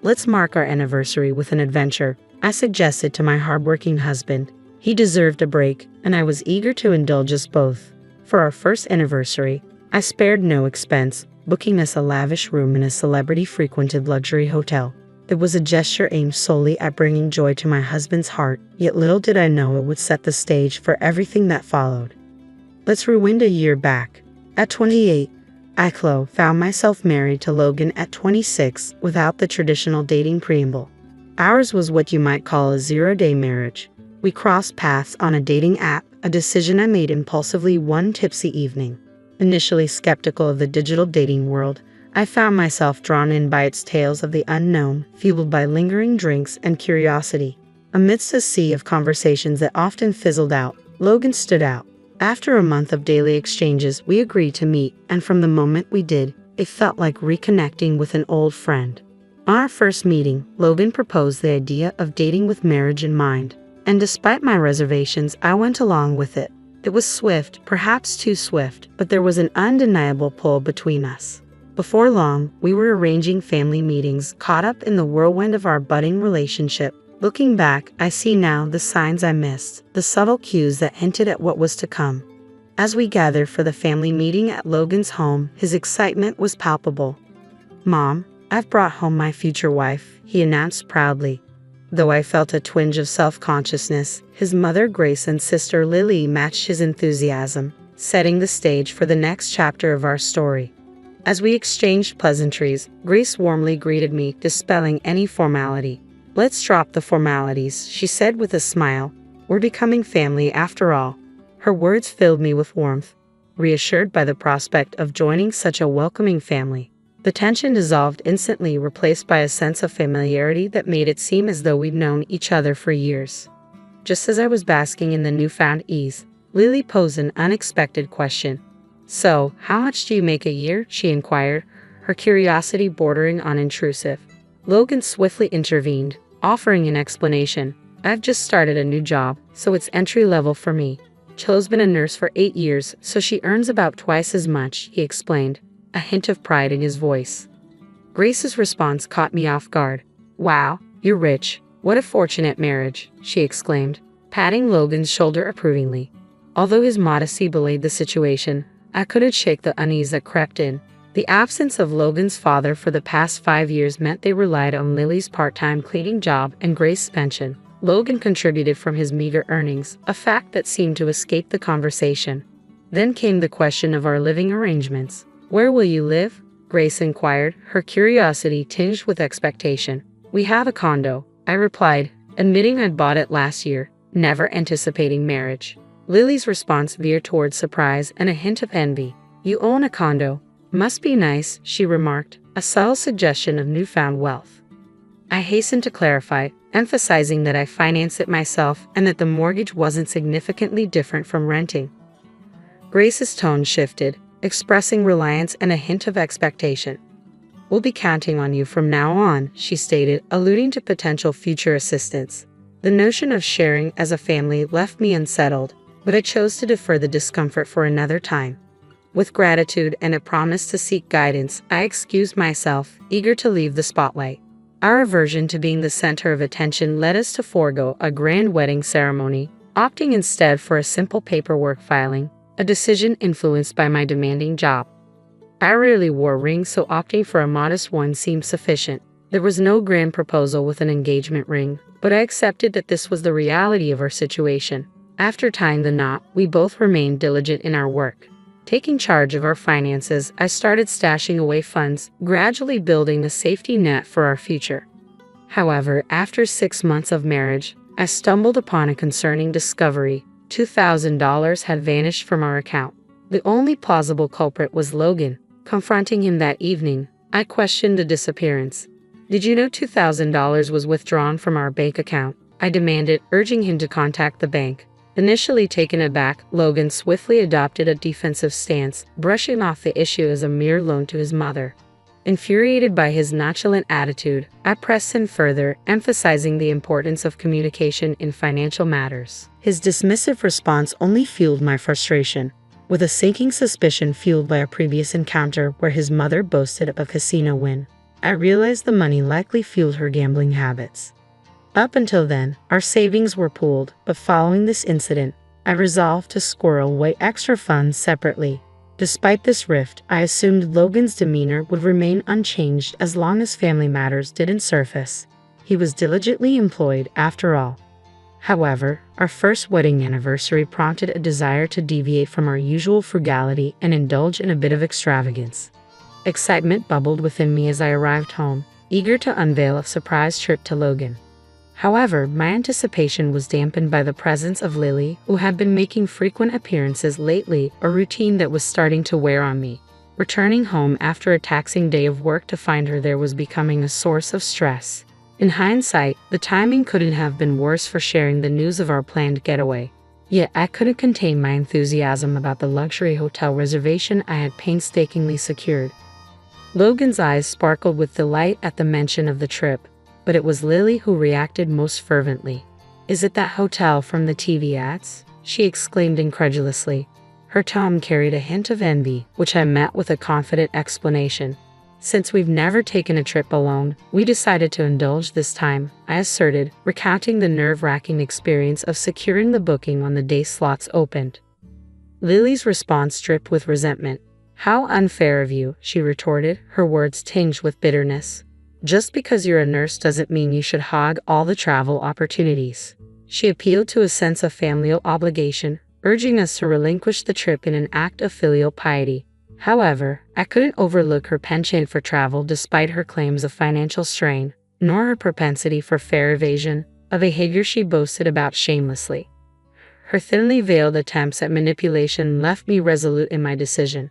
Let's mark our anniversary with an adventure, I suggested to my hardworking husband. He deserved a break, and I was eager to indulge us both. For our first anniversary, I spared no expense, booking us a lavish room in a celebrity-frequented luxury hotel. It was a gesture aimed solely at bringing joy to my husband's heart, yet little did I know it would set the stage for everything that followed. Let's rewind a year back. At 28, I found myself married to Logan at 26 without the traditional dating preamble. Ours was what you might call a zero-day marriage. We crossed paths on a dating app, a decision I made impulsively one tipsy evening. Initially skeptical of the digital dating world, I found myself drawn in by its tales of the unknown, fueled by lingering drinks and curiosity. Amidst a sea of conversations that often fizzled out, Logan stood out. After a month of daily exchanges, we agreed to meet, and from the moment we did, it felt like reconnecting with an old friend. On our first meeting, Logan proposed the idea of dating with marriage in mind, and despite my reservations, I went along with it. It was swift, perhaps too swift, but there was an undeniable pull between us. Before long, we were arranging family meetings, caught up in the whirlwind of our budding relationship. Looking back, I see now the signs I missed, the subtle cues that hinted at what was to come. As we gathered for the family meeting at Logan's home, his excitement was palpable. "Mom, I've brought home my future wife," he announced proudly. Though I felt a twinge of self-consciousness, his mother Grace and sister Lily matched his enthusiasm, setting the stage for the next chapter of our story. As we exchanged pleasantries, Grace warmly greeted me, dispelling any formality. "Let's drop the formalities," she said with a smile. "We're becoming family after all." Her words filled me with warmth, reassured by the prospect of joining such a welcoming family. The tension dissolved instantly, replaced by a sense of familiarity that made it seem as though we'd known each other for years. Just as I was basking in the newfound ease, Lily posed an unexpected question. "So, how much do you make a year?" she inquired, her curiosity bordering on intrusive. Logan swiftly intervened, offering an explanation. "I've just started a new job, so it's entry level for me. Cho's been a nurse for 8 years, so she earns about twice as much," he explained, a hint of pride in his voice. Grace's response caught me off guard. "Wow, you're rich. What a fortunate marriage," she exclaimed, patting Logan's shoulder approvingly. Although his modesty belied the situation, I couldn't shake the unease that crept in. The absence of Logan's father for the past 5 years meant they relied on Lily's part-time cleaning job and Grace's pension. Logan contributed from his meager earnings, a fact that seemed to escape the conversation. Then came the question of our living arrangements. "Where will you live?" Grace inquired, her curiosity tinged with expectation. "We have a condo," I replied, admitting I'd bought it last year, never anticipating marriage. Lily's response veered towards surprise and a hint of envy. "You own a condo. Must be nice," she remarked, a subtle suggestion of newfound wealth. I hastened to clarify, emphasizing that I financed it myself and that the mortgage wasn't significantly different from renting. Grace's tone shifted, expressing reliance and a hint of expectation. "We'll be counting on you from now on," she stated, alluding to potential future assistance. The notion of sharing as a family left me unsettled, but I chose to defer the discomfort for another time. With gratitude and a promise to seek guidance, I excused myself, eager to leave the spotlight. Our aversion to being the center of attention led us to forego a grand wedding ceremony, opting instead for a simple paperwork filing, a decision influenced by my demanding job. I rarely wore rings, so opting for a modest one seemed sufficient. There was no grand proposal with an engagement ring, but I accepted that this was the reality of our situation. After tying the knot, we both remained diligent in our work. Taking charge of our finances, I started stashing away funds, gradually building a safety net for our future. However, after 6 months of marriage, I stumbled upon a concerning discovery. $2,000 had vanished from our account. The only plausible culprit was Logan. Confronting him that evening, I questioned the disappearance. "Did you know $2,000 was withdrawn from our bank account?" I demanded, urging him to contact the bank. Initially taken aback, Logan swiftly adopted a defensive stance, brushing off the issue as a mere loan to his mother. Infuriated by his nonchalant attitude, I pressed him further, emphasizing the importance of communication in financial matters. His dismissive response only fueled my frustration, with a sinking suspicion fueled by a previous encounter where his mother boasted of a casino win. I realized the money likely fueled her gambling habits. Up until then, our savings were pooled, but following this incident, I resolved to squirrel away extra funds separately. Despite this rift, I assumed Logan's demeanor would remain unchanged as long as family matters didn't surface. He was diligently employed after all. However, our first wedding anniversary prompted a desire to deviate from our usual frugality and indulge in a bit of extravagance. Excitement bubbled within me as I arrived home, eager to unveil a surprise trip to Logan. However, my anticipation was dampened by the presence of Lily, who had been making frequent appearances lately, a routine that was starting to wear on me. Returning home after a taxing day of work to find her there was becoming a source of stress. In hindsight, the timing couldn't have been worse for sharing the news of our planned getaway. Yet I couldn't contain my enthusiasm about the luxury hotel reservation I had painstakingly secured. Logan's eyes sparkled with delight at the mention of the trip, but it was Lily who reacted most fervently. "Is it that hotel from the TV ads?" she exclaimed incredulously. Her tone carried a hint of envy, which I met with a confident explanation. "Since we've never taken a trip alone, we decided to indulge this time," I asserted, recounting the nerve-wracking experience of securing the booking on the day slots opened. Lily's response dripped with resentment. "How unfair of you," she retorted, her words tinged with bitterness. "Just because you're a nurse doesn't mean you should hog all the travel opportunities." She appealed to a sense of familial obligation, urging us to relinquish the trip in an act of filial piety. However, I couldn't overlook her penchant for travel despite her claims of financial strain, nor her propensity for fare evasion, a behavior she boasted about shamelessly. Her thinly veiled attempts at manipulation left me resolute in my decision.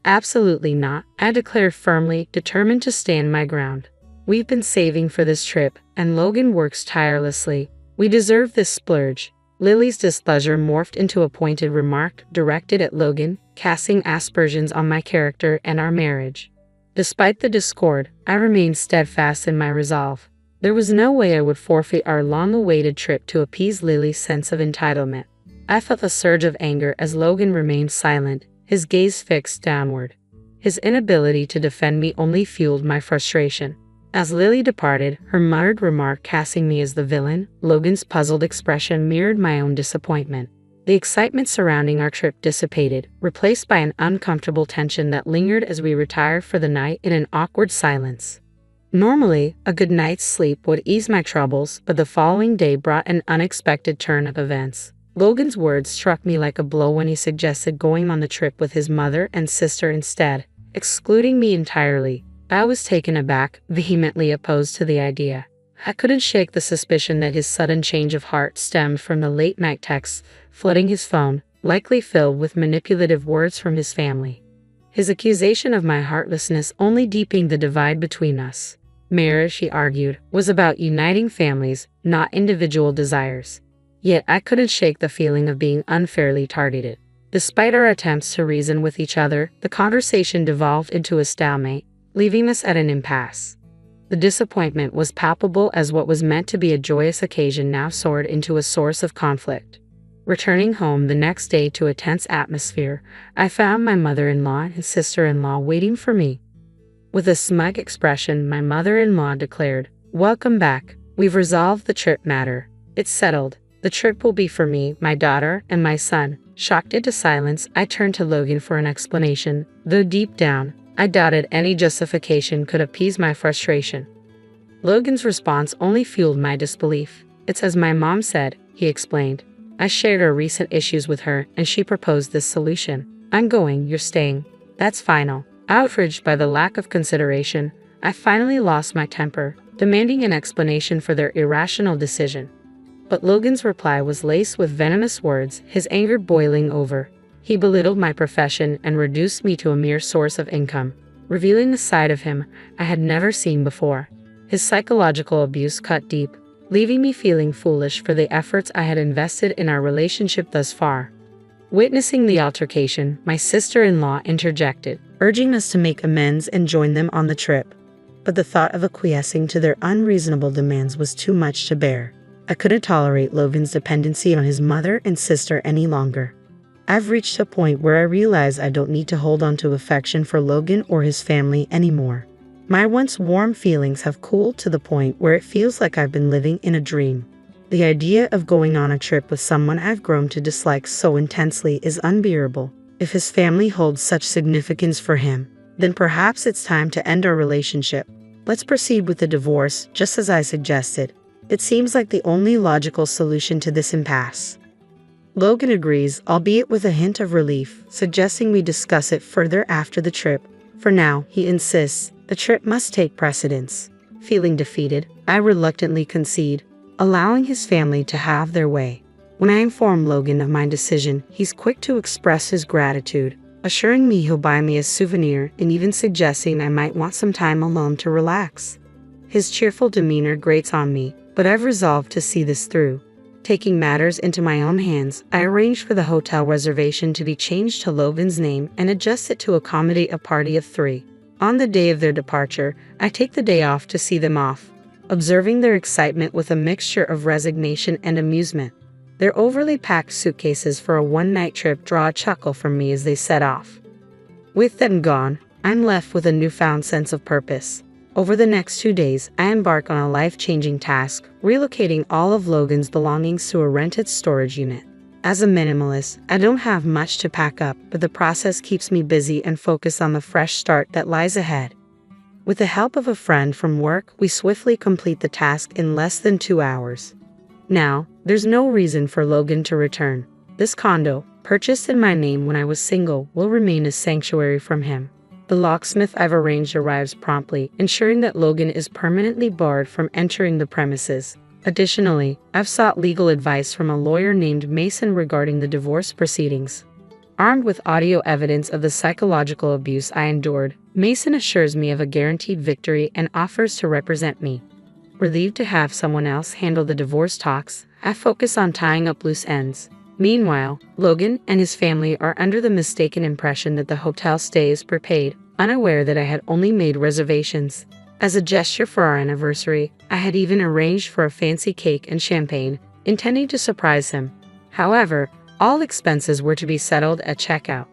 "Absolutely not," I declared firmly, determined to stand my ground. "We've been saving for this trip, and Logan works tirelessly. We deserve this splurge." Lily's displeasure morphed into a pointed remark directed at Logan, casting aspersions on my character and our marriage. Despite the discord, I remained steadfast in my resolve. There was no way I would forfeit our long-awaited trip to appease Lily's sense of entitlement. I felt a surge of anger as Logan remained silent, his gaze fixed downward. His inability to defend me only fueled my frustration. As Lily departed, her muttered remark casting me as the villain, Logan's puzzled expression mirrored my own disappointment. The excitement surrounding our trip dissipated, replaced by an uncomfortable tension that lingered as we retired for the night in an awkward silence. Normally, a good night's sleep would ease my troubles, but the following day brought an unexpected turn of events. Logan's words struck me like a blow when he suggested going on the trip with his mother and sister instead, excluding me entirely. I was taken aback, vehemently opposed to the idea. I couldn't shake the suspicion that his sudden change of heart stemmed from the late-night texts flooding his phone, likely filled with manipulative words from his family. His accusation of my heartlessness only deepened the divide between us. Marriage, he argued, was about uniting families, not individual desires. Yet I couldn't shake the feeling of being unfairly targeted. Despite our attempts to reason with each other, the conversation devolved into a stalemate, leaving us at an impasse. The disappointment was palpable as what was meant to be a joyous occasion now soared into a source of conflict. Returning home the next day to a tense atmosphere, I found my mother-in-law and sister-in-law waiting for me. With a smug expression, my mother-in-law declared, "Welcome back. We've resolved the trip matter. It's settled. The trip will be for me, my daughter, and my son." Shocked into silence, I turned to Logan for an explanation, though deep down, I doubted any justification could appease my frustration. Logan's response only fueled my disbelief. "It's as my mom said," he explained. "I shared our recent issues with her, and she proposed this solution. I'm going, you're staying. That's final." Outraged by the lack of consideration, I finally lost my temper, demanding an explanation for their irrational decision. But Logan's reply was laced with venomous words, his anger boiling over. He belittled my profession and reduced me to a mere source of income, revealing a side of him I had never seen before. His psychological abuse cut deep, leaving me feeling foolish for the efforts I had invested in our relationship thus far. Witnessing the altercation, my sister-in-law interjected, urging us to make amends and join them on the trip. But the thought of acquiescing to their unreasonable demands was too much to bear. I couldn't tolerate Logan's dependency on his mother and sister any longer. I've reached a point where I realize I don't need to hold on to affection for Logan or his family anymore. My once warm feelings have cooled to the point where it feels like I've been living in a dream. The idea of going on a trip with someone I've grown to dislike so intensely is unbearable. If his family holds such significance for him, then perhaps it's time to end our relationship. Let's proceed with the divorce, just as I suggested. It seems like the only logical solution to this impasse. Logan agrees, albeit with a hint of relief, suggesting we discuss it further after the trip. For now, he insists, the trip must take precedence. Feeling defeated, I reluctantly concede, allowing his family to have their way. When I inform Logan of my decision, he's quick to express his gratitude, assuring me he'll buy me a souvenir and even suggesting I might want some time alone to relax. His cheerful demeanor grates on me, but I've resolved to see this through. Taking matters into my own hands, I arranged for the hotel reservation to be changed to Logan's name and adjust it to accommodate a party of 3. On the day of their departure, I take the day off to see them off, observing their excitement with a mixture of resignation and amusement. Their overly packed suitcases for a one-night trip draw a chuckle from me as they set off. With them gone, I'm left with a newfound sense of purpose. Over the next 2 days, I embark on a life-changing task, relocating all of Logan's belongings to a rented storage unit. As a minimalist, I don't have much to pack up, but the process keeps me busy and focused on the fresh start that lies ahead. With the help of a friend from work, we swiftly complete the task in less than 2 hours. Now, there's no reason for Logan to return. This condo, purchased in my name when I was single, will remain a sanctuary from him. The locksmith I've arranged arrives promptly, ensuring that Logan is permanently barred from entering the premises. Additionally, I've sought legal advice from a lawyer named Mason regarding the divorce proceedings. Armed with audio evidence of the psychological abuse I endured, Mason assures me of a guaranteed victory and offers to represent me. Relieved to have someone else handle the divorce talks, I focus on tying up loose ends. Meanwhile, Logan and his family are under the mistaken impression that the hotel stay is prepaid, unaware that I had only made reservations. As a gesture for our anniversary, I had even arranged for a fancy cake and champagne, intending to surprise him. However, all expenses were to be settled at checkout.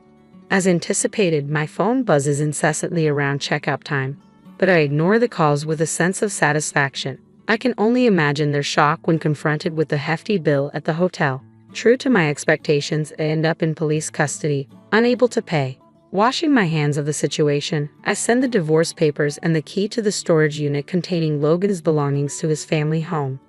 As anticipated, my phone buzzes incessantly around checkout time, but I ignore the calls with a sense of satisfaction. I can only imagine their shock when confronted with the hefty bill at the hotel. True to my expectations, I end up in police custody, unable to pay. Washing my hands of the situation, I send the divorce papers and the key to the storage unit containing Logan's belongings to his family home.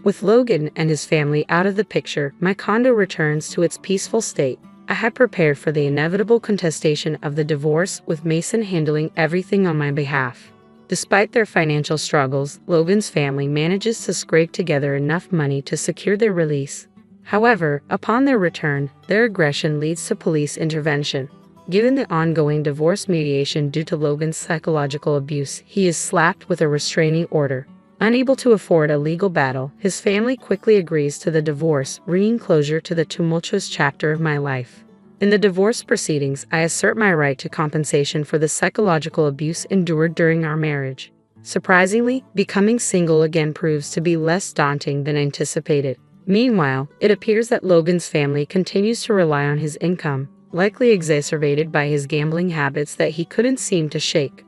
With Logan and his family out of the picture, my condo returns to its peaceful state. I had prepared for the inevitable contestation of the divorce, with Mason handling everything on my behalf. Despite their financial struggles, Logan's family manages to scrape together enough money to secure their release. However, upon their return, their aggression leads to police intervention. Given the ongoing divorce mediation due to Logan's psychological abuse, he is slapped with a restraining order. Unable to afford a legal battle, his family quickly agrees to the divorce, bringing closure to the tumultuous chapter of my life. In the divorce proceedings, I assert my right to compensation for the psychological abuse endured during our marriage. Surprisingly, becoming single again proves to be less daunting than anticipated. Meanwhile, it appears that Logan's family continues to rely on his income, likely exacerbated by his gambling habits that he couldn't seem to shake.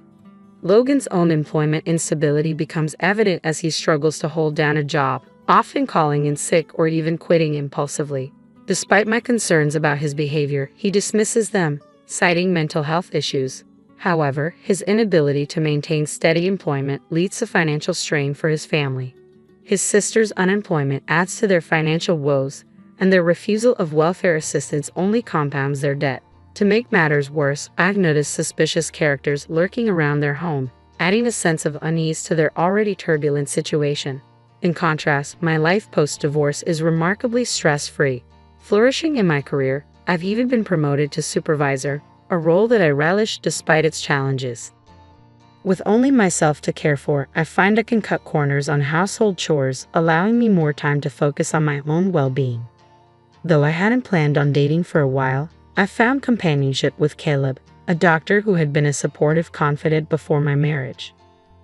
Logan's own employment instability becomes evident as he struggles to hold down a job, often calling in sick or even quitting impulsively. Despite my concerns about his behavior, he dismisses them, citing mental health issues. However, his inability to maintain steady employment leads to financial strain for his family. His sister's unemployment adds to their financial woes, and their refusal of welfare assistance only compounds their debt. To make matters worse, I've noticed suspicious characters lurking around their home, adding a sense of unease to their already turbulent situation. In contrast, my life post-divorce is remarkably stress-free. Flourishing in my career, I've even been promoted to supervisor, a role that I relish despite its challenges. With only myself to care for, I find I can cut corners on household chores, allowing me more time to focus on my own well-being. Though I hadn't planned on dating for a while, I found companionship with Caleb, a doctor who had been a supportive confidant before my marriage.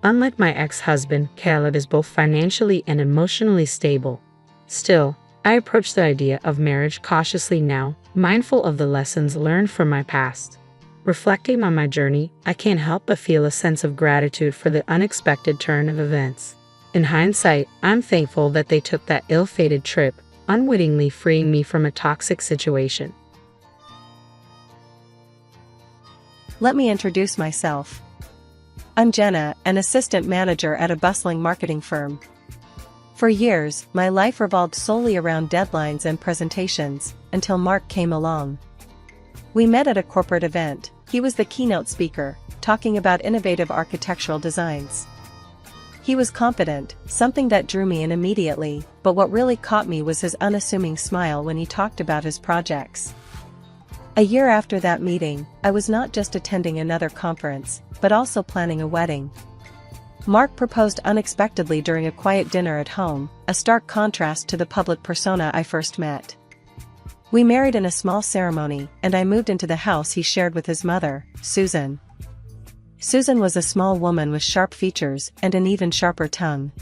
Unlike my ex-husband, Caleb is both financially and emotionally stable. Still, I approach the idea of marriage cautiously now, mindful of the lessons learned from my past. Reflecting on my journey, I can't help but feel a sense of gratitude for the unexpected turn of events. In hindsight, I'm thankful that they took that ill-fated trip, unwittingly freeing me from a toxic situation. Let me introduce myself. I'm Jenna, an assistant manager at a bustling marketing firm. For years, my life revolved solely around deadlines and presentations, until Mark came along. We met at a corporate event. He was the keynote speaker, talking about innovative architectural designs. He was confident, something that drew me in immediately, but what really caught me was his unassuming smile when he talked about his projects. A year after that meeting, I was not just attending another conference, but also planning a wedding. Mark proposed unexpectedly during a quiet dinner at home, a stark contrast to the public persona I first met. We married in a small ceremony, and I moved into the house he shared with his mother, Susan. Susan was a small woman with sharp features and an even sharper tongue.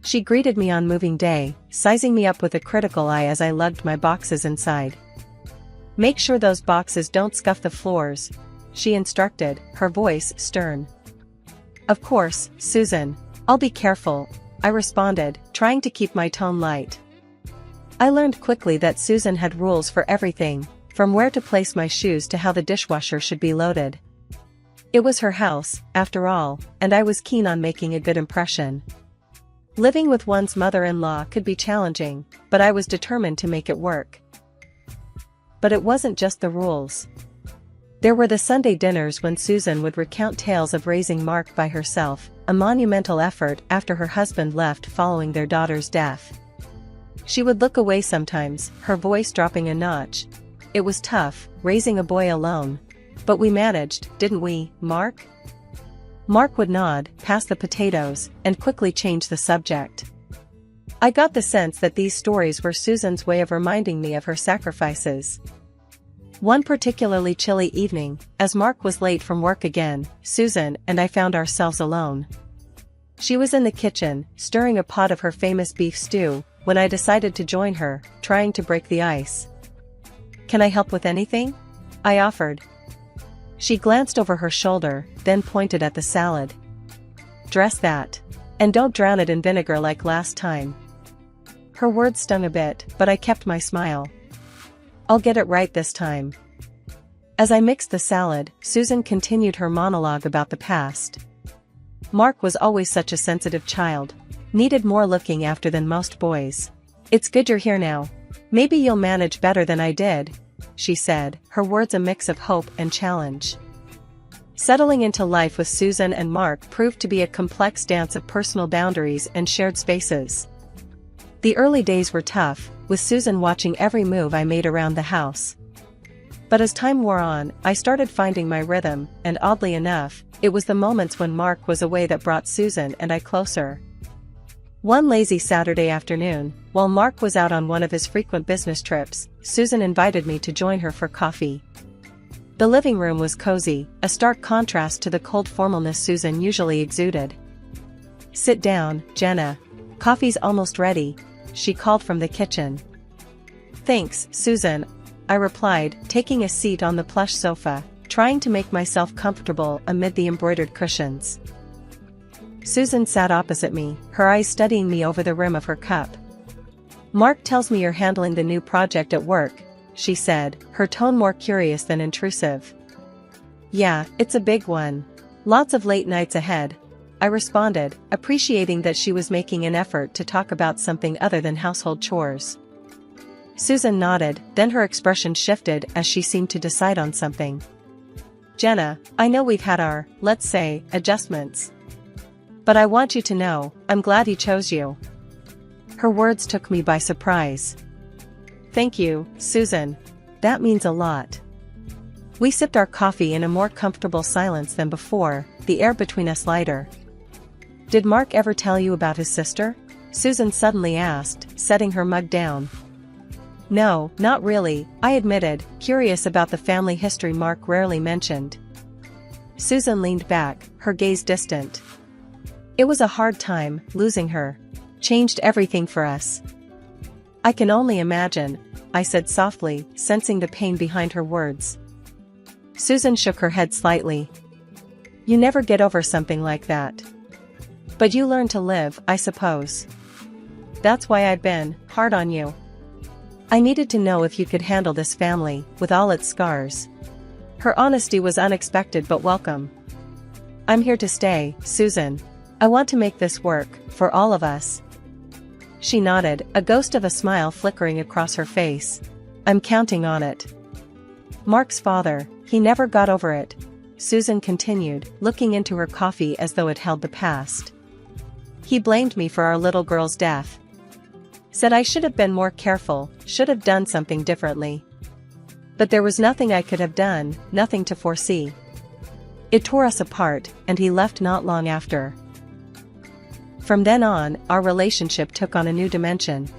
She greeted me on moving day, sizing me up with a critical eye as I lugged my boxes inside. "Make sure those boxes don't scuff the floors," she instructed, her voice stern. "Of course, Susan. I'll be careful," I responded, trying to keep my tone light. I learned quickly that Susan had rules for everything, from where to place my shoes to how the dishwasher should be loaded. It was her house, after all, and I was keen on making a good impression. Living with one's mother-in-law could be challenging, but I was determined to make it work. But it wasn't just the rules. There were the Sunday dinners when Susan would recount tales of raising Mark by herself, a monumental effort after her husband left following their daughter's death. She would look away sometimes, her voice dropping a notch. It was tough, raising a boy alone. But we managed, didn't we, Mark? Mark would nod, pass the potatoes, and quickly change the subject. I got the sense that these stories were Susan's way of reminding me of her sacrifices. One particularly chilly evening, as Mark was late from work again, Susan and I found ourselves alone. She was in the kitchen, stirring a pot of her famous beef stew, when I decided to join her, trying to break the ice. "Can I help with anything?" I offered. She glanced over her shoulder, then pointed at the salad. "Dress that. And don't drown it in vinegar like last time." Her words stung a bit, but I kept my smile. "I'll get it right this time." As I mixed the salad, Susan continued her monologue about the past. "Mark was always such a sensitive child. Needed more looking after than most boys. It's good you're here now. Maybe you'll manage better than I did," she said, her words a mix of hope and challenge. Settling into life with Susan and Mark proved to be a complex dance of personal boundaries and shared spaces. The early days were tough, with Susan watching every move I made around the house. But as time wore on, I started finding my rhythm, and oddly enough, it was the moments when Mark was away that brought Susan and I closer. One lazy Saturday afternoon, while Mark was out on one of his frequent business trips, Susan invited me to join her for coffee. The living room was cozy, a stark contrast to the cold formalness Susan usually exuded. "Sit down, Jenna. Coffee's almost ready," she called from the kitchen. "Thanks, Susan," I replied, taking a seat on the plush sofa, trying to make myself comfortable amid the embroidered cushions. Susan sat opposite me, her eyes studying me over the rim of her cup. "Mark tells me you're handling the new project at work," she said, her tone more curious than intrusive. "Yeah, it's a big one. Lots of late nights ahead," I responded, appreciating that she was making an effort to talk about something other than household chores. Susan nodded, then her expression shifted as she seemed to decide on something. "Jenna, I know we've had our, let's say, adjustments. But I want you to know, I'm glad he chose you." Her words took me by surprise. "Thank you, Susan. That means a lot." We sipped our coffee in a more comfortable silence than before, the air between us lighter. "Did Mark ever tell you about his sister?" Susan suddenly asked, setting her mug down. "No, not really," I admitted, curious about the family history Mark rarely mentioned. Susan leaned back, her gaze distant. "It was a hard time, losing her. Changed everything for us." "I can only imagine," I said softly, sensing the pain behind her words. Susan shook her head slightly. You never get over something like that. But you learn to live, I suppose. That's why I've been hard on you. I needed to know if you could handle this family, with all its scars. Her honesty was unexpected but welcome. I'm here to stay, Susan. I want to make this work, for all of us. She nodded, a ghost of a smile flickering across her face. I'm counting on it. Mark's father, he never got over it. Susan continued, looking into her coffee as though it held the past. He blamed me for our little girl's death. Said I should have been more careful, should have done something differently. But there was nothing I could have done, nothing to foresee. It tore us apart, and he left not long after. From then on, our relationship took on a new dimension.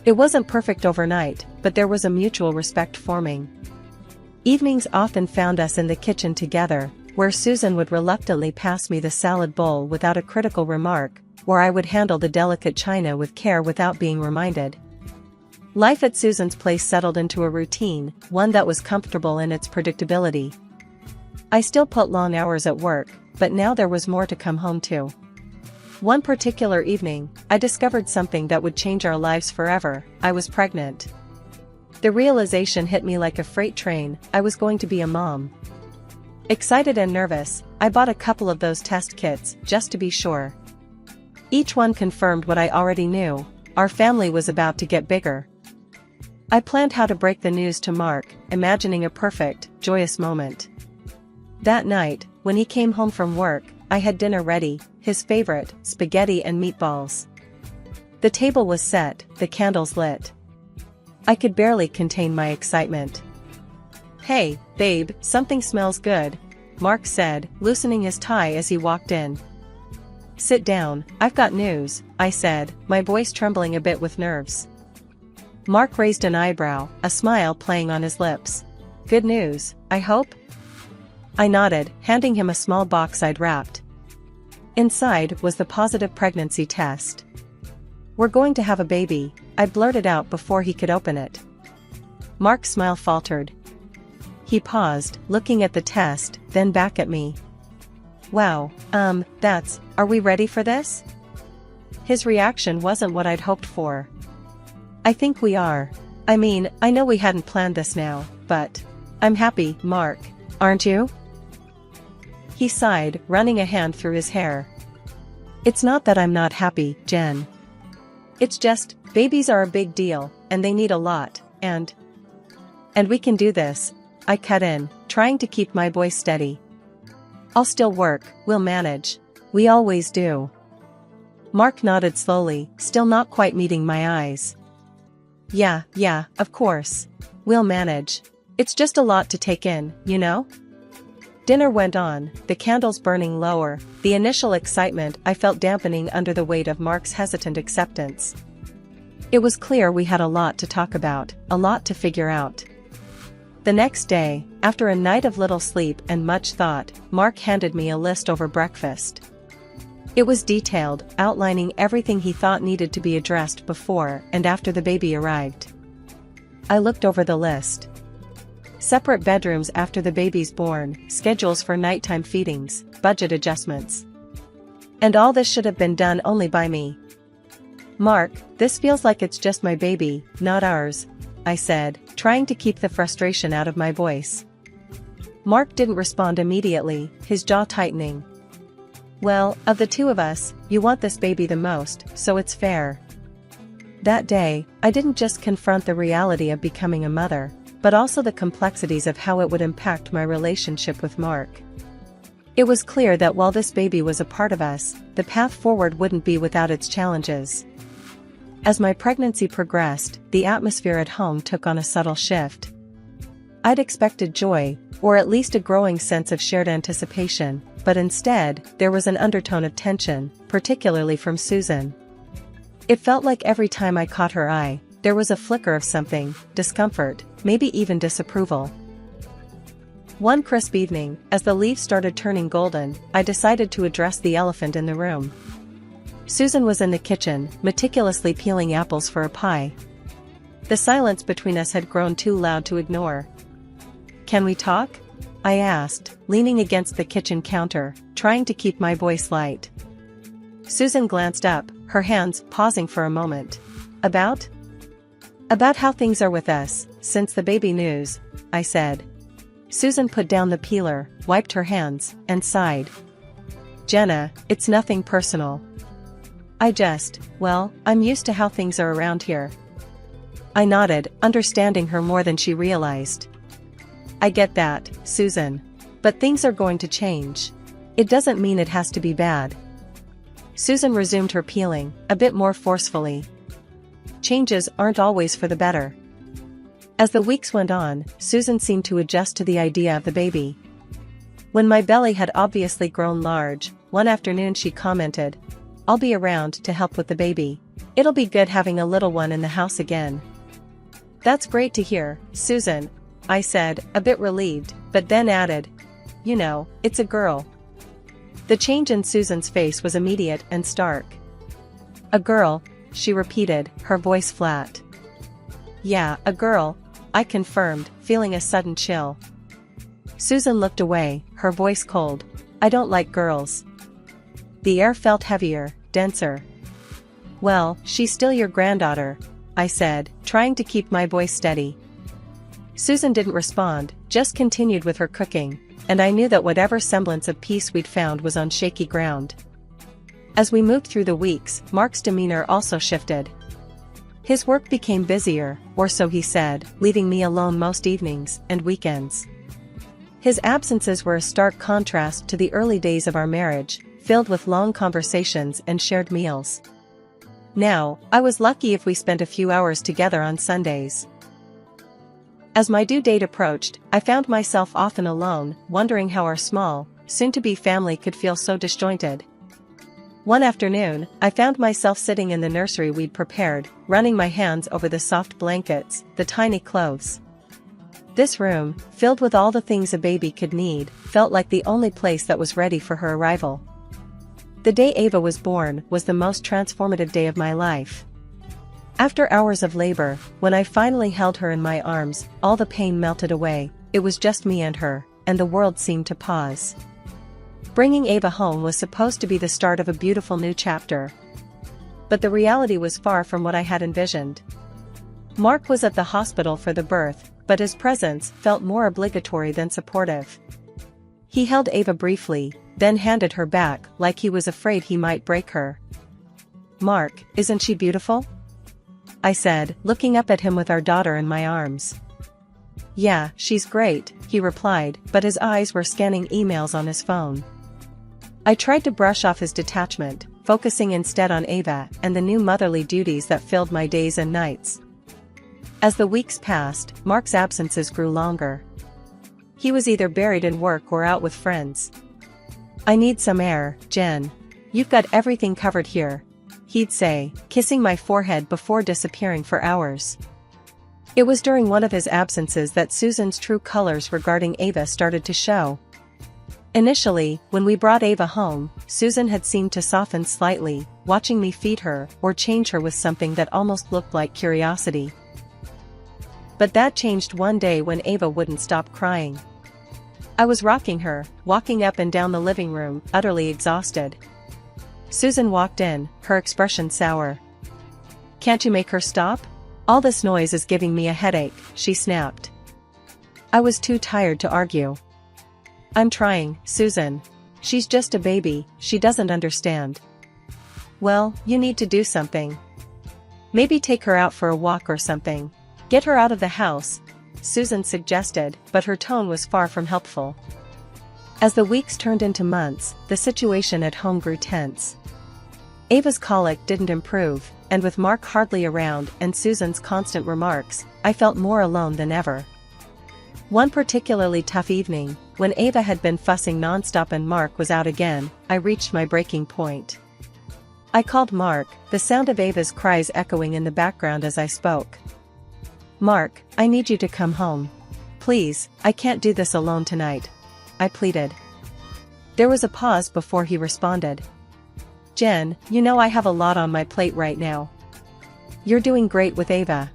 It wasn't perfect overnight, but there was a mutual respect forming. Evenings often found us in the kitchen together, where Susan would reluctantly pass me the salad bowl without a critical remark, where I would handle the delicate china with care without being reminded. Life at Susan's place settled into a routine, one that was comfortable in its predictability. I still put long hours at work, but now there was more to come home to. One particular evening, I discovered something that would change our lives forever. I was pregnant. The realization hit me like a freight train. I was going to be a mom. Excited and nervous, I bought a couple of those test kits, just to be sure. Each one confirmed what I already knew: our family was about to get bigger. I planned how to break the news to Mark, imagining a perfect, joyous moment. That night, when he came home from work, I had dinner ready, his favorite, spaghetti and meatballs. The table was set, the candles lit. I could barely contain my excitement. Hey, babe, something smells good, Mark said, loosening his tie as he walked in. Sit down, I've got news, I said, my voice trembling a bit with nerves. Mark raised an eyebrow, a smile playing on his lips. Good news, I hope? I nodded, handing him a small box I'd wrapped. Inside was the positive pregnancy test. We're going to have a baby, I blurted out before he could open it. Mark's smile faltered. He paused, looking at the test, then back at me. Wow, are we ready for this? His reaction wasn't what I'd hoped for. I think we are. I mean, I know we hadn't planned this now, but I'm happy, Mark, aren't you? He sighed, running a hand through his hair. It's not that I'm not happy, Jen. It's just, babies are a big deal, and they need a lot, and we can do this, I cut in, trying to keep my voice steady. I'll still work, we'll manage. We always do. Mark nodded slowly, still not quite meeting my eyes. Yeah, of course. We'll manage. It's just a lot to take in, you know? Dinner went on, the candles burning lower, the initial excitement I felt dampening under the weight of Mark's hesitant acceptance. It was clear we had a lot to talk about, a lot to figure out. The next day, after a night of little sleep and much thought, Mark handed me a list over breakfast. It was detailed, outlining everything he thought needed to be addressed before and after the baby arrived. I looked over the list. Separate bedrooms after the baby's born, schedules for nighttime feedings, budget adjustments. And all this should have been done only by me. Mark, this feels like it's just my baby, not ours, I said, trying to keep the frustration out of my voice. Mark didn't respond immediately, his jaw tightening. Well, of the two of us, you want this baby the most, so it's fair. That day, I didn't just confront the reality of becoming a mother, but also the complexities of how it would impact my relationship with Mark. It was clear that while this baby was a part of us, the path forward wouldn't be without its challenges. As my pregnancy progressed, the atmosphere at home took on a subtle shift. I'd expected joy, or at least a growing sense of shared anticipation, but instead, there was an undertone of tension, particularly from Susan. It felt like every time I caught her eye, there was a flicker of something, discomfort, maybe even disapproval. One crisp evening, as the leaves started turning golden, I decided to address the elephant in the room. Susan was in the kitchen, meticulously peeling apples for a pie. The silence between us had grown too loud to ignore. Can we talk? I asked, leaning against the kitchen counter, trying to keep my voice light. Susan glanced up, her hands pausing for a moment. About how things are with us, since the baby news, I said. Susan put down the peeler, wiped her hands, and sighed. Jenna, it's nothing personal. I'm used to how things are around here. I nodded, understanding her more than she realized. I get that, Susan. But things are going to change. It doesn't mean it has to be bad. Susan resumed her peeling, a bit more forcefully. Changes aren't always for the better. As the weeks went on, Susan seemed to adjust to the idea of the baby. When my belly had obviously grown large, one afternoon she commented, "I'll be around to help with the baby. It'll be good having a little one in the house again." That's great to hear, Susan, I said, a bit relieved, but then added, "You know, it's a girl." The change in Susan's face was immediate and stark. "A girl," she repeated, her voice flat. "Yeah, a girl," I confirmed, feeling a sudden chill. Susan looked away, her voice cold. "I don't like girls." The air felt heavier, denser. "Well, she's still your granddaughter," I said, trying to keep my voice steady. Susan didn't respond, just continued with her cooking, and I knew that whatever semblance of peace we'd found was on shaky ground. As we moved through the weeks, Mark's demeanor also shifted. His work became busier, or so he said, leaving me alone most evenings and weekends. His absences were a stark contrast to the early days of our marriage, filled with long conversations and shared meals. Now, I was lucky if we spent a few hours together on Sundays. As my due date approached, I found myself often alone, wondering how our small, soon-to-be family could feel so disjointed. One afternoon, I found myself sitting in the nursery we'd prepared, running my hands over the soft blankets, the tiny clothes. This room, filled with all the things a baby could need, felt like the only place that was ready for her arrival. The day Ava was born was the most transformative day of my life. After hours of labor, when I finally held her in my arms, all the pain melted away. It was just me and her, and the world seemed to pause. Bringing Ava home was supposed to be the start of a beautiful new chapter. But the reality was far from what I had envisioned. Mark was at the hospital for the birth, but his presence felt more obligatory than supportive. He held Ava briefly, then handed her back like he was afraid he might break her. "Mark, isn't she beautiful?" I said, looking up at him with our daughter in my arms. "Yeah, she's great," he replied, but his eyes were scanning emails on his phone. I tried to brush off his detachment, focusing instead on Ava and the new motherly duties that filled my days and nights. As the weeks passed, Mark's absences grew longer. He was either buried in work or out with friends. "I need some air, Jen. You've got everything covered here," he'd say, kissing my forehead before disappearing for hours. It was during one of his absences that Susan's true colors regarding Ava started to show. Initially, when we brought Ava home, Susan had seemed to soften slightly, watching me feed her or change her with something that almost looked like curiosity. But that changed one day when Ava wouldn't stop crying. I was rocking her, walking up and down the living room, utterly exhausted. Susan walked in, her expression sour. "Can't you make her stop? All this noise is giving me a headache," she snapped. I was too tired to argue. "I'm trying, Susan. She's just a baby, she doesn't understand." "Well, you need to do something. Maybe take her out for a walk or something. Get her out of the house," Susan suggested, but her tone was far from helpful. As the weeks turned into months, the situation at home grew tense. Ava's colic didn't improve, and with Mark hardly around and Susan's constant remarks, I felt more alone than ever. One particularly tough evening, when Ava had been fussing nonstop and Mark was out again, I reached my breaking point. I called Mark, the sound of Ava's cries echoing in the background as I spoke. "Mark, I need you to come home. Please, I can't do this alone tonight," I pleaded. There was a pause before he responded. "Jen, you know I have a lot on my plate right now. You're doing great with Ava.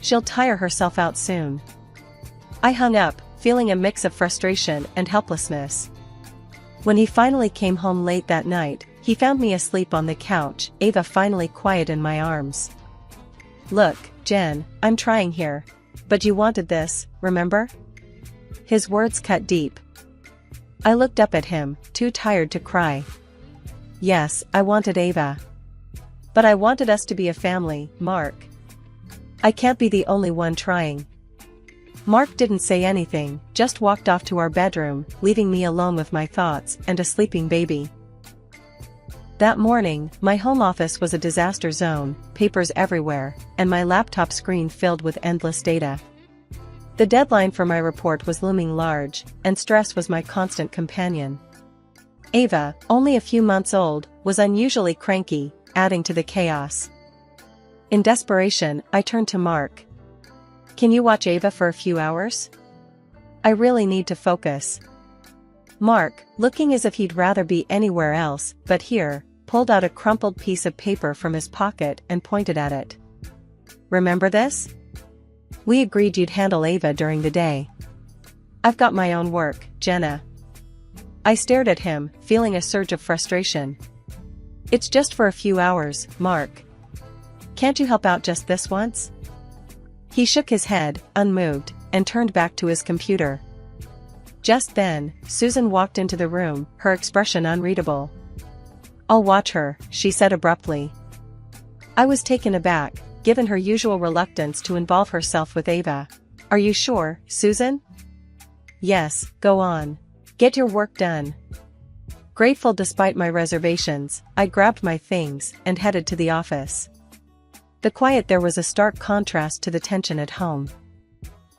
She'll tire herself out soon." I hung up, feeling a mix of frustration and helplessness. When he finally came home late that night, he found me asleep on the couch, Ava finally quiet in my arms. "Look, Jen, I'm trying here. But you wanted this, remember?" His words cut deep. I looked up at him, too tired to cry. Yes, I wanted Ava. But I wanted us to be a family, Mark. I can't be the only one trying. Mark didn't say anything, just walked off to our bedroom, leaving me alone with my thoughts and a sleeping baby. That morning, my home office was a disaster zone, papers everywhere, and my laptop screen filled with endless data. The deadline for my report was looming large, and stress was my constant companion. Ava, only a few months old, was unusually cranky, adding to the chaos. In desperation, I turned to Mark. "Can you watch Ava for a few hours? I really need to focus." Mark, looking as if he'd rather be anywhere else but here, pulled out a crumpled piece of paper from his pocket and pointed at it. "Remember this? We agreed you'd handle Ava during the day." "I've got my own work, Jenna." I stared at him, feeling a surge of frustration. "It's just for a few hours, Mark. Can't you help out just this once?" He shook his head, unmoved, and turned back to his computer. Just then, Susan walked into the room, her expression unreadable. "I'll watch her," she said abruptly. I was taken aback, given her usual reluctance to involve herself with Ava. "Are you sure, Susan?" "Yes, go on. Get your work done." Grateful despite my reservations, I grabbed my things and headed to the office. The quiet there was a stark contrast to the tension at home.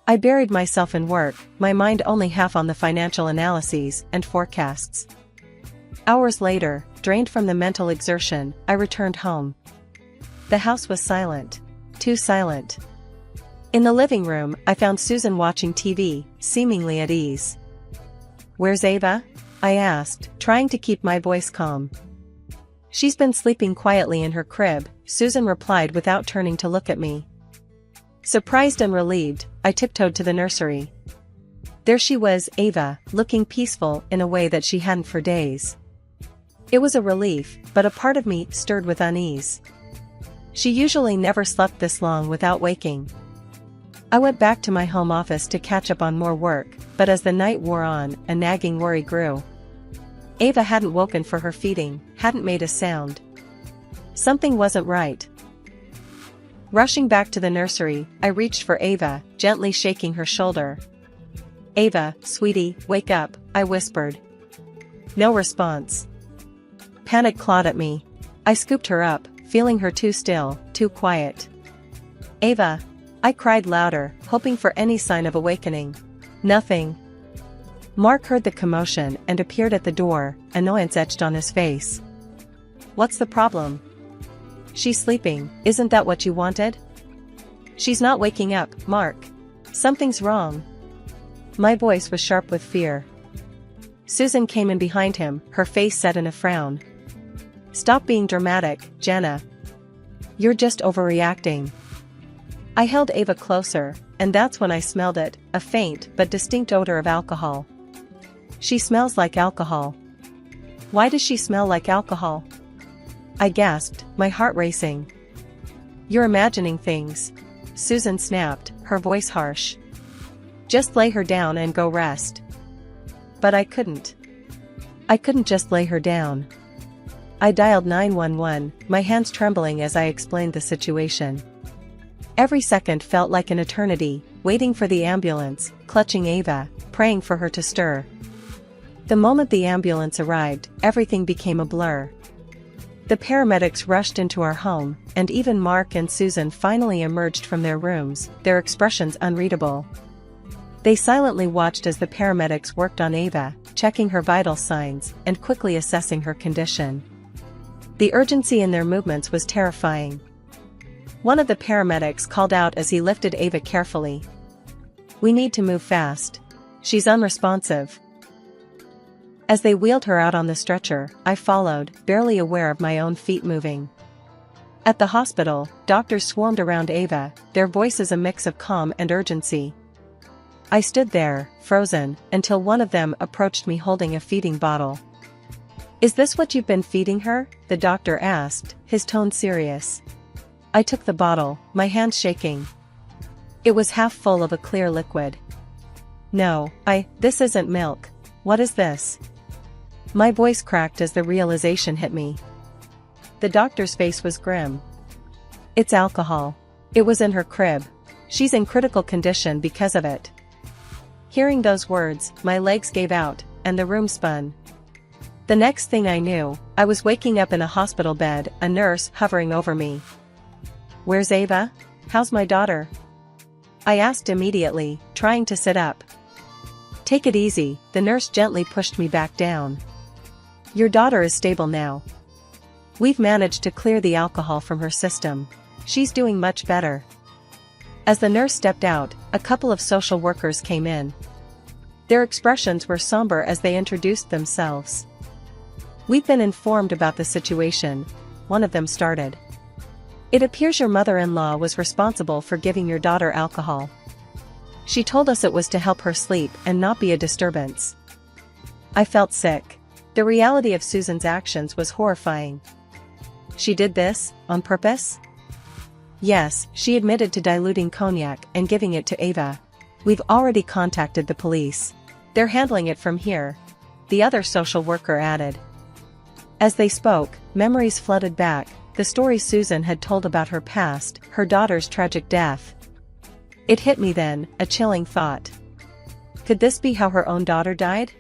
I buried myself in work, my mind only half on the financial analyses and forecasts. Hours later, drained from the mental exertion, I returned home. The house was silent. Too silent. In the living room, I found Susan watching TV, seemingly at ease. "Where's Ava?" I asked, trying to keep my voice calm. "She's been sleeping quietly in her crib," Susan replied without turning to look at me. Surprised and relieved, I tiptoed to the nursery. There she was, Ava, looking peaceful in a way that she hadn't for days. It was a relief, but a part of me stirred with unease. She usually never slept this long without waking. I went back to my home office to catch up on more work, but as the night wore on, a nagging worry grew. Ava hadn't woken for her feeding, hadn't made a sound. Something wasn't right. Rushing back to the nursery, I reached for Ava, gently shaking her shoulder. "Ava, sweetie, wake up," I whispered. No response. Panic clawed at me. I scooped her up, feeling her too still, too quiet. "Ava!" I cried louder, hoping for any sign of awakening. Nothing. Mark heard the commotion and appeared at the door, annoyance etched on his face. "What's the problem?" "She's sleeping, isn't that what you wanted?" "She's not waking up, Mark. Something's wrong." My voice was sharp with fear. Susan came in behind him, her face set in a frown. "Stop being dramatic, Jenna. You're just overreacting." I held Ava closer, and that's when I smelled it, a faint but distinct odor of alcohol. "She smells like alcohol." "Why does she smell like alcohol?" I gasped, my heart racing. "You're imagining things," Susan snapped, her voice harsh. "Just lay her down and go rest." But I couldn't. I couldn't just lay her down. I dialed 911, my hands trembling as I explained the situation. Every second felt like an eternity, waiting for the ambulance, clutching Ava, praying for her to stir. The moment the ambulance arrived, everything became a blur. The paramedics rushed into our home, and even Mark and Susan finally emerged from their rooms, their expressions unreadable. They silently watched as the paramedics worked on Ava, checking her vital signs and quickly assessing her condition. The urgency in their movements was terrifying. One of the paramedics called out as he lifted Ava carefully. "We need to move fast. She's unresponsive." As they wheeled her out on the stretcher, I followed, barely aware of my own feet moving. At the hospital, doctors swarmed around Ava, their voices a mix of calm and urgency. I stood there, frozen, until one of them approached me holding a feeding bottle. "Is this what you've been feeding her?" the doctor asked, his tone serious. I took the bottle, my hand shaking. It was half full of a clear liquid. "No, this isn't milk. What is this?" My voice cracked as the realization hit me. The doctor's face was grim. "It's alcohol. It was in her crib. She's in critical condition because of it." Hearing those words, my legs gave out, and the room spun. The next thing I knew, I was waking up in a hospital bed, a nurse hovering over me. "Where's Ava? How's my daughter?" I asked immediately, trying to sit up. "Take it easy," the nurse gently pushed me back down. "Your daughter is stable now. We've managed to clear the alcohol from her system. She's doing much better." As the nurse stepped out, a couple of social workers came in. Their expressions were somber as they introduced themselves. "We've been informed about the situation," one of them started. "It appears your mother-in-law was responsible for giving your daughter alcohol. She told us it was to help her sleep and not be a disturbance." I felt sick. The reality of Susan's actions was horrifying. She did this, on purpose? Yes, she admitted to diluting cognac and giving it to Ava. "We've already contacted the police. They're handling it from here," the other social worker added. As they spoke, memories flooded back, the story Susan had told about her past, her daughter's tragic death. It hit me then, a chilling thought. Could this be how her own daughter died?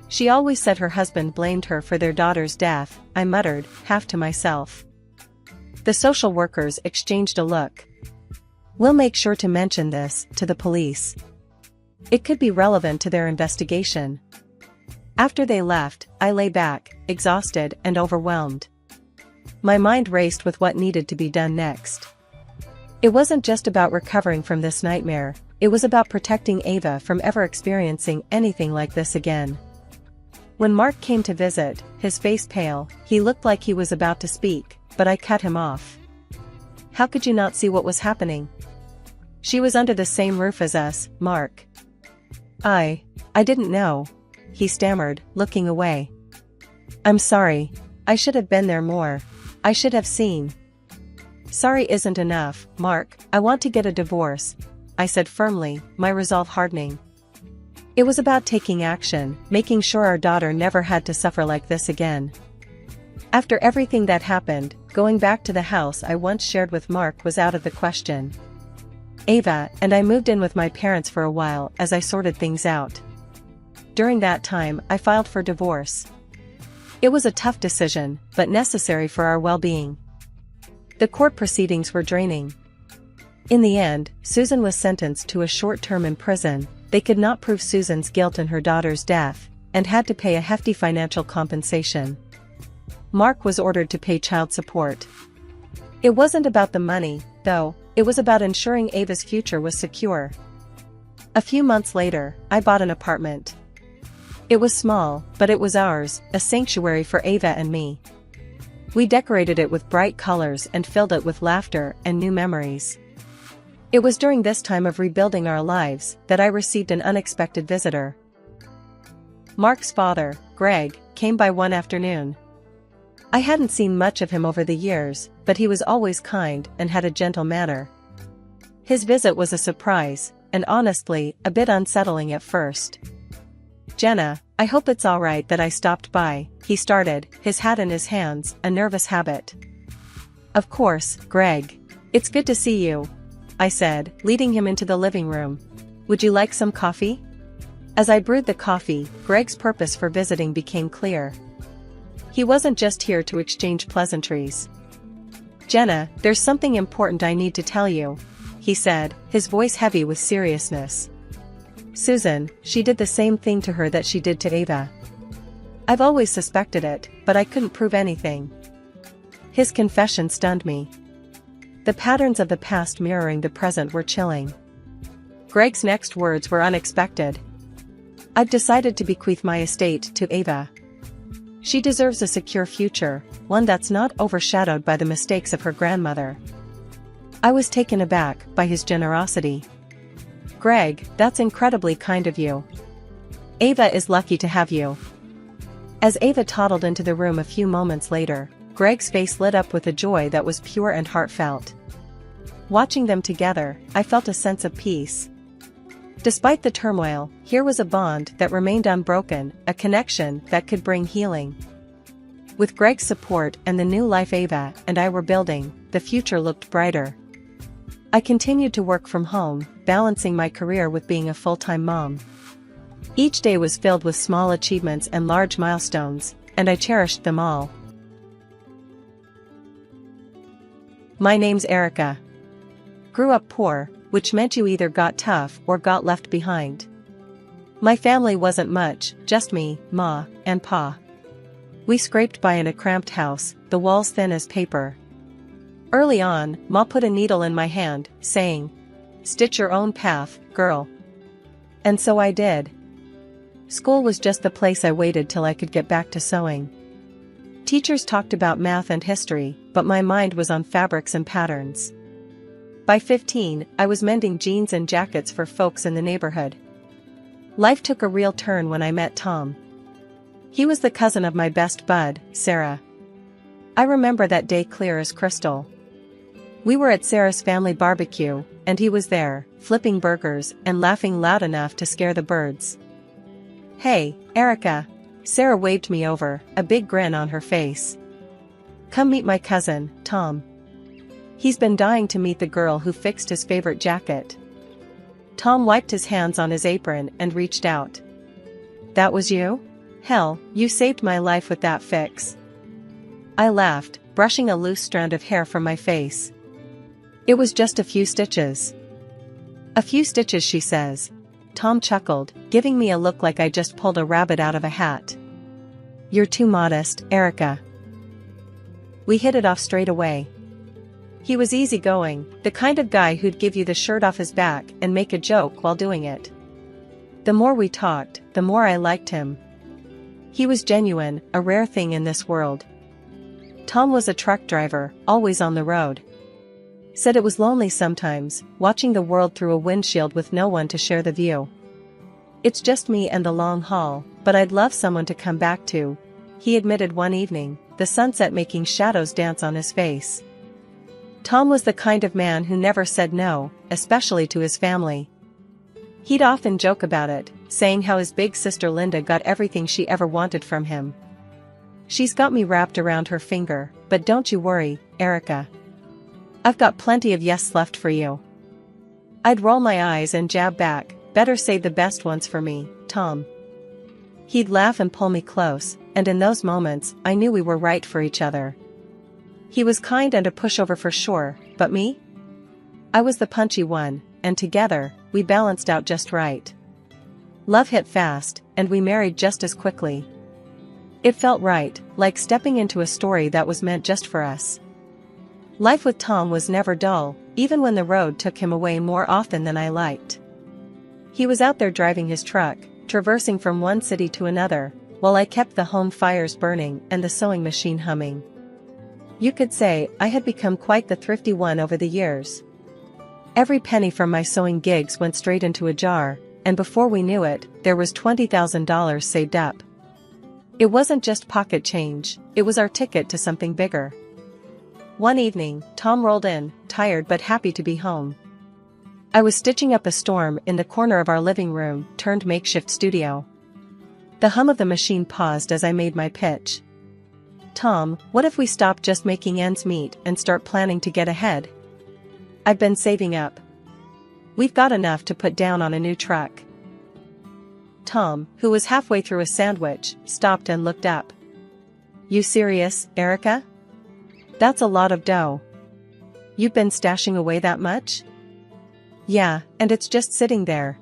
"She always said her husband blamed her for their daughter's death," I muttered, half to myself. The social workers exchanged a look. "We'll make sure to mention this to the police. It could be relevant to their investigation." After they left, I lay back, exhausted and overwhelmed. My mind raced with what needed to be done next. It wasn't just about recovering from this nightmare, it was about protecting Ava from ever experiencing anything like this again. When Mark came to visit, his face pale, he looked like he was about to speak, but I cut him off. "How could you not see what was happening? She was under the same roof as us, Mark." I didn't know," he stammered, looking away. "I'm sorry. I should have been there more. I should have seen." "Sorry isn't enough, Mark, I want to get a divorce," I said firmly, my resolve hardening. It was about taking action, making sure our daughter never had to suffer like this again. After everything that happened, going back to the house I once shared with Mark was out of the question. Ava and I moved in with my parents for a while as I sorted things out. During that time, I filed for divorce. It was a tough decision, but necessary for our well-being. The court proceedings were draining. In the end, Susan was sentenced to a short term in prison. They could not prove Susan's guilt in her daughter's death, and had to pay a hefty financial compensation. Mark was ordered to pay child support. It wasn't about the money, though, it was about ensuring Ava's future was secure. A few months later, I bought an apartment. It was small, but it was ours, a sanctuary for Ava and me. We decorated it with bright colors and filled it with laughter and new memories. It was during this time of rebuilding our lives that I received an unexpected visitor. Mark's father, Greg, came by one afternoon. I hadn't seen much of him over the years, but he was always kind and had a gentle manner. His visit was a surprise, and honestly, a bit unsettling at first. "Jenna, I hope it's alright that I stopped by," he started, his hat in his hands, a nervous habit. "Of course, Greg. It's good to see you," I said, leading him into the living room. "Would you like some coffee?" As I brewed the coffee, Greg's purpose for visiting became clear. He wasn't just here to exchange pleasantries. "Jenna, there's something important I need to tell you," he said, his voice heavy with seriousness. "Susan, she did the same thing to her that she did to Ava. I've always suspected it, but I couldn't prove anything." His confession stunned me. The patterns of the past mirroring the present were chilling. Greg's next words were unexpected. "I've decided to bequeath my estate to Ava. She deserves a secure future, one that's not overshadowed by the mistakes of her grandmother." I was taken aback by his generosity. Greg, that's incredibly kind of you. Ava is lucky to have you. As Ava toddled into the room a few moments later, Greg's face lit up with a joy that was pure and heartfelt. Watching them together, I felt a sense of peace. Despite the turmoil, here was a bond that remained unbroken, a connection that could bring healing. With Greg's support and the new life Ava and I were building, the future looked brighter. I continued to work from home, balancing my career with being a full-time mom. Each day was filled with small achievements and large milestones, and I cherished them all. My name's Erica. Grew up poor, which meant you either got tough or got left behind. My family wasn't much, just me, Ma, and Pa. We scraped by in a cramped house, the walls thin as paper. Early on, Ma put a needle in my hand, saying, "Stitch your own path, girl." And so I did. School was just the place I waited till I could get back to sewing. Teachers talked about math and history, but my mind was on fabrics and patterns. By 15, I was mending jeans and jackets for folks in the neighborhood. Life took a real turn when I met Tom. He was the cousin of my best bud, Sarah. I remember that day clear as crystal. We were at Sarah's family barbecue, and he was there, flipping burgers and laughing loud enough to scare the birds. "Hey, Erica." Sarah waved me over, a big grin on her face. "Come meet my cousin, Tom. He's been dying to meet the girl who fixed his favorite jacket." Tom wiped his hands on his apron and reached out. "That was you? Hell, you saved my life with that fix." I laughed, brushing a loose strand of hair from my face. "It was just a few stitches." "A few stitches," she says. Tom chuckled, giving me a look like I just pulled a rabbit out of a hat. "You're too modest, Erica." We hit it off straight away. He was easygoing, the kind of guy who'd give you the shirt off his back and make a joke while doing it. The more we talked, the more I liked him. He was genuine, a rare thing in this world. Tom was a truck driver, always on the road. Said it was lonely sometimes, watching the world through a windshield with no one to share the view. "It's just me and the long haul, but I'd love someone to come back to," he admitted one evening, the sunset making shadows dance on his face. Tom was the kind of man who never said no, especially to his family. He'd often joke about it, saying how his big sister Linda got everything she ever wanted from him. "She's got me wrapped around her finger, but don't you worry, Erica. I've got plenty of yes left for you." I'd roll my eyes and jab back, "Better save the best ones for me, Tom." He'd laugh and pull me close, and in those moments, I knew we were right for each other. He was kind and a pushover for sure, but me? I was the punchy one, and together, we balanced out just right. Love hit fast, and we married just as quickly. It felt right, like stepping into a story that was meant just for us. Life with Tom was never dull, even when the road took him away more often than I liked. He was out there driving his truck, traversing from one city to another, while I kept the home fires burning and the sewing machine humming. You could say I had become quite the thrifty one over the years. Every penny from my sewing gigs went straight into a jar, and before we knew it, there was $20,000 saved up. It wasn't just pocket change, it was our ticket to something bigger. One evening, Tom rolled in, tired but happy to be home. I was stitching up a storm in the corner of our living room turned makeshift studio. The hum of the machine paused as I made my pitch. "Tom, what if we stop just making ends meet and start planning to get ahead? I've been saving up. We've got enough to put down on a new truck." Tom, who was halfway through a sandwich, stopped and looked up. "You serious, Erica? That's a lot of dough. You've been stashing away that much?" "Yeah, and it's just sitting there.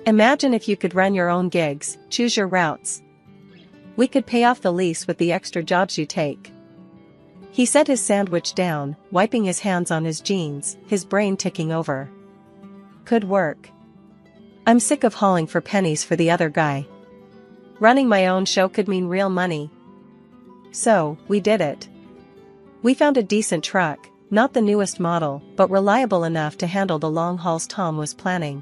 Imagine if you could run your own gigs, choose your routes. We could pay off the lease with the extra jobs you take." He set his sandwich down, wiping his hands on his jeans, his brain ticking over. Could work. I'm sick of hauling for pennies for the other guy. Running my own show could mean real money. So, we did it. We found a decent truck, not the newest model, but reliable enough to handle the long hauls Tom was planning.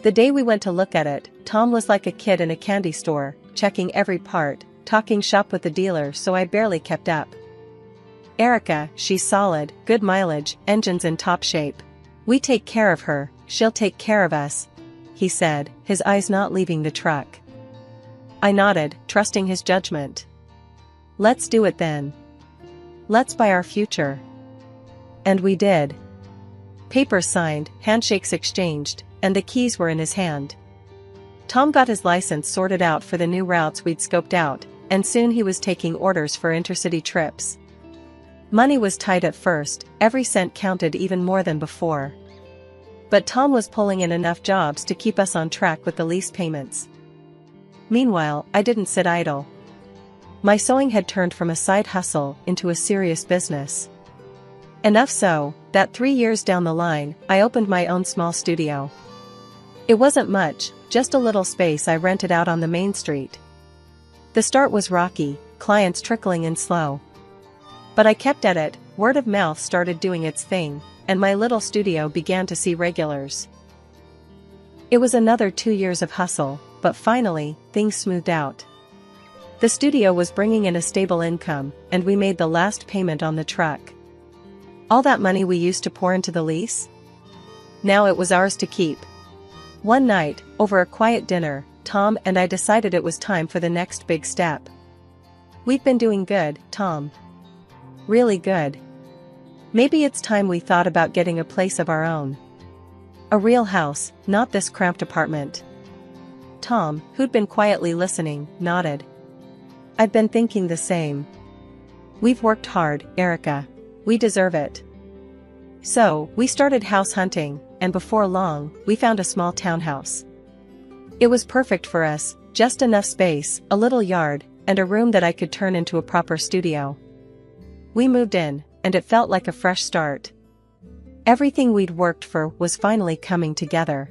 The day we went to look at it, Tom was like a kid in a candy store, checking every part, talking shop with the dealer, so I barely kept up. Erica, she's solid, good mileage, engines in top shape. We take care of her, she'll take care of us, he said, his eyes not leaving the truck. I nodded, trusting his judgment. Let's do it then. Let's buy our future. And we did. Papers signed, handshakes exchanged, and the keys were in his hand. Tom got his license sorted out for the new routes we'd scoped out, and soon he was taking orders for intercity trips. Money was tight at first, every cent counted even more than before. But Tom was pulling in enough jobs to keep us on track with the lease payments. Meanwhile, I didn't sit idle. My sewing had turned from a side hustle into a serious business. Enough so, that 3 years down the line, I opened my own small studio. It wasn't much, just a little space I rented out on the main street. The start was rocky, clients trickling in slow. But I kept at it, word of mouth started doing its thing, and my little studio began to see regulars. It was another 2 years of hustle, but finally, things smoothed out. The studio was bringing in a stable income, and we made the last payment on the truck. All that money we used to pour into the lease? Now it was ours to keep. One night, over a quiet dinner, Tom and I decided it was time for the next big step. We've been doing good, Tom. Really good. Maybe it's time we thought about getting a place of our own. A real house, not this cramped apartment. Tom, who'd been quietly listening, nodded. I've been thinking the same. We've worked hard, Erica. We deserve it. So, we started house hunting, and before long, we found a small townhouse. It was perfect for us, just enough space, a little yard, and a room that I could turn into a proper studio. We moved in, and it felt like a fresh start. Everything we'd worked for was finally coming together.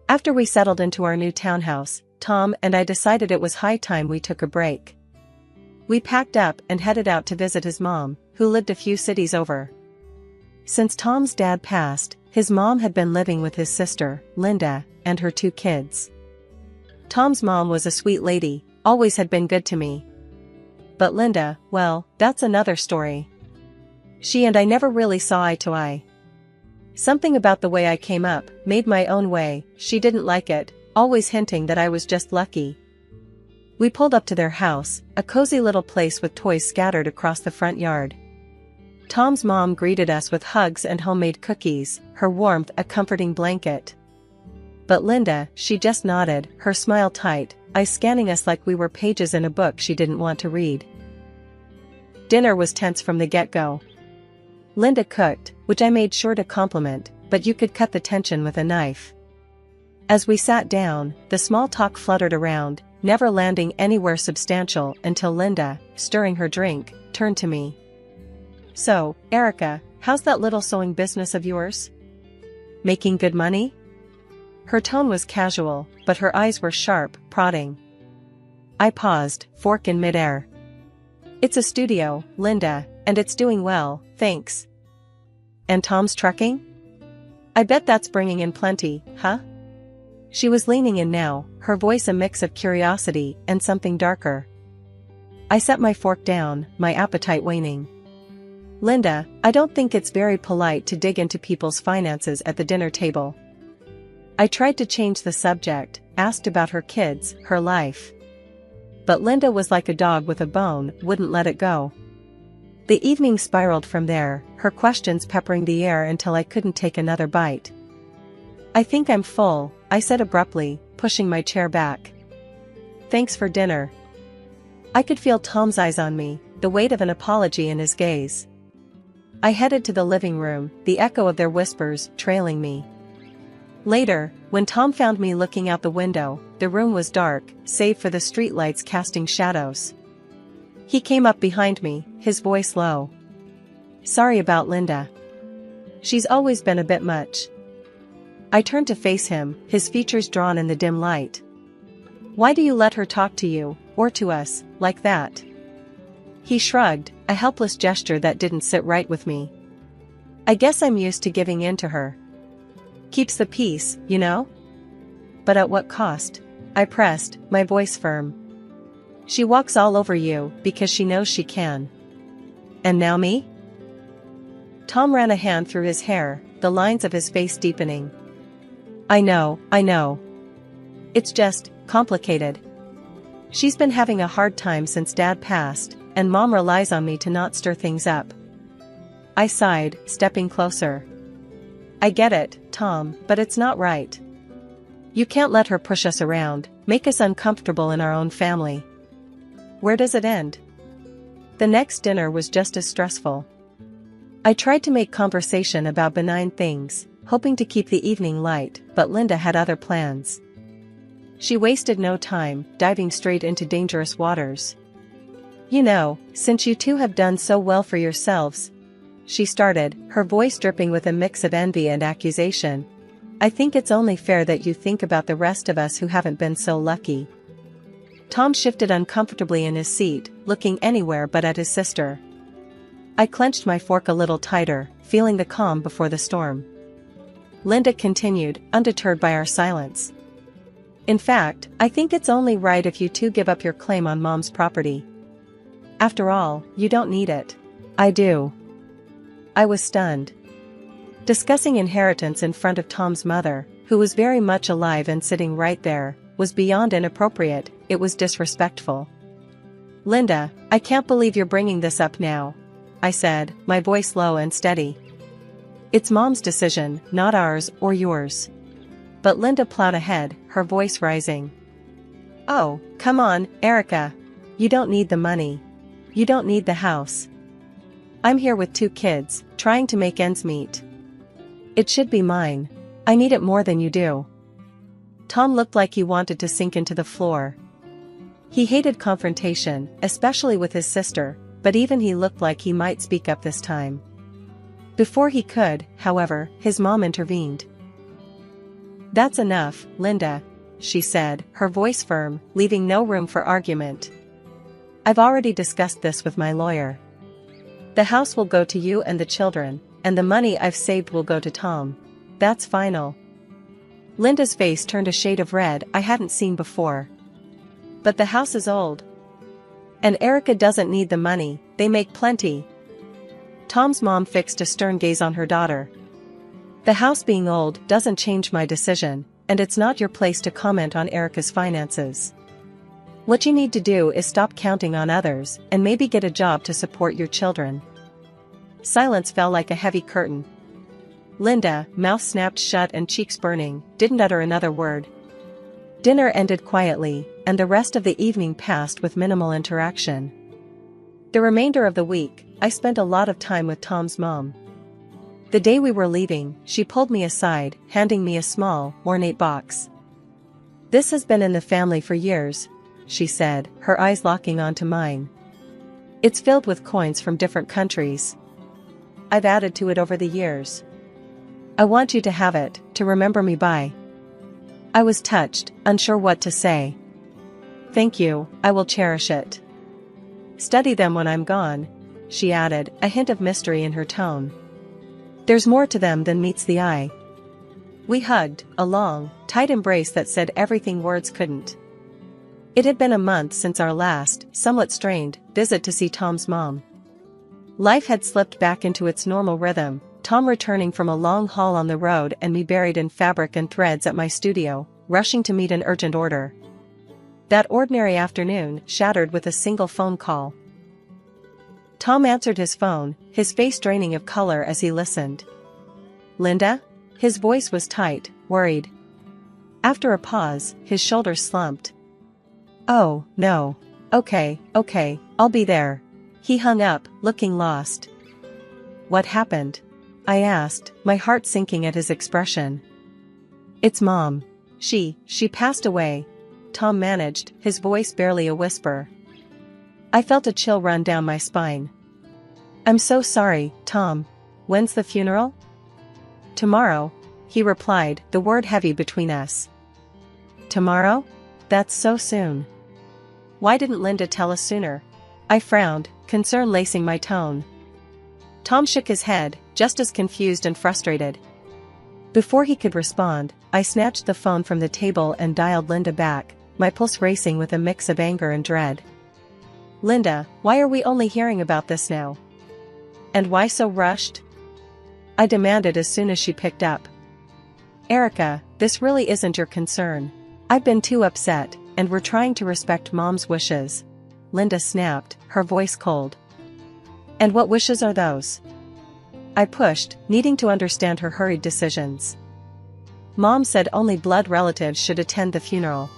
After we settled into our new townhouse, Tom and I decided it was high time we took a break. We packed up and headed out to visit his mom, who lived a few cities over. Since Tom's dad passed, his mom had been living with his sister, Linda, and her 2 kids. Tom's mom was a sweet lady, always had been good to me. But Linda, well, that's another story. She and I never really saw eye to eye. Something about the way I came up, made my own way, she didn't like it, always hinting that I was just lucky. We pulled up to their house, a cozy little place with toys scattered across the front yard. Tom's mom greeted us with hugs and homemade cookies, her warmth a comforting blanket. But Linda, she just nodded, her smile tight, eyes scanning us like we were pages in a book she didn't want to read. Dinner was tense from the get-go. Linda cooked, which I made sure to compliment, but you could cut the tension with a knife. As we sat down, the small talk fluttered around, never landing anywhere substantial until Linda, stirring her drink, turned to me. So, Erica, how's that little sewing business of yours? Making good money? Her tone was casual, but her eyes were sharp, prodding. I paused, fork in midair. It's a studio, Linda, and it's doing well, thanks. And Tom's trucking? I bet that's bringing in plenty, huh? She was leaning in now, her voice a mix of curiosity and something darker. I set my fork down, my appetite waning. Linda, I don't think it's very polite to dig into people's finances at the dinner table. I tried to change the subject, asked about her kids, her life. But Linda was like a dog with a bone, wouldn't let it go. The evening spiraled from there, her questions peppering the air until I couldn't take another bite. I think I'm full, I said abruptly, pushing my chair back. Thanks for dinner. I could feel Tom's eyes on me, the weight of an apology in his gaze. I headed to the living room, the echo of their whispers trailing me. Later, when Tom found me looking out the window, the room was dark, save for the streetlights casting shadows. He came up behind me, his voice low. Sorry about Linda. She's always been a bit much. I turned to face him, his features drawn in the dim light. Why do you let her talk to you, or to us, like that? He shrugged, a helpless gesture that didn't sit right with me. I guess I'm used to giving in to her. Keeps the peace, you know? But at what cost? I pressed, my voice firm. She walks all over you because she knows she can. And now me? Tom ran a hand through his hair, the lines of his face deepening. I know. It's just complicated. She's been having a hard time since Dad passed, and Mom relies on me to not stir things up. I sighed, stepping closer. I get it, Tom, but it's not right. You can't let her push us around, make us uncomfortable in our own family. Where does it end? The next dinner was just as stressful. I tried to make conversation about benign things, hoping to keep the evening light, but Linda had other plans. She wasted no time, diving straight into dangerous waters. You know, since you two have done so well for yourselves, she started, her voice dripping with a mix of envy and accusation. I think it's only fair that you think about the rest of us who haven't been so lucky. Tom shifted uncomfortably in his seat, looking anywhere but at his sister. I clenched my fork a little tighter, feeling the calm before the storm. Linda continued, undeterred by our silence. In fact, I think it's only right if you two give up your claim on Mom's property. After all, you don't need it. I do. I was stunned. Discussing inheritance in front of Tom's mother, who was very much alive and sitting right there, was beyond inappropriate. It was disrespectful. Linda, I can't believe you're bringing this up now, I said, my voice low and steady. It's Mom's decision, not ours or yours. But Linda plowed ahead, her voice rising. Oh, come on, Erica. You don't need the money. You don't need the house. I'm here with 2 kids, trying to make ends meet. It should be mine. I need it more than you do. Tom looked like he wanted to sink into the floor. He hated confrontation, especially with his sister, but even he looked like he might speak up this time. Before he could, however, his mom intervened. That's enough, Linda, she said, her voice firm, leaving no room for argument. I've already discussed this with my lawyer. The house will go to you and the children, and the money I've saved will go to Tom. That's final. Linda's face turned a shade of red I hadn't seen before. But the house is old. And Erica doesn't need the money, they make plenty. Tom's mom fixed a stern gaze on her daughter. The house being old doesn't change my decision, and it's not your place to comment on Erica's finances. What you need to do is stop counting on others and maybe get a job to support your children. Silence fell like a heavy curtain. Linda, mouth snapped shut and cheeks burning, didn't utter another word. Dinner ended quietly, and the rest of the evening passed with minimal interaction. The remainder of the week, I spent a lot of time with Tom's mom. The day we were leaving, she pulled me aside, handing me a small, ornate box. This has been in the family for years, she said, her eyes locking onto mine. It's filled with coins from different countries. I've added to it over the years. I want you to have it, to remember me by. I was touched, unsure what to say. Thank you, I will cherish it. Study them when I'm gone, she added, a hint of mystery in her tone. There's more to them than meets the eye. We hugged, a long, tight embrace that said everything words couldn't. It had been a month since our last, somewhat strained, visit to see Tom's mom. Life had slipped back into its normal rhythm, Tom returning from a long haul on the road and me buried in fabric and threads at my studio, rushing to meet an urgent order. That ordinary afternoon shattered with a single phone call. Tom answered his phone, his face draining of color as he listened. Linda? His voice was tight, worried. After a pause, his shoulders slumped. Oh, no. Okay, I'll be there. He hung up, looking lost. What happened? I asked, my heart sinking at his expression. It's Mom. She passed away, Tom managed, his voice barely a whisper. I felt a chill run down my spine. I'm so sorry, Tom. When's the funeral? Tomorrow, he replied, the word heavy between us. Tomorrow? That's so soon. Why didn't Linda tell us sooner? I frowned, concern lacing my tone. Tom shook his head, just as confused and frustrated. Before he could respond, I snatched the phone from the table and dialed Linda back, my pulse racing with a mix of anger and dread. "Linda, why are we only hearing about this now? And why so rushed?" I demanded as soon as she picked up. "Erica, this really isn't your concern. I've been too upset, and we're trying to respect Mom's wishes," Linda snapped, her voice cold. "And what wishes are those?" I pushed, needing to understand her hurried decisions. "Mom said only blood relatives should attend the funeral.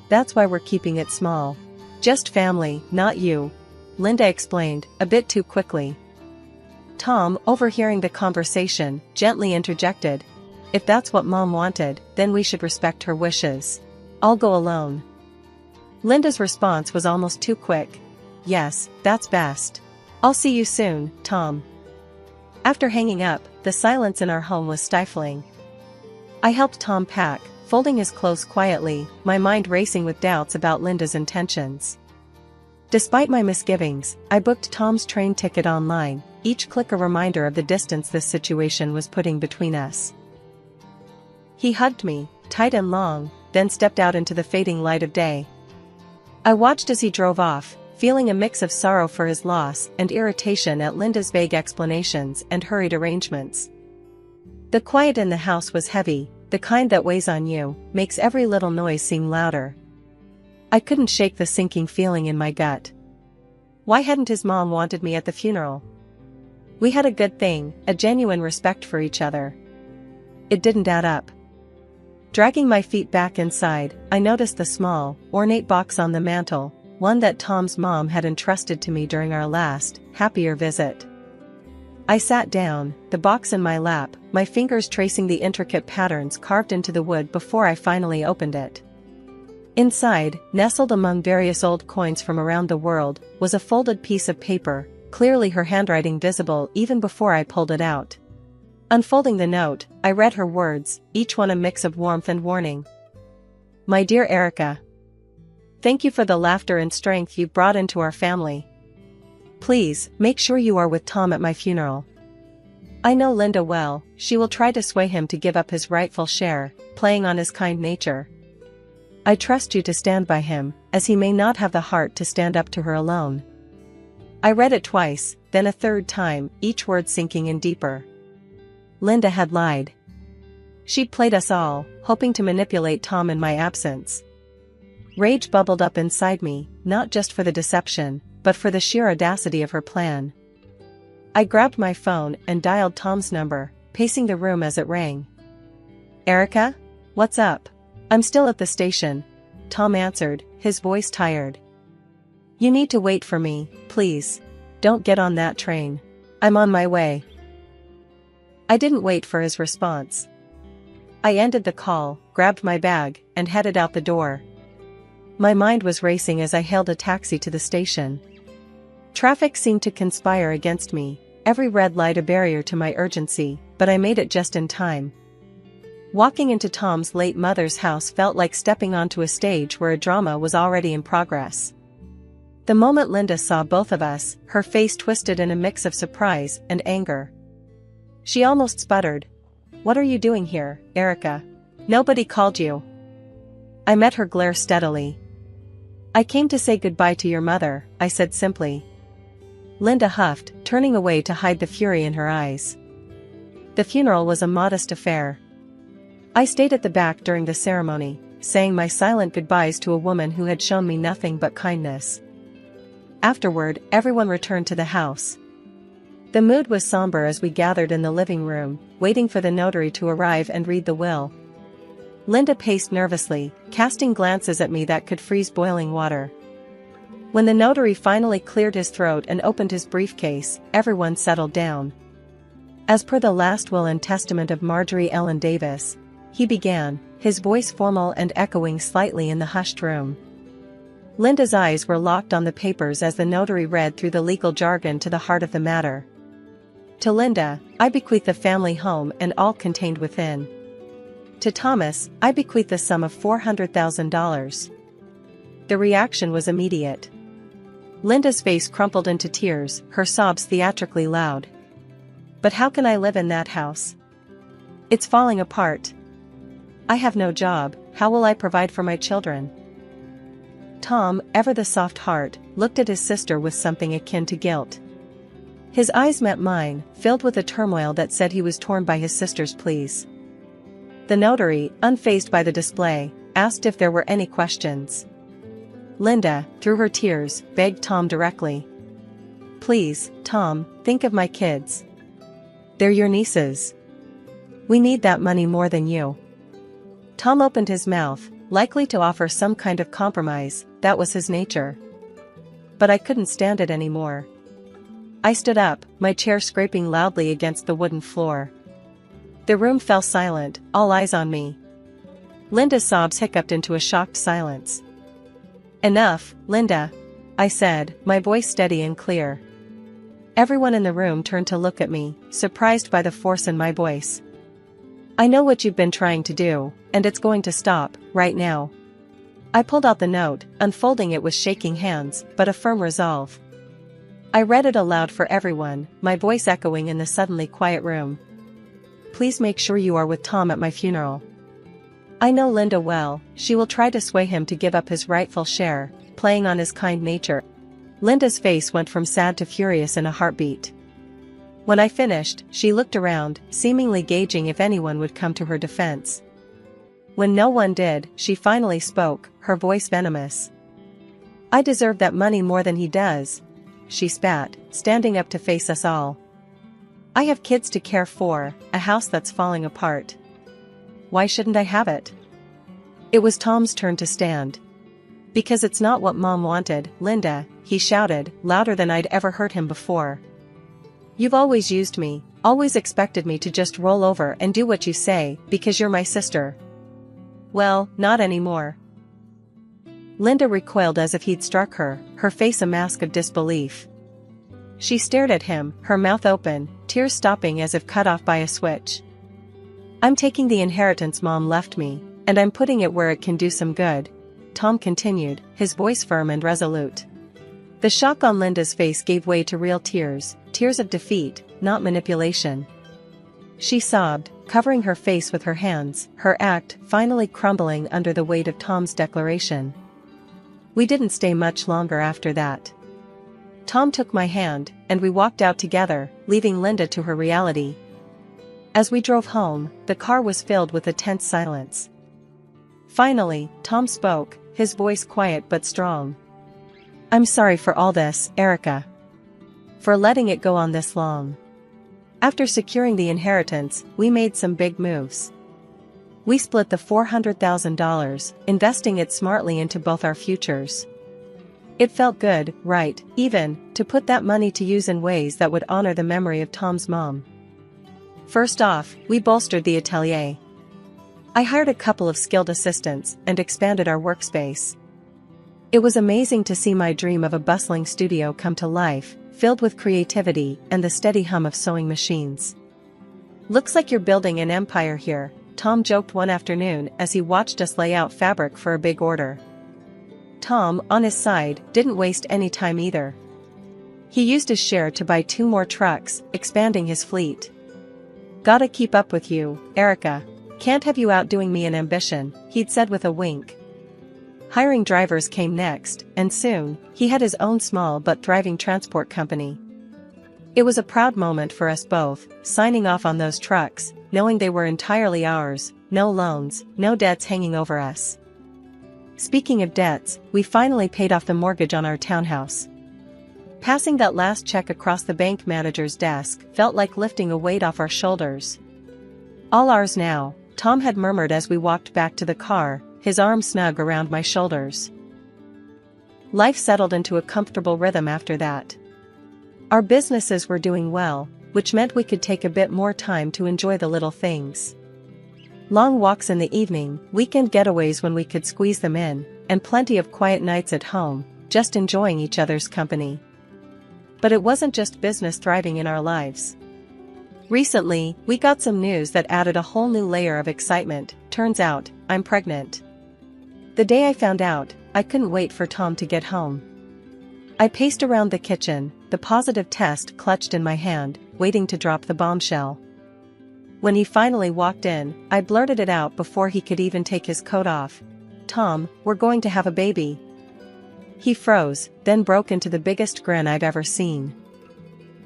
That's why we're keeping it small. Just family, not you," Linda explained, a bit too quickly. Tom, overhearing the conversation, gently interjected, "If that's what Mom wanted, then we should respect her wishes. I'll go alone." Linda's response was almost too quick. "Yes, that's best. I'll see you soon, Tom." After hanging up, the silence in our home was stifling. I helped Tom pack, folding his clothes quietly, my mind racing with doubts about Linda's intentions. Despite my misgivings, I booked Tom's train ticket online, each click a reminder of the distance this situation was putting between us. He hugged me, tight and long, then stepped out into the fading light of day. I watched as he drove off, feeling a mix of sorrow for his loss and irritation at Linda's vague explanations and hurried arrangements. The quiet in the house was heavy, the kind that weighs on you, makes every little noise seem louder. I couldn't shake the sinking feeling in my gut. Why hadn't his mom wanted me at the funeral? We had a good thing, a genuine respect for each other. It didn't add up. Dragging my feet back inside, I noticed the small, ornate box on the mantel, one that Tom's mom had entrusted to me during our last, happier visit. I sat down, the box in my lap, my fingers tracing the intricate patterns carved into the wood before I finally opened it. Inside, nestled among various old coins from around the world, was a folded piece of paper, clearly her handwriting visible even before I pulled it out. Unfolding the note, I read her words, each one a mix of warmth and warning. "My dear Erica, thank you for the laughter and strength you've brought into our family. Please, make sure you are with Tom at my funeral. I know Linda well, she will try to sway him to give up his rightful share, playing on his kind nature. I trust you to stand by him, as he may not have the heart to stand up to her alone." I read it twice, then a third time, each word sinking in deeper. Linda had lied. She'd played us all, hoping to manipulate Tom in my absence. Rage bubbled up inside me, not just for the deception, but for the sheer audacity of her plan. I grabbed my phone and dialed Tom's number, pacing the room as it rang. "Erica? What's up?" "I'm still at the station," Tom answered, his voice tired. "You need to wait for me, please. Don't get on that train. I'm on my way." I didn't wait for his response. I ended the call, grabbed my bag, and headed out the door. My mind was racing as I hailed a taxi to the station. Traffic seemed to conspire against me, every red light a barrier to my urgency, but I made it just in time. Walking into Tom's late mother's house felt like stepping onto a stage where a drama was already in progress. The moment Linda saw both of us, her face twisted in a mix of surprise and anger. She almost sputtered. "What are you doing here, Erica? Nobody called you." I met her glare steadily. "I came to say goodbye to your mother," I said simply. Linda huffed, turning away to hide the fury in her eyes. The funeral was a modest affair. I stayed at the back during the ceremony, saying my silent goodbyes to a woman who had shown me nothing but kindness. Afterward, everyone returned to the house. The mood was somber as we gathered in the living room, waiting for the notary to arrive and read the will. Linda paced nervously, casting glances at me that could freeze boiling water. When the notary finally cleared his throat and opened his briefcase, everyone settled down. "As per the last will and testament of Marjorie Ellen Davis," he began, his voice formal and echoing slightly in the hushed room. Linda's eyes were locked on the papers as the notary read through the legal jargon to the heart of the matter. "To Linda, I bequeath the family home and all contained within. To Thomas, I bequeath the sum of $400,000. The reaction was immediate. Linda's face crumpled into tears, her sobs theatrically loud. "But how can I live in that house? It's falling apart. I have no job, how will I provide for my children? Tom, ever the soft heart, looked at his sister with something akin to guilt. His eyes met mine, filled with a turmoil that said he was torn by his sister's pleas. The notary, unfazed by the display, asked if there were any questions. Linda, through her tears, begged Tom directly. Please, Tom, think of my kids. They're your nieces. We need that money more than you. Tom opened his mouth, likely to offer some kind of compromise, that was his nature. But I couldn't stand it anymore. I stood up, my chair scraping loudly against the wooden floor. The room fell silent, all eyes on me. Linda's sobs hiccuped into a shocked silence. Enough, Linda, I said, my voice steady and clear. Everyone in the room turned to look at me, surprised by the force in my voice. I know what you've been trying to do, and it's going to stop, right now. I pulled out the note, unfolding it with shaking hands, but a firm resolve. I read it aloud for everyone, my voice echoing in the suddenly quiet room. Please make sure you are with Tom at my funeral. I know Linda well, she will try to sway him to give up his rightful share, playing on his kind nature. Linda's face went from sad to furious in a heartbeat. When I finished, she looked around, seemingly gauging if anyone would come to her defense. When no one did, she finally spoke, her voice venomous. I deserve that money more than he does, she spat, standing up to face us all. I have kids to care for, a house that's falling apart. Why shouldn't I have it? It was Tom's turn to stand. Because it's not what Mom wanted, Linda, he shouted, louder than I'd ever heard him before. You've always used me, always expected me to just roll over and do what you say, because you're my sister. Well, not anymore. Linda recoiled as if he'd struck her, her face a mask of disbelief. She stared at him, her mouth open, tears stopping as if cut off by a switch. I'm taking the inheritance Mom left me, and I'm putting it where it can do some good, Tom continued, his voice firm and resolute. The shock on Linda's face gave way to real tears, tears of defeat, not manipulation. She sobbed, covering her face with her hands, her act finally crumbling under the weight of Tom's declaration. We didn't stay much longer after that. Tom took my hand, and we walked out together, leaving Linda to her reality. As we drove home, the car was filled with a tense silence. Finally, Tom spoke, his voice quiet but strong. I'm sorry for all this, Erica. For letting it go on this long. After securing the inheritance, we made some big moves. We split the $400,000, investing it smartly into both our futures. It felt good, right, even, to put that money to use in ways that would honor the memory of Tom's mom. First off, we bolstered the atelier. I hired a couple of skilled assistants and expanded our workspace. It was amazing to see my dream of a bustling studio come to life, filled with creativity and the steady hum of sewing machines. Looks like you're building an empire here, Tom joked one afternoon as he watched us lay out fabric for a big order. Tom, on his side, didn't waste any time either. He used his share to buy 2 more trucks, expanding his fleet. Gotta keep up with you, Erica. Can't have you outdoing me in ambition, he'd said with a wink. Hiring drivers came next, and soon, he had his own small but thriving transport company. It was a proud moment for us both, signing off on those trucks, knowing they were entirely ours, no loans, no debts hanging over us. Speaking of debts, we finally paid off the mortgage on our townhouse. Passing that last check across the bank manager's desk felt like lifting a weight off our shoulders. All ours now, Tom had murmured as we walked back to the car, his arm snug around my shoulders. Life settled into a comfortable rhythm after that. Our businesses were doing well, which meant we could take a bit more time to enjoy the little things. Long walks in the evening, weekend getaways when we could squeeze them in, and plenty of quiet nights at home, just enjoying each other's company. But it wasn't just business thriving in our lives. Recently, we got some news that added a whole new layer of excitement. Turns out, I'm pregnant. The day I found out, I couldn't wait for Tom to get home. I paced around the kitchen, the positive test clutched in my hand, waiting to drop the bombshell. When he finally walked in, I blurted it out before he could even take his coat off. "Tom, we're going to have a baby." He froze, then broke into the biggest grin I've ever seen.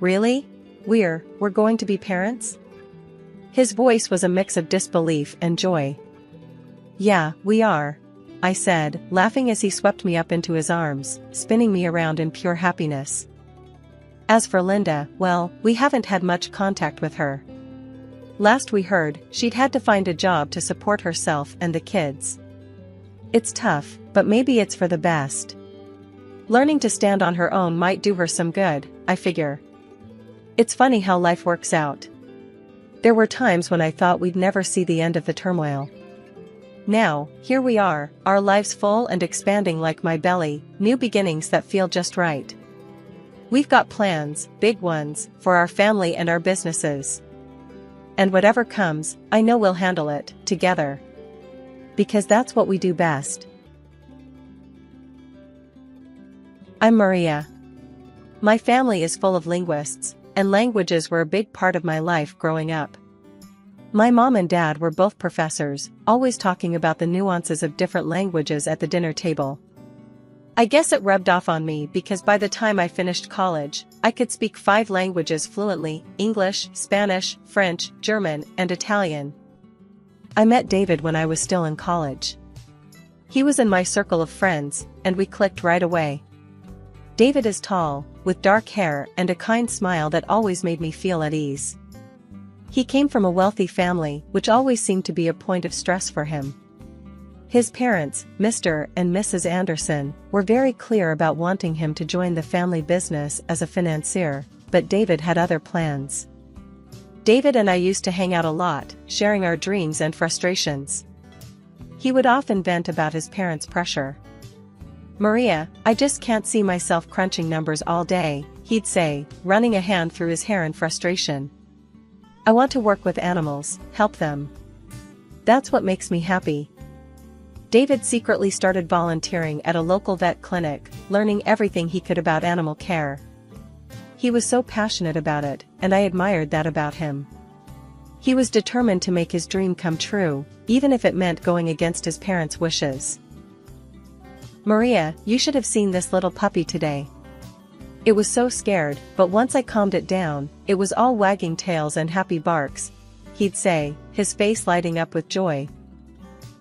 "Really? We're going to be parents?" His voice was a mix of disbelief and joy. "Yeah, we are," I said, laughing as he swept me up into his arms, spinning me around in pure happiness. As for Linda, well, we haven't had much contact with her. Last we heard, she'd had to find a job to support herself and the kids. It's tough, but maybe it's for the best. Learning to stand on her own might do her some good, I figure. It's funny how life works out. There were times when I thought we'd never see the end of the turmoil. Now, here we are, our lives full and expanding like my belly, new beginnings that feel just right. We've got plans, big ones, for our family and our businesses. And whatever comes, I know we'll handle it, together. Because that's what we do best. I'm Maria. My family is full of linguists, and languages were a big part of my life growing up. My mom and dad were both professors, always talking about the nuances of different languages at the dinner table. I guess it rubbed off on me because by the time I finished college, I could speak 5 languages fluently: English, Spanish, French, German, and Italian. I met David when I was still in college. He was in my circle of friends, and we clicked right away. David is tall, with dark hair and a kind smile that always made me feel at ease. He came from a wealthy family, which always seemed to be a point of stress for him. His parents, Mr. and Mrs. Anderson, were very clear about wanting him to join the family business as a financier, but David had other plans. David and I used to hang out a lot, sharing our dreams and frustrations. He would often vent about his parents' pressure. "Maria, I just can't see myself crunching numbers all day," he'd say, running a hand through his hair in frustration. "I want to work with animals, help them. That's what makes me happy." David secretly started volunteering at a local vet clinic, learning everything he could about animal care. He was so passionate about it, and I admired that about him. He was determined to make his dream come true, even if it meant going against his parents' wishes. "Maria, you should have seen this little puppy today. It was so scared, but once I calmed it down, it was all wagging tails and happy barks," he'd say, his face lighting up with joy.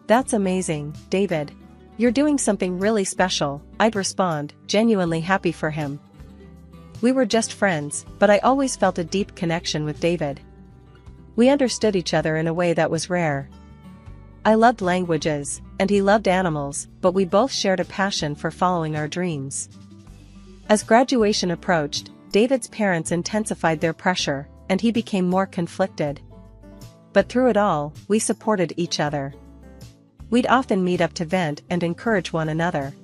"That's amazing, David. You're doing something really special," I'd respond, genuinely happy for him. We were just friends, but I always felt a deep connection with David. We understood each other in a way that was rare. I loved languages, and he loved animals, but we both shared a passion for following our dreams. As graduation approached, David's parents intensified their pressure, and he became more conflicted. But through it all, we supported each other. We'd often meet up to vent and encourage one another.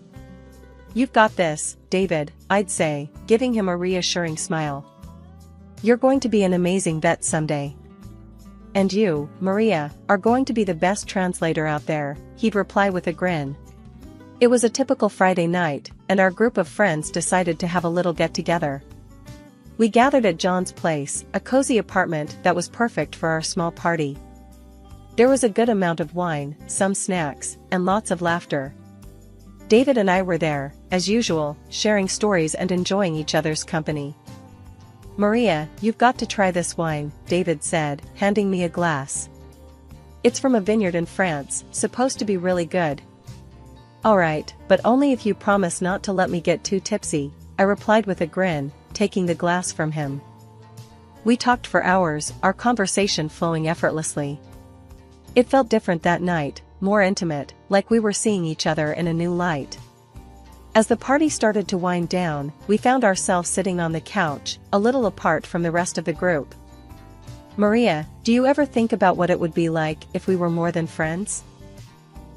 "You've got this, David," I'd say, giving him a reassuring smile. "You're going to be an amazing vet someday. And you, Maria, are going to be the best translator out there," he'd reply with a grin. It was a typical Friday night, and our group of friends decided to have a little get-together. We gathered at John's place, a cozy apartment that was perfect for our small party. There was a good amount of wine, some snacks, and lots of laughter. David and I were there, as usual, sharing stories and enjoying each other's company. "Maria, you've got to try this wine," David said, handing me a glass. "It's from a vineyard in France, supposed to be really good." "All right, but only if you promise not to let me get too tipsy," I replied with a grin, taking the glass from him. We talked for hours, our conversation flowing effortlessly. It felt different that night, more intimate, like we were seeing each other in a new light. As the party started to wind down, we found ourselves sitting on the couch, a little apart from the rest of the group. "Maria, do you ever think about what it would be like if we were more than friends?"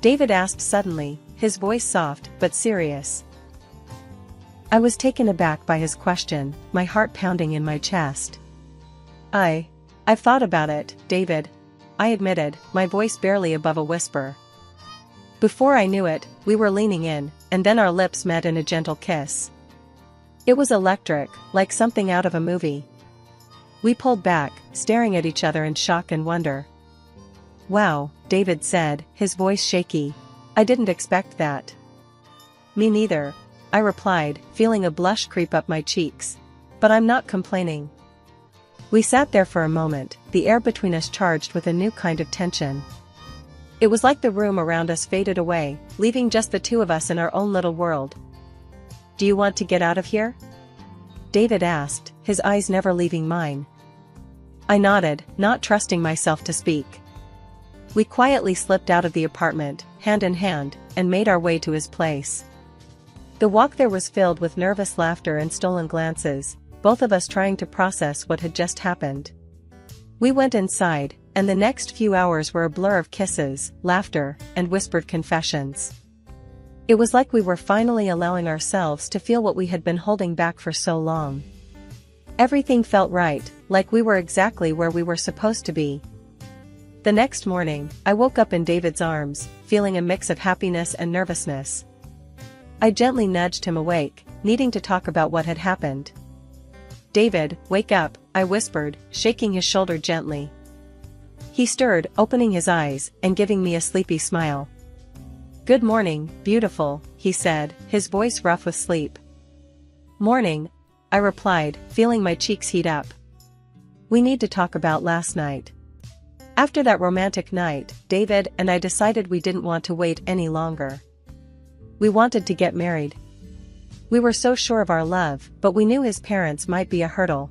David asked suddenly, his voice soft but serious. I was taken aback by his question, my heart pounding in my chest. I've thought about it, David," I admitted, my voice barely above a whisper. Before I knew it, we were leaning in, and then our lips met in a gentle kiss. It was electric, like something out of a movie. We pulled back, staring at each other in shock and wonder. "Wow," David said, his voice shaky. "I didn't expect that." "Me neither," I replied, feeling a blush creep up my cheeks. "But I'm not complaining." We sat there for a moment, the air between us charged with a new kind of tension. It was like the room around us faded away, leaving just the two of us in our own little world. "Do you want to get out of here?" David asked, his eyes never leaving mine. I nodded, not trusting myself to speak. We quietly slipped out of the apartment, hand in hand, and made our way to his place. The walk there was filled with nervous laughter and stolen glances, both of us trying to process what had just happened. We went inside, and the next few hours were a blur of kisses, laughter, and whispered confessions. It was like we were finally allowing ourselves to feel what we had been holding back for so long. Everything felt right, like we were exactly where we were supposed to be. The next morning, I woke up in David's arms, feeling a mix of happiness and nervousness. I gently nudged him awake, needing to talk about what had happened. "David, wake up," I whispered, shaking his shoulder gently. He stirred, opening his eyes, and giving me a sleepy smile. "Good morning, beautiful," he said, his voice rough with sleep. "Morning," I replied, feeling my cheeks heat up. "We need to talk about last night." After that romantic night, David and I decided we didn't want to wait any longer. We wanted to get married. We were so sure of our love, but we knew his parents might be a hurdle.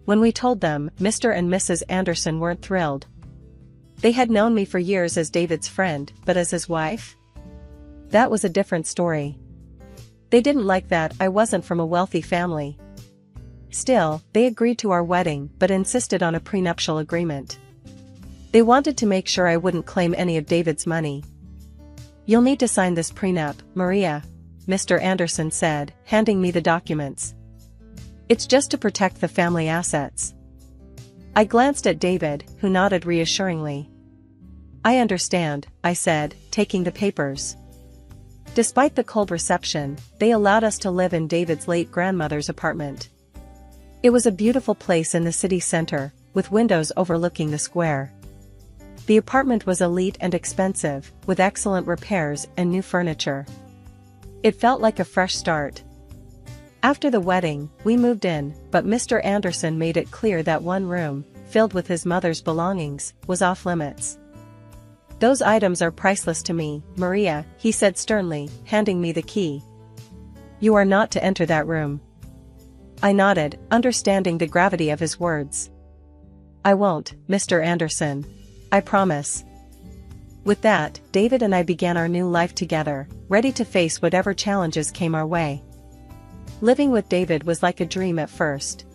When we told them, Mr. and Mrs. Anderson weren't thrilled. They had known me for years as David's friend, but as his wife? That was a different story. They didn't like that I wasn't from a wealthy family. Still, they agreed to our wedding but insisted on a prenuptial agreement. They wanted to make sure I wouldn't claim any of David's money. "You'll need to sign this prenup, Maria," Mr. Anderson said, handing me the documents. "It's just to protect the family assets." I glanced at David, who nodded reassuringly. "I understand," I said, taking the papers. Despite the cold reception, they allowed us to live in David's late grandmother's apartment. It was a beautiful place in the city center, with windows overlooking the square. The apartment was elite and expensive, with excellent repairs and new furniture. It felt like a fresh start. After the wedding, we moved in, but Mr. Anderson made it clear that one room, filled with his mother's belongings, was off limits. "Those items are priceless to me, Maria," he said sternly, handing me the key. "You are not to enter that room." I nodded, understanding the gravity of his words. "I won't, Mr. Anderson. I promise." With that, David and I began our new life together, ready to face whatever challenges came our way. Living with David was like a dream at first.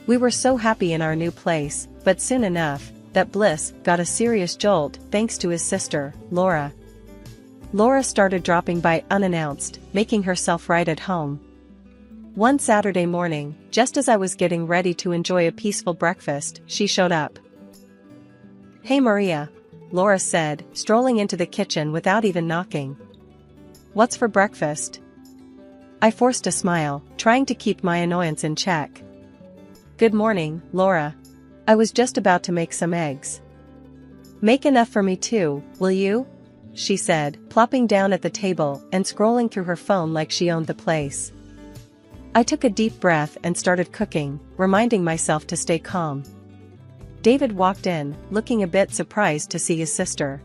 We were so happy in our new place, but soon enough, that bliss got a serious jolt thanks to his sister, Laura. Laura started dropping by unannounced, making herself right at home. One Saturday morning, just as I was getting ready to enjoy a peaceful breakfast, she showed up. "Hey Maria," Laura said, strolling into the kitchen without even knocking. "What's for breakfast?" I forced a smile, trying to keep my annoyance in check. "Good morning, Laura. I was just about to make some eggs." "Make enough for me too, will you?" she said, plopping down at the table and scrolling through her phone like she owned the place. I took a deep breath and started cooking, reminding myself to stay calm. David walked in, looking a bit surprised to see his sister.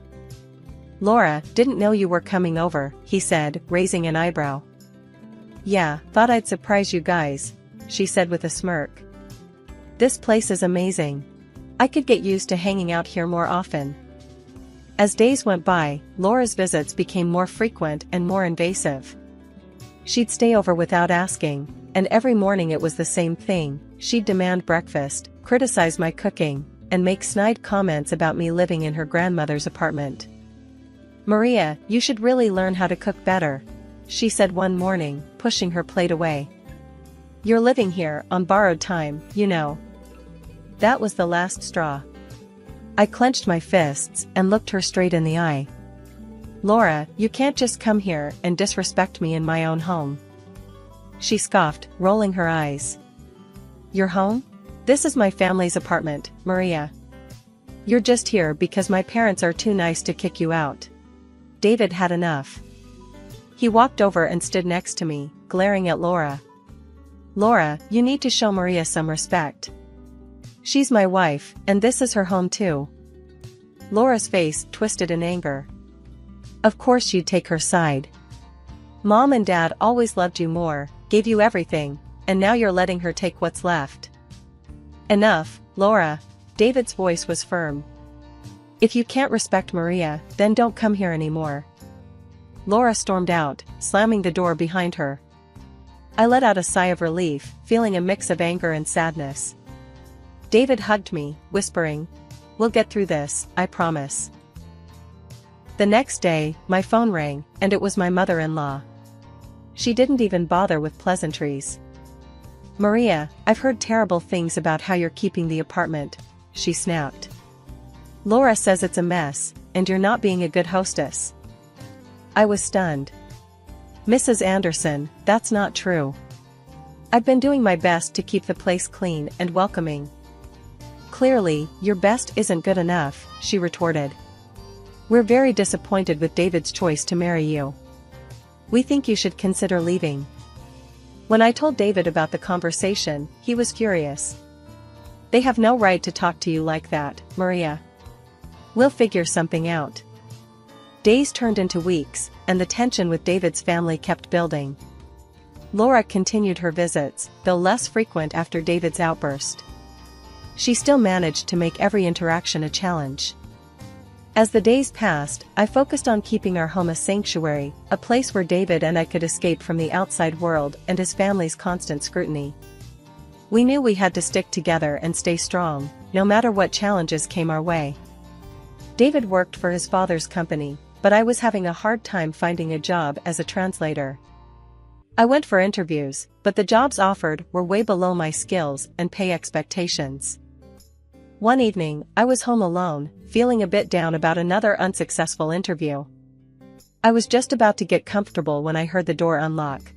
"Laura, didn't know you were coming over," he said, raising an eyebrow. "Yeah, thought I'd surprise you guys," she said with a smirk. "This place is amazing. I could get used to hanging out here more often." As days went by, Laura's visits became more frequent and more invasive. She'd stay over without asking, and every morning it was the same thing. She'd demand breakfast, criticize my cooking, and make snide comments about me living in her grandmother's apartment. "Maria, you should really learn how to cook better," she said one morning, pushing her plate away. "You're living here on borrowed time, you know." That was the last straw. I clenched my fists and looked her straight in the eye. "Laura, you can't just come here and disrespect me in my own home." She scoffed, rolling her eyes. "Your home? This is my family's apartment, Maria. You're just here because my parents are too nice to kick you out. David had enough. He walked over and stood next to me, glaring at Laura. Laura, you need to show Maria some respect. She's my wife, and this is her home too. Laura's face twisted in anger. Of course you'd take her side. Mom and Dad always loved you more, gave you everything, and now you're letting her take what's left. Enough, Laura. David's voice was firm. If you can't respect Maria, then don't come here anymore. Laura stormed out, slamming the door behind her. I let out a sigh of relief, feeling a mix of anger and sadness. David hugged me, whispering, "We'll get through this, I promise." The next day, my phone rang, and it was my mother-in-law. She didn't even bother with pleasantries. "Maria, I've heard terrible things about how you're keeping the apartment," she snapped. "Laura says it's a mess, and you're not being a good hostess." I was stunned. "Mrs. Anderson, that's not true. I've been doing my best to keep the place clean and welcoming." "Clearly, your best isn't good enough," she retorted. "We're very disappointed with David's choice to marry you. We think you should consider leaving." When I told David about the conversation, he was furious. "They have no right to talk to you like that, Maria. We'll figure something out." Days turned into weeks, and the tension with David's family kept building. Laura continued her visits, though less frequent after David's outburst. She still managed to make every interaction a challenge. As the days passed, I focused on keeping our home a sanctuary, a place where David and I could escape from the outside world and his family's constant scrutiny. We knew we had to stick together and stay strong, no matter what challenges came our way. David worked for his father's company, but I was having a hard time finding a job as a translator. I went for interviews, but the jobs offered were way below my skills and pay expectations. One evening, I was home alone, feeling a bit down about another unsuccessful interview. I was just about to get comfortable when I heard the door unlock.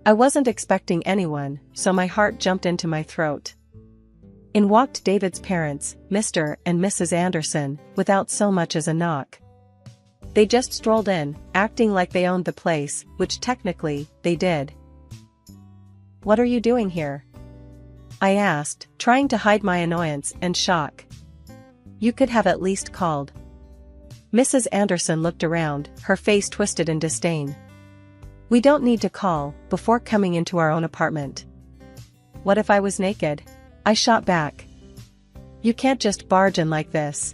I wasn't expecting anyone, so my heart jumped into my throat. In walked David's parents, Mr. and Mrs. Anderson, without so much as a knock. They just strolled in, acting like they owned the place, which technically, they did. "What are you doing here?" I asked, trying to hide my annoyance and shock. "You could have at least called." Mrs. Anderson looked around, her face twisted in disdain. "We don't need to call, before coming into our own apartment." "What if I was naked?" I shot back. "You can't just barge in like this."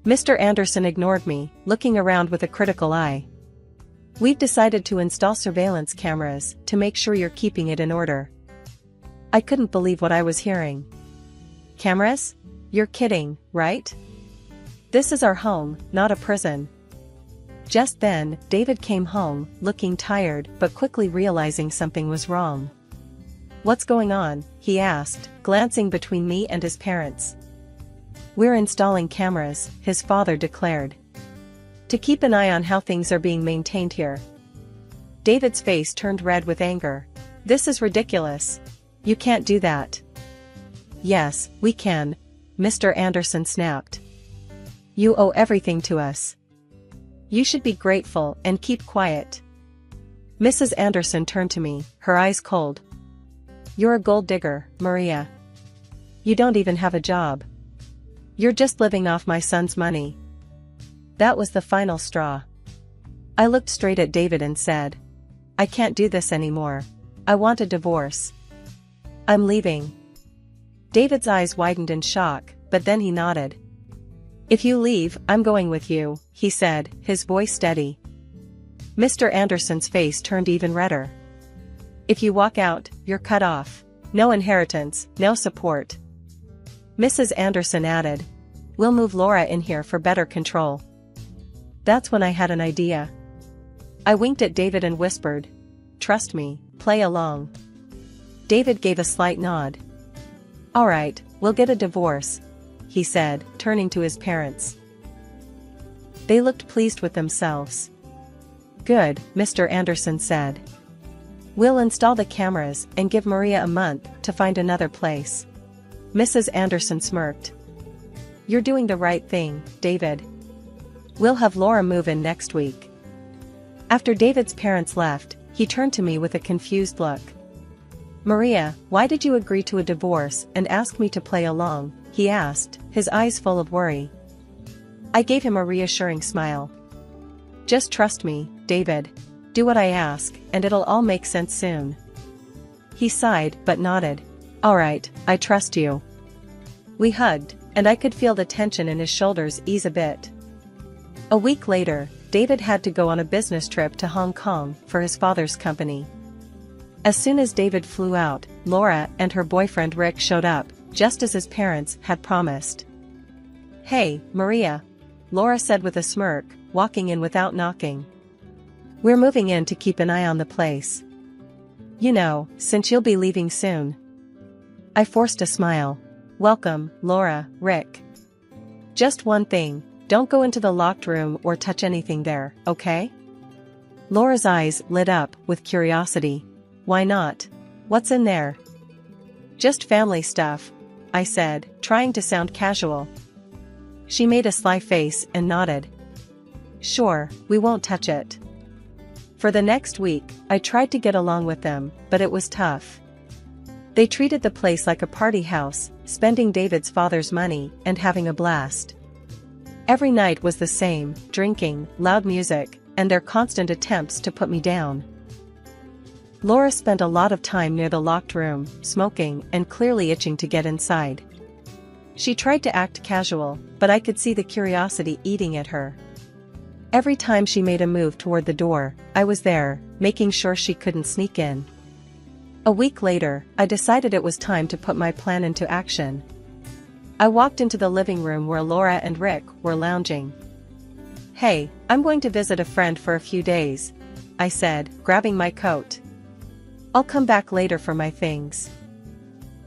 Mr. Anderson ignored me, looking around with a critical eye. "We've decided to install surveillance cameras to make sure you're keeping it in order." I couldn't believe what I was hearing. "Cameras? You're kidding, right? This is our home, not a prison." Just then, David came home, looking tired but quickly realizing something was wrong. "What's going on?" he asked, glancing between me and his parents. "We're installing cameras," his father declared. "To keep an eye on how things are being maintained here." David's face turned red with anger. "This is ridiculous. You can't do that." "Yes, we can," Mr. Anderson snapped. "You owe everything to us. You should be grateful and keep quiet." Mrs. Anderson turned to me, her eyes cold. "You're a gold digger, Maria. You don't even have a job. You're just living off my son's money." That was the final straw. I looked straight at David and said, "I can't do this anymore. I want a divorce. I'm leaving." David's eyes widened in shock, but then he nodded. "If you leave, I'm going with you," he said, his voice steady. Mr. Anderson's face turned even redder. "If you walk out, you're cut off. No inheritance, no support." Mrs. Anderson added, "We'll move Laura in here for better control." That's when I had an idea. I winked at David and whispered, "Trust me, play along." David gave a slight nod. "All right, we'll get a divorce," he said, turning to his parents. They looked pleased with themselves. "Good," Mr. Anderson said. "We'll install the cameras and give Maria a month to find another place." Mrs. Anderson smirked. "You're doing the right thing, David. We'll have Laura move in next week." After David's parents left, he turned to me with a confused look. "Maria, why did you agree to a divorce and ask me to play along?" he asked, his eyes full of worry. I gave him a reassuring smile. "Just trust me, David. Do what I ask, and it'll all make sense soon." He sighed but nodded. "All right, I trust you." We hugged, and I could feel the tension in his shoulders ease a bit. A week later, David had to go on a business trip to Hong Kong for his father's company. As soon as David flew out, Laura and her boyfriend Rick showed up, just as his parents had promised. "Hey, Maria," Laura said with a smirk, walking in without knocking. "We're moving in to keep an eye on the place. You know, since you'll be leaving soon." I forced a smile. "Welcome, Laura, Rick. Just one thing, don't go into the locked room or touch anything there, okay?" Laura's eyes lit up with curiosity. "Why not? What's in there?" "Just family stuff," I said, trying to sound casual. She made a sly face and nodded. "Sure, we won't touch it." For the next week, I tried to get along with them, but it was tough. They treated the place like a party house, spending David's father's money and having a blast. Every night was the same: drinking, loud music, and their constant attempts to put me down. Laura spent a lot of time near the locked room, smoking and clearly itching to get inside. She tried to act casual, but I could see the curiosity eating at her. Every time she made a move toward the door, I was there, making sure she couldn't sneak in. A week later, I decided it was time to put my plan into action. I walked into the living room where Laura and Rick were lounging. "Hey, I'm going to visit a friend for a few days," I said, grabbing my coat. "I'll come back later for my things."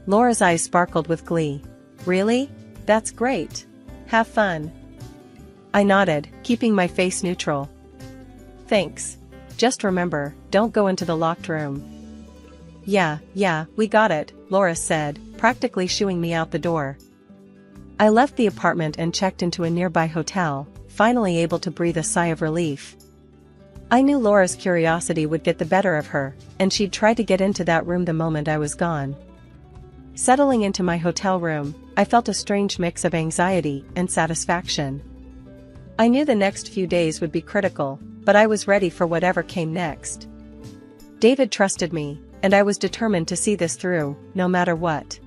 Laura's eyes sparkled with glee. "Really? That's great. Have fun." I nodded, keeping my face neutral. "Thanks. Just remember, don't go into the locked room." Yeah, we got it," Laura said, practically shooing me out the door. I left the apartment and checked into a nearby hotel, finally able to breathe a sigh of relief. I knew Laura's curiosity would get the better of her, and she'd try to get into that room the moment I was gone. Settling into my hotel room, I felt a strange mix of anxiety and satisfaction. I knew the next few days would be critical, but I was ready for whatever came next. David trusted me, and I was determined to see this through, no matter what.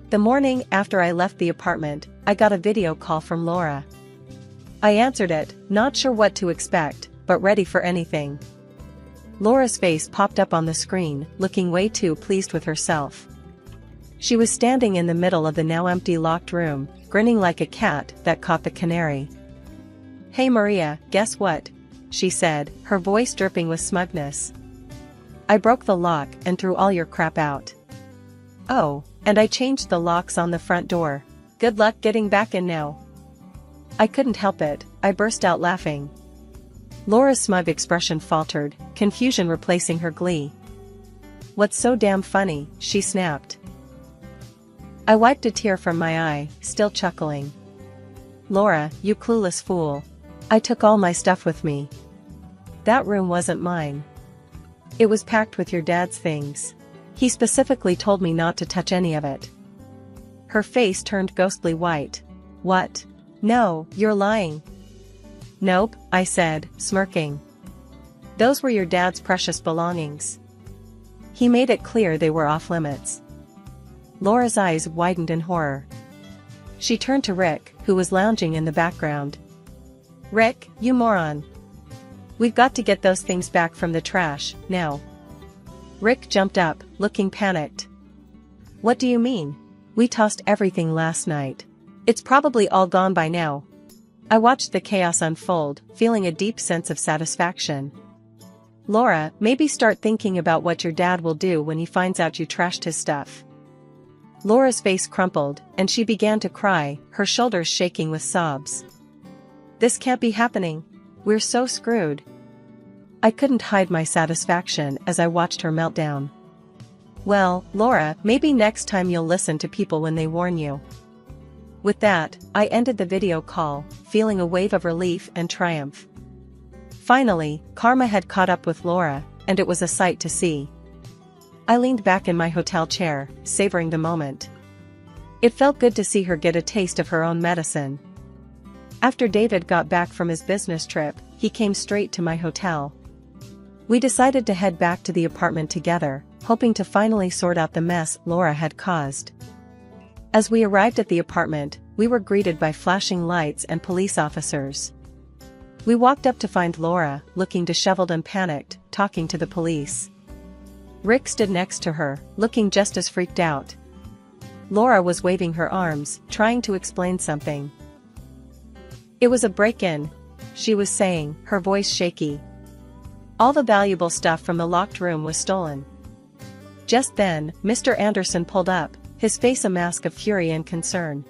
The morning after I left the apartment, I got a video call from Laura. I answered it, not sure what to expect, but ready for anything. Laura's face popped up on the screen, looking way too pleased with herself. She was standing in the middle of the now empty locked room, grinning like a cat that caught the canary. "Hey Maria, guess what?" she said, her voice dripping with smugness. "I broke the lock and threw all your crap out. Oh, and I changed the locks on the front door. Good luck getting back in now." I couldn't help it, I burst out laughing. Laura's smug expression faltered, confusion replacing her glee. "What's so damn funny?" she snapped. I wiped a tear from my eye, still chuckling. "Laura, you clueless fool. I took all my stuff with me. That room wasn't mine. It was packed with your dad's things. He specifically told me not to touch any of it." Her face turned ghostly white. "What? No, you're lying." "Nope," I said, smirking. "Those were your dad's precious belongings. He made it clear they were off limits." Laura's eyes widened in horror. She turned to Rick, who was lounging in the background. "Rick, you moron. We've got to get those things back from the trash, now." Rick jumped up, looking panicked. "What do you mean? We tossed everything last night. It's probably all gone by now." I watched the chaos unfold, feeling a deep sense of satisfaction. "Laura, maybe start thinking about what your dad will do when he finds out you trashed his stuff." Laura's face crumpled, and she began to cry, her shoulders shaking with sobs. "This can't be happening. We're so screwed." I couldn't hide my satisfaction as I watched her meltdown. Well, Laura, maybe next time you'll listen to people when they warn you. With that, I ended the video call, feeling a wave of relief and triumph. Finally, karma had caught up with Laura, and it was a sight to see. I leaned back in my hotel chair, savoring the moment. It felt good to see her get a taste of her own medicine. After David got back from his business trip, he came straight to my hotel. We decided to head back to the apartment together, hoping to finally sort out the mess Laura had caused. As we arrived at the apartment, we were greeted by flashing lights and police officers. We walked up to find Laura, looking disheveled and panicked, talking to the police. Rick stood next to her, looking just as freaked out. Laura was waving her arms, trying to explain something. "It was a break-in," she was saying, her voice shaky. "All the valuable stuff from the locked room was stolen." Just then, Mr. Anderson pulled up, his face a mask of fury and concern.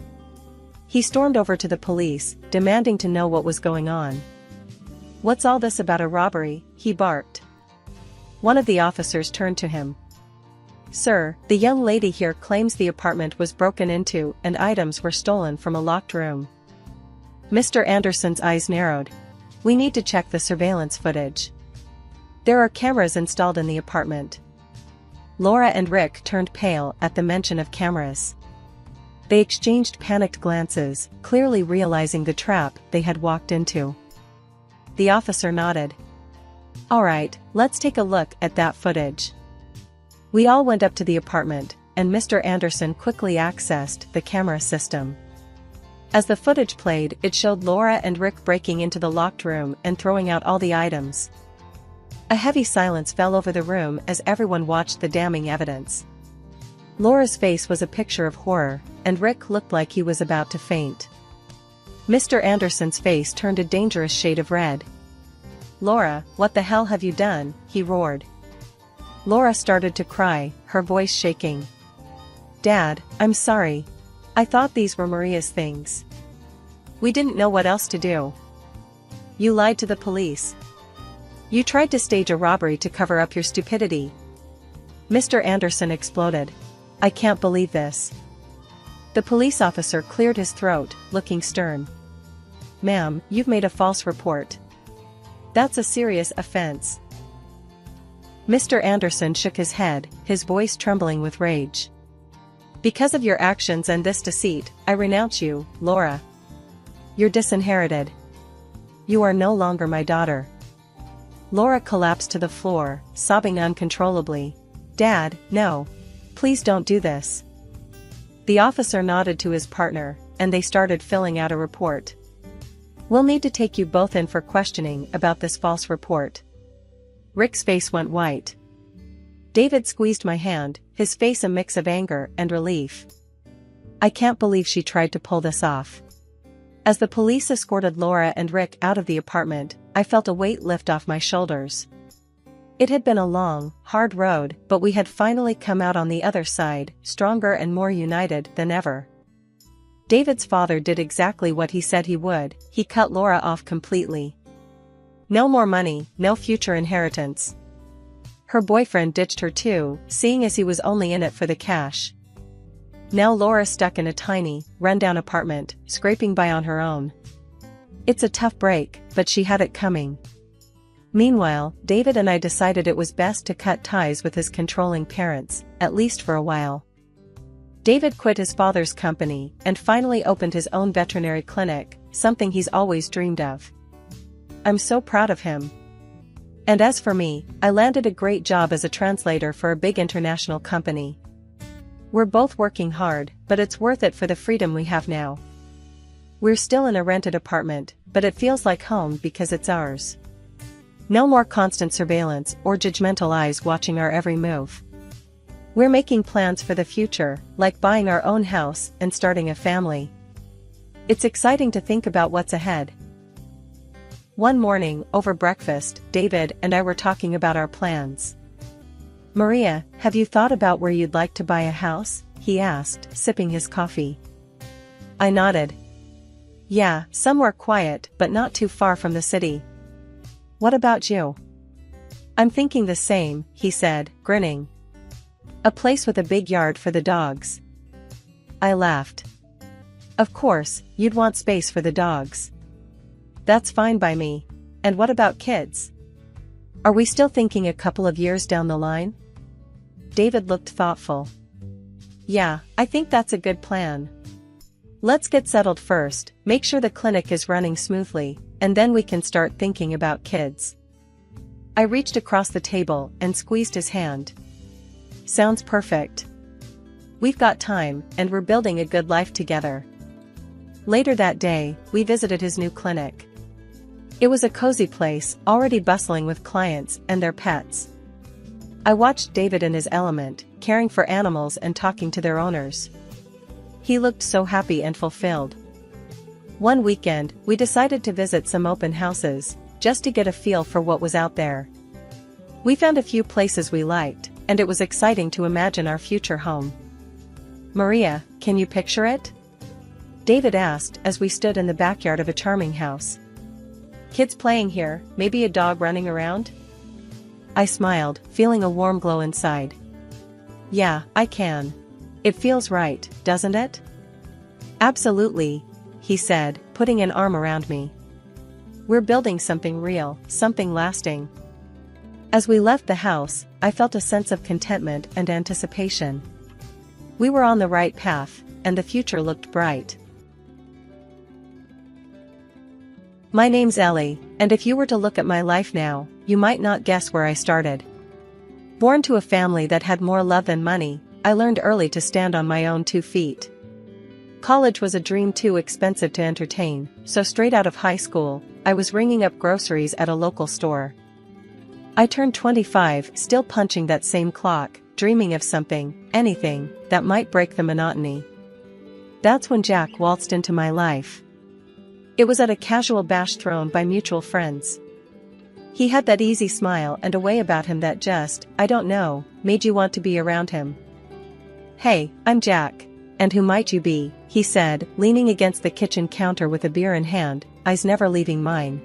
He stormed over to the police, demanding to know what was going on. "What's all this about a robbery?" he barked. One of the officers turned to him. "Sir, the young lady here claims the apartment was broken into and items were stolen from a locked room." Mr. Anderson's eyes narrowed. "We need to check the surveillance footage. There are cameras installed in the apartment." Laura and Rick turned pale at the mention of cameras. They exchanged panicked glances, clearly realizing the trap they had walked into. The officer nodded. "All right, let's take a look at that footage." We all went up to the apartment, and Mr. Anderson quickly accessed the camera system. As the footage played, it showed Laura and Rick breaking into the locked room and throwing out all the items. A heavy silence fell over the room as everyone watched the damning evidence. Laura's face was a picture of horror, and Rick looked like he was about to faint. Mr. Anderson's face turned a dangerous shade of red. "Laura, what the hell have you done?" he roared. Laura started to cry, her voice shaking. "Dad, I'm sorry. I thought these were Maria's things. We didn't know what else to do. You lied to the police. You tried to stage a robbery to cover up your stupidity." Mr. Anderson exploded. "I can't believe this." The police officer cleared his throat, looking stern. "Ma'am, you've made a false report. That's a serious offense." Mr. Anderson shook his head, his voice trembling with rage. "Because of your actions and this deceit, I renounce you, Laura. You're disinherited. You are no longer my daughter." Laura collapsed to the floor, sobbing uncontrollably. "Dad, no. Please don't do this." The officer nodded to his partner, and they started filling out a report. "We'll need to take you both in for questioning about this false report." Rick's face went white. David squeezed my hand, his face a mix of anger and relief. "I can't believe she tried to pull this off." As the police escorted Laura and Rick out of the apartment, I felt a weight lift off my shoulders. It had been a long, hard road, but we had finally come out on the other side, stronger and more united than ever. David's father did exactly what he said he would. He cut Laura off completely. No more money, no future inheritance. Her boyfriend ditched her too, seeing as he was only in it for the cash. Now Laura stuck in a tiny, run-down apartment, scraping by on her own. It's a tough break, but she had it coming. Meanwhile, David and I decided it was best to cut ties with his controlling parents, at least for a while. David quit his father's company and finally opened his own veterinary clinic, something he's always dreamed of. I'm so proud of him. And as for me, I landed a great job as a translator for a big international company. We're both working hard, but it's worth it for the freedom we have now. We're still in a rented apartment, but it feels like home because it's ours. No more constant surveillance or judgmental eyes watching our every move. We're making plans for the future, like buying our own house and starting a family. It's exciting to think about what's ahead. One morning, over breakfast, David and I were talking about our plans. "Maria, have you thought about where you'd like to buy a house?" he asked, sipping his coffee. I nodded. "Yeah, somewhere quiet, but not too far from the city. What about you?" "I'm thinking the same," he said, grinning. A place with a big yard for the dogs. I laughed. Of course, you'd want space for the dogs. That's fine by me. And what about kids? Are we still thinking a couple of years down the line? David looked thoughtful. Yeah, I think that's a good plan. Let's get settled first, make sure the clinic is running smoothly, and then we can start thinking about kids. I reached across the table and squeezed his hand. Sounds perfect. We've got time, and we're building a good life together. Later that day, we visited his new clinic. It was a cozy place, already bustling with clients and their pets. I watched David in his element, caring for animals and talking to their owners. He looked so happy and fulfilled. One weekend, we decided to visit some open houses, just to get a feel for what was out there. We found a few places we liked, and it was exciting to imagine our future home. Maria, can you picture it? David asked as we stood in the backyard of a charming house. Kids playing here, maybe a dog running around? I smiled, feeling a warm glow inside. Yeah, I can. It feels right, doesn't it? Absolutely, he said, putting an arm around me. We're building something real, something lasting. As we left the house, I felt a sense of contentment and anticipation. We were on the right path, and the future looked bright. My name's Ellie, and if you were to look at my life now, you might not guess where I started. Born to a family that had more love than money, I learned early to stand on my own 2 feet. College was a dream too expensive to entertain, so straight out of high school, I was ringing up groceries at a local store. I turned 25, still punching that same clock, dreaming of something, anything, that might break the monotony. That's when Jack waltzed into my life. It was at a casual bash thrown by mutual friends. He had that easy smile and a way about him that just, I don't know, made you want to be around him. Hey, I'm Jack. And who might you be? He said, leaning against the kitchen counter with a beer in hand, eyes never leaving mine.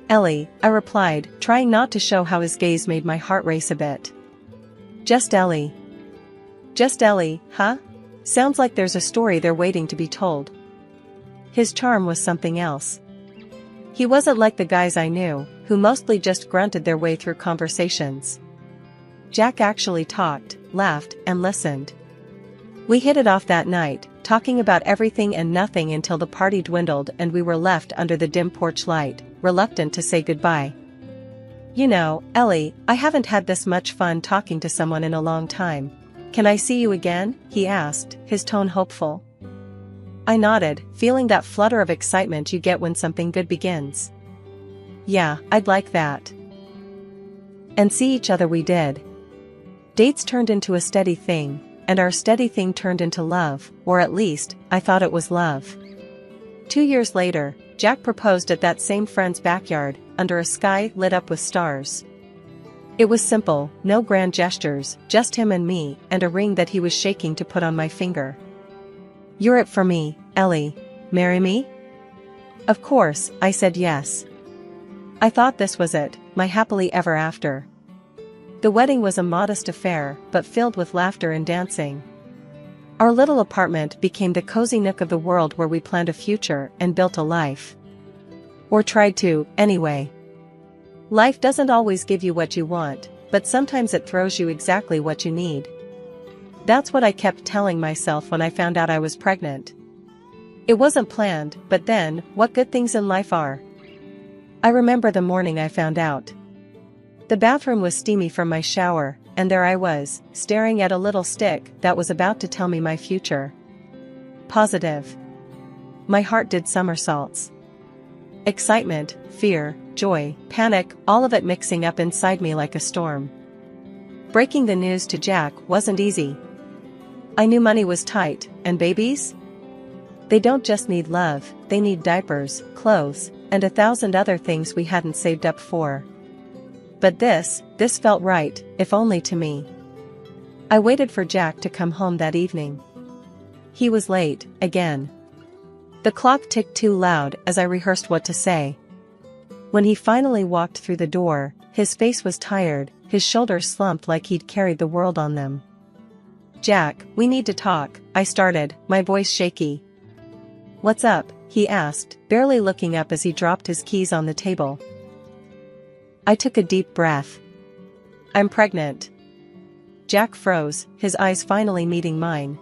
Ellie, I replied, trying not to show how his gaze made my heart race a bit. Just Ellie. Just Ellie, huh? Sounds like there's a story there waiting to be told. His charm was something else. He wasn't like the guys I knew, who mostly just grunted their way through conversations. Jack actually talked, laughed, and listened. We hit it off that night, talking about everything and nothing until the party dwindled and we were left under the dim porch light, reluctant to say goodbye. You know, Ellie, I haven't had this much fun talking to someone in a long time. Can I see you again? He asked, his tone hopeful. I nodded, feeling that flutter of excitement you get when something good begins. Yeah, I'd like that. And see each other we did. Dates turned into a steady thing, and our steady thing turned into love, or at least, I thought it was love. 2 years later, Jack proposed at that same friend's backyard, under a sky lit up with stars. It was simple, no grand gestures, just him and me, and a ring that he was shaking to put on my finger. You're it for me, Ellie. Marry me? Of course, I said yes. I thought this was it, my happily ever after. The wedding was a modest affair, but filled with laughter and dancing. Our little apartment became the cozy nook of the world where we planned a future and built a life. Or tried to, anyway. Life doesn't always give you what you want, but sometimes it throws you exactly what you need. That's what I kept telling myself when I found out I was pregnant. It wasn't planned, but then, what good things in life are. I remember the morning I found out. The bathroom was steamy from my shower, and there I was, staring at a little stick that was about to tell me my future. Positive. My heart did somersaults. Excitement, fear, joy, panic, all of it mixing up inside me like a storm. Breaking the news to Jack wasn't easy. I knew money was tight, and babies? They don't just need love, they need diapers, clothes, and 1,000 other things we hadn't saved up for. But this felt right, if only to me. I waited for Jack to come home that evening. He was late, again. The clock ticked too loud as I rehearsed what to say. When he finally walked through the door, his face was tired, his shoulders slumped like he'd carried the world on them. Jack, we need to talk, I started, my voice shaky. What's up? He asked, barely looking up as he dropped his keys on the table. I took a deep breath. I'm pregnant. Jack froze, his eyes finally meeting mine.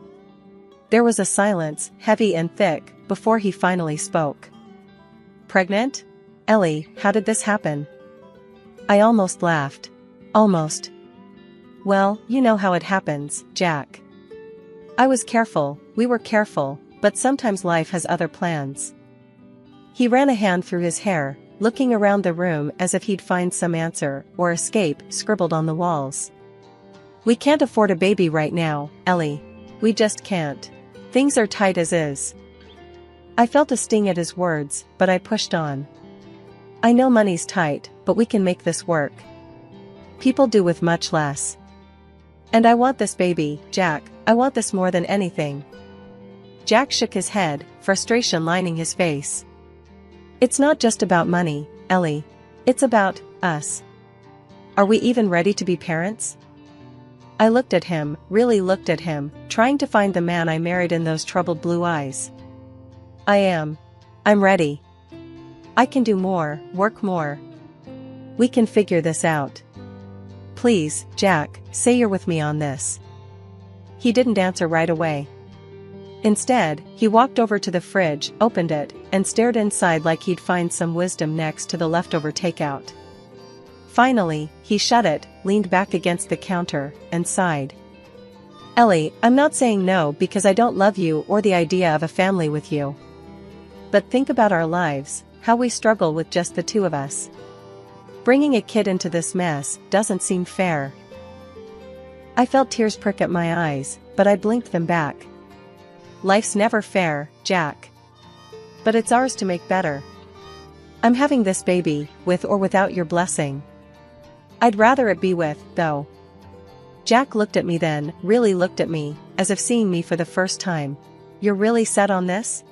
There was a silence, heavy and thick, before he finally spoke. Pregnant? Ellie, how did this happen? I almost laughed. Almost. Well, you know how it happens, Jack. I was careful, we were careful, but sometimes life has other plans. He ran a hand through his hair, looking around the room as if he'd find some answer or escape scribbled on the walls. We can't afford a baby right now, Ellie. We just can't. Things are tight as is. I felt a sting at his words, but I pushed on. I know money's tight, but we can make this work. People do with much less. And I want this baby, Jack, I want this more than anything. Jack shook his head, frustration lining his face. It's not just about money, Ellie. It's about us. Are we even ready to be parents? I looked at him, really looked at him, trying to find the man I married in those troubled blue eyes. I am. I'm ready. I can do more, work more. We can figure this out. Please, Jack, say you're with me on this. He didn't answer right away. Instead, he walked over to the fridge, opened it, and stared inside like he'd find some wisdom next to the leftover takeout. Finally, he shut it, leaned back against the counter, and sighed. Ellie, I'm not saying no because I don't love you or the idea of a family with you. But think about our lives, how we struggle with just the two of us. Bringing a kid into this mess doesn't seem fair. I felt tears prick at my eyes, but I blinked them back. Life's never fair, Jack. But it's ours to make better. I'm having this baby, with or without your blessing. I'd rather it be with, though. Jack looked at me then, really looked at me, as if seeing me for the first time. You're really set on this?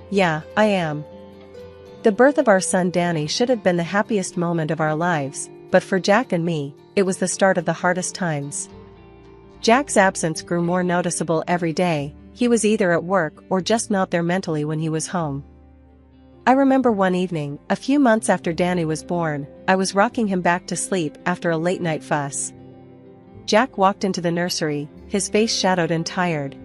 Yeah, I am. The birth of our son Danny should have been the happiest moment of our lives, but for Jack and me, it was the start of the hardest times. Jack's absence grew more noticeable every day. He was either at work or just not there mentally when he was home. I remember one evening, a few months after Danny was born, I was rocking him back to sleep after a late-night fuss. Jack walked into the nursery, his face shadowed and tired.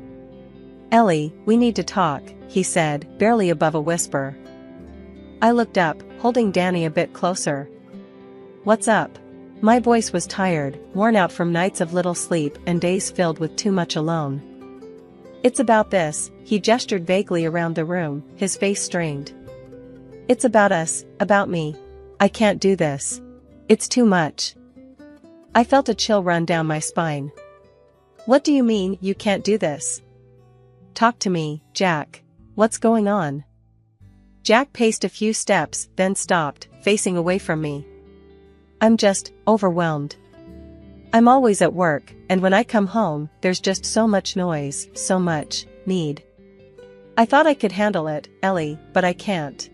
Ellie, we need to talk, he said, barely above a whisper. I looked up, holding Danny a bit closer. What's up? My voice was tired, worn out from nights of little sleep and days filled with too much alone. It's about this, he gestured vaguely around the room, his face strained. It's about us, about me. I can't do this. It's too much. I felt a chill run down my spine. What do you mean, you can't do this? Talk to me, Jack. What's going on? Jack paced a few steps, then stopped, facing away from me. I'm just overwhelmed. I'm always at work, and when I come home, there's just so much noise, so much need. I thought I could handle it, Ellie, but I can't.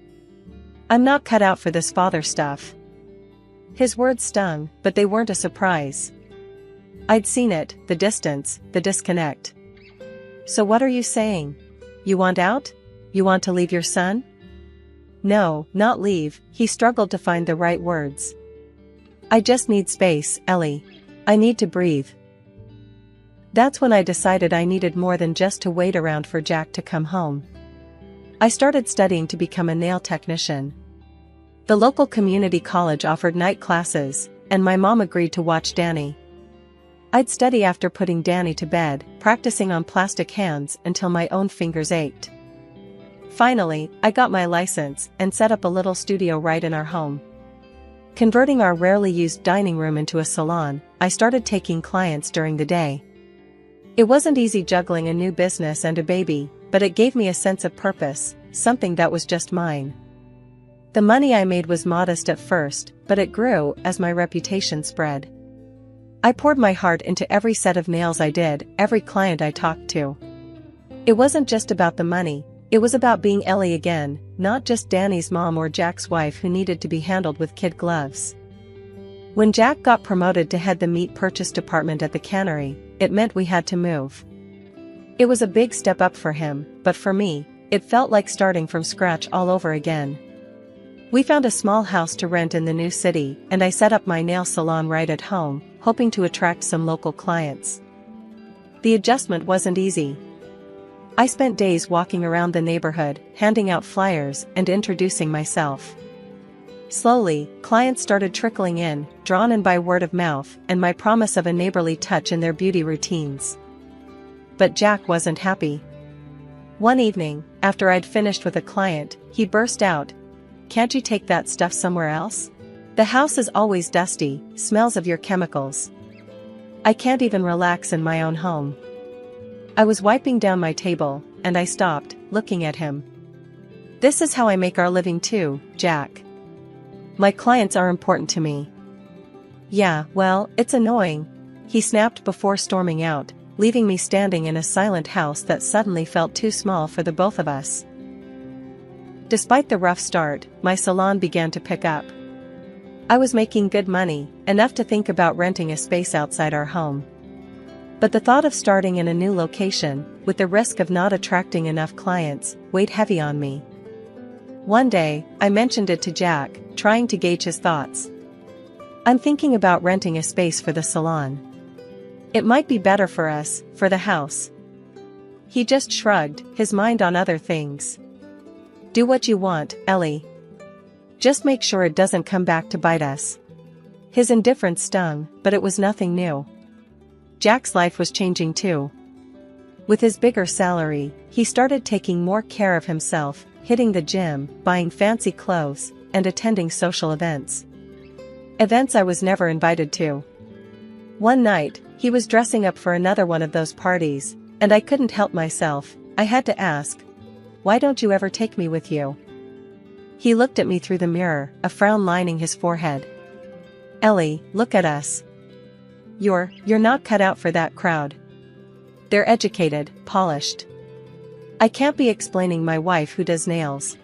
I'm not cut out for this father stuff. His words stung, but they weren't a surprise. I'd seen it, the distance, the disconnect. So what are you saying? You want out? You want to leave your son? No, not leave, he struggled to find the right words. I just need space, Ellie. I need to breathe. That's when I decided I needed more than just to wait around for Jack to come home. I started studying to become a nail technician. The local community college offered night classes, and my mom agreed to watch Danny. I'd study after putting Danny to bed, practicing on plastic hands until my own fingers ached. Finally, I got my license and set up a little studio right in our home. Converting our rarely used dining room into a salon, I started taking clients during the day. It wasn't easy juggling a new business and a baby, but it gave me a sense of purpose, something that was just mine. The money I made was modest at first, but it grew as my reputation spread. I poured my heart into every set of nails I did, every client I talked to. It wasn't just about the money, it was about being Ellie again, not just Danny's mom or Jack's wife who needed to be handled with kid gloves. When Jack got promoted to head the meat purchase department at the cannery, it meant we had to move. It was a big step up for him, but for me, it felt like starting from scratch all over again. We found a small house to rent in the new city, and I set up my nail salon right at home, hoping to attract some local clients. The adjustment wasn't easy. I spent days walking around the neighborhood, handing out flyers and introducing myself. Slowly, clients started trickling in, drawn in by word of mouth and my promise of a neighborly touch in their beauty routines. But Jack wasn't happy. One evening, after I'd finished with a client, he burst out, "Can't you take that stuff somewhere else? The house is always dusty, smells of your chemicals. I can't even relax in my own home." I was wiping down my table, and I stopped, looking at him. "This is how I make our living too, Jack. My clients are important to me." "Yeah, well, it's annoying," he snapped before storming out, leaving me standing in a silent house that suddenly felt too small for the both of us. Despite the rough start, my salon began to pick up. I was making good money, enough to think about renting a space outside our home. But the thought of starting in a new location, with the risk of not attracting enough clients, weighed heavy on me. One day, I mentioned it to Jack, trying to gauge his thoughts. "I'm thinking about renting a space for the salon. It might be better for us, for the house." He just shrugged, his mind on other things. "Do what you want, Ellie. Just make sure it doesn't come back to bite us." His indifference stung, but it was nothing new. Jack's life was changing too. With his bigger salary, he started taking more care of himself, hitting the gym, buying fancy clothes, and attending social events. Events I was never invited to. One night, he was dressing up for another one of those parties, and I couldn't help myself. I had to ask, "Why don't you ever take me with you?" He looked at me through the mirror, a frown lining his forehead. "Ellie, look at us. You're not cut out for that crowd. They're educated, polished. I can't be explaining my wife who does nails."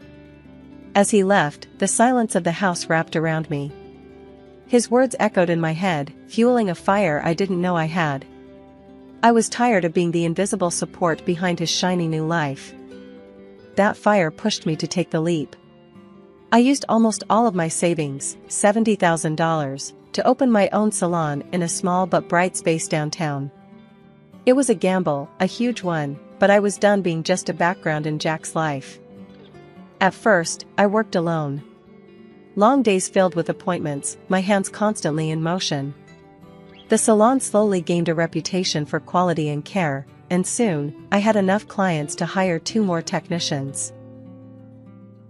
As he left, the silence of the house wrapped around me. His words echoed in my head, fueling a fire I didn't know I had. I was tired of being the invisible support behind his shiny new life. That fire pushed me to take the leap. I used almost all of my savings, $70,000, to open my own salon in a small but bright space downtown. It was a gamble, a huge one, but I was done being just a background in Jack's life. At first, I worked alone. Long days filled with appointments, my hands constantly in motion. The salon slowly gained a reputation for quality and care, and soon, I had enough clients to hire 2 more technicians.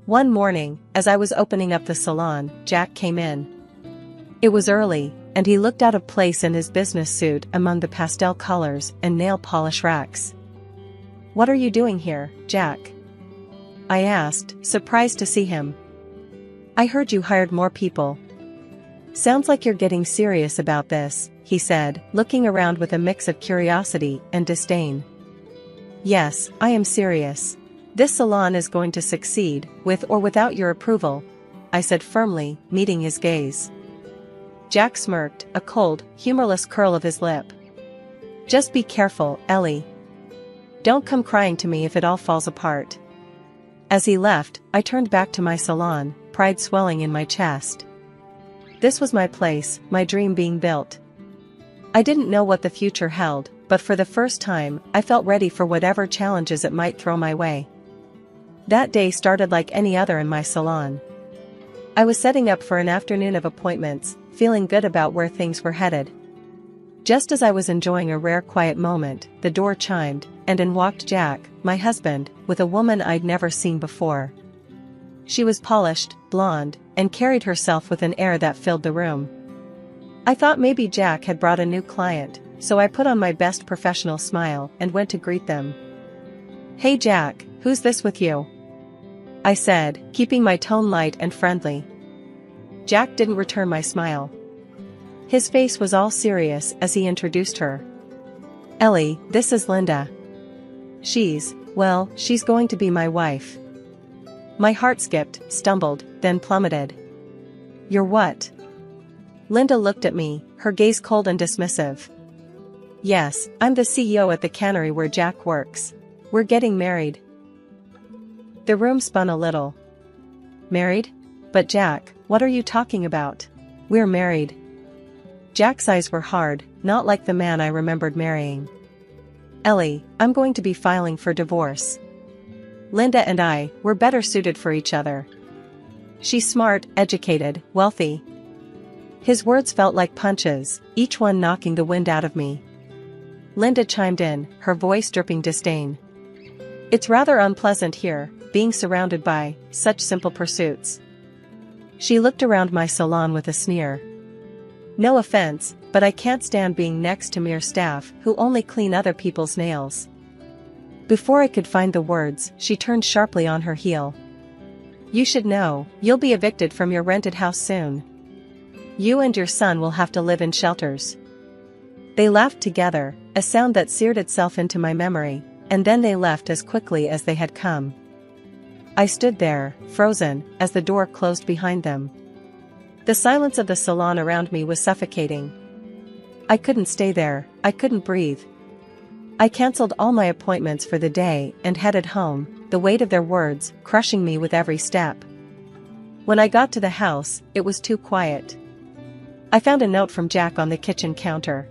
One morning, as I was opening up the salon, Jack came in. It was early, and he looked out of place in his business suit among the pastel colors and nail polish racks. "What are you doing here, Jack?" I asked, surprised to see him. "I heard you hired more people." "Sounds like you're getting serious about this," he said, looking around with a mix of curiosity and disdain. "Yes, I am serious. This salon is going to succeed, with or without your approval," I said firmly, meeting his gaze. Jack smirked, a cold, humorless curl of his lip. "Just be careful, Ellie. Don't come crying to me if it all falls apart." As he left, I turned back to my salon, pride swelling in my chest. This was my place, my dream being built. I didn't know what the future held, but for the first time, I felt ready for whatever challenges it might throw my way. That day started like any other in my salon. I was setting up for an afternoon of appointments, feeling good about where things were headed. Just as I was enjoying a rare quiet moment, the door chimed, and in walked Jack, my husband, with a woman I'd never seen before. She was polished, blonde, and carried herself with an air that filled the room. I thought maybe Jack had brought a new client, so I put on my best professional smile and went to greet them. "Hey Jack, who's this with you?" I said, keeping my tone light and friendly. Jack didn't return my smile. His face was all serious as he introduced her. "Ellie, this is Linda. She's going to be my wife." My heart skipped, stumbled, then plummeted. "You're what?" Linda looked at me, her gaze cold and dismissive. Yes, I'm the CEO at the cannery where Jack works. We're getting married. The room spun a little. Married? But Jack, what are you talking about? We're married. Jack's eyes were hard, not like the man I remembered marrying. Ellie, I'm going to be filing for divorce. Linda and I, we're better suited for each other. She's smart, educated, wealthy. His words felt like punches, each one knocking the wind out of me. Linda chimed in, her voice dripping disdain. It's rather unpleasant here, being surrounded by such simple pursuits. She looked around my salon with a sneer. No offense, but I can't stand being next to mere staff who only clean other people's nails. Before I could find the words, she turned sharply on her heel. You should know, you'll be evicted from your rented house soon. You and your son will have to live in shelters. They laughed together, a sound that seared itself into my memory, and then they left as quickly as they had come. I stood there, frozen, as the door closed behind them. The silence of the salon around me was suffocating. I couldn't stay there, I couldn't breathe. I cancelled all my appointments for the day and headed home, the weight of their words crushing me with every step. When I got to the house, it was too quiet. I found a note from Jack on the kitchen counter.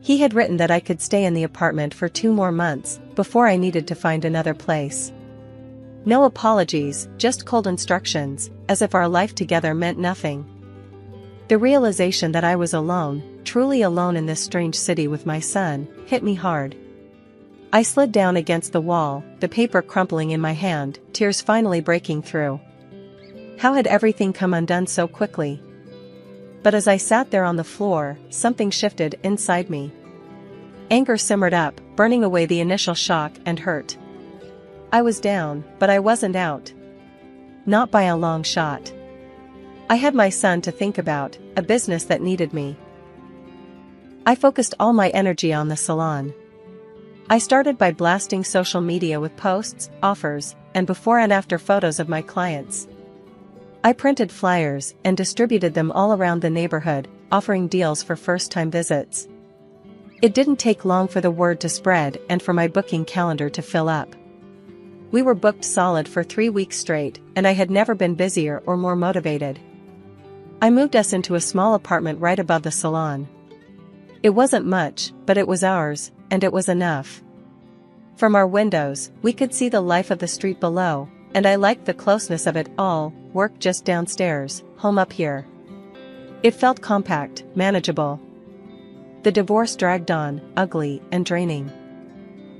He had written that I could stay in the apartment for 2 more months, before I needed to find another place. No apologies, just cold instructions, as if our life together meant nothing. The realization that I was alone, truly alone in this strange city with my son, hit me hard. I slid down against the wall, the paper crumpling in my hand, tears finally breaking through. How had everything come undone so quickly? But as I sat there on the floor, something shifted inside me. Anger simmered up, burning away the initial shock and hurt. I was down, but I wasn't out. Not by a long shot. I had my son to think about, a business that needed me. I focused all my energy on the salon. I started by blasting social media with posts, offers, and before and after photos of my clients. I printed flyers and distributed them all around the neighborhood, offering deals for first-time visits. It didn't take long for the word to spread and for my booking calendar to fill up. We were booked solid for 3 weeks straight, and I had never been busier or more motivated. I moved us into a small apartment right above the salon. It wasn't much, but it was ours, and it was enough. From our windows, we could see the life of the street below, and I liked the closeness of it all, work just downstairs, home up here. It felt compact, manageable. The divorce dragged on, ugly and draining.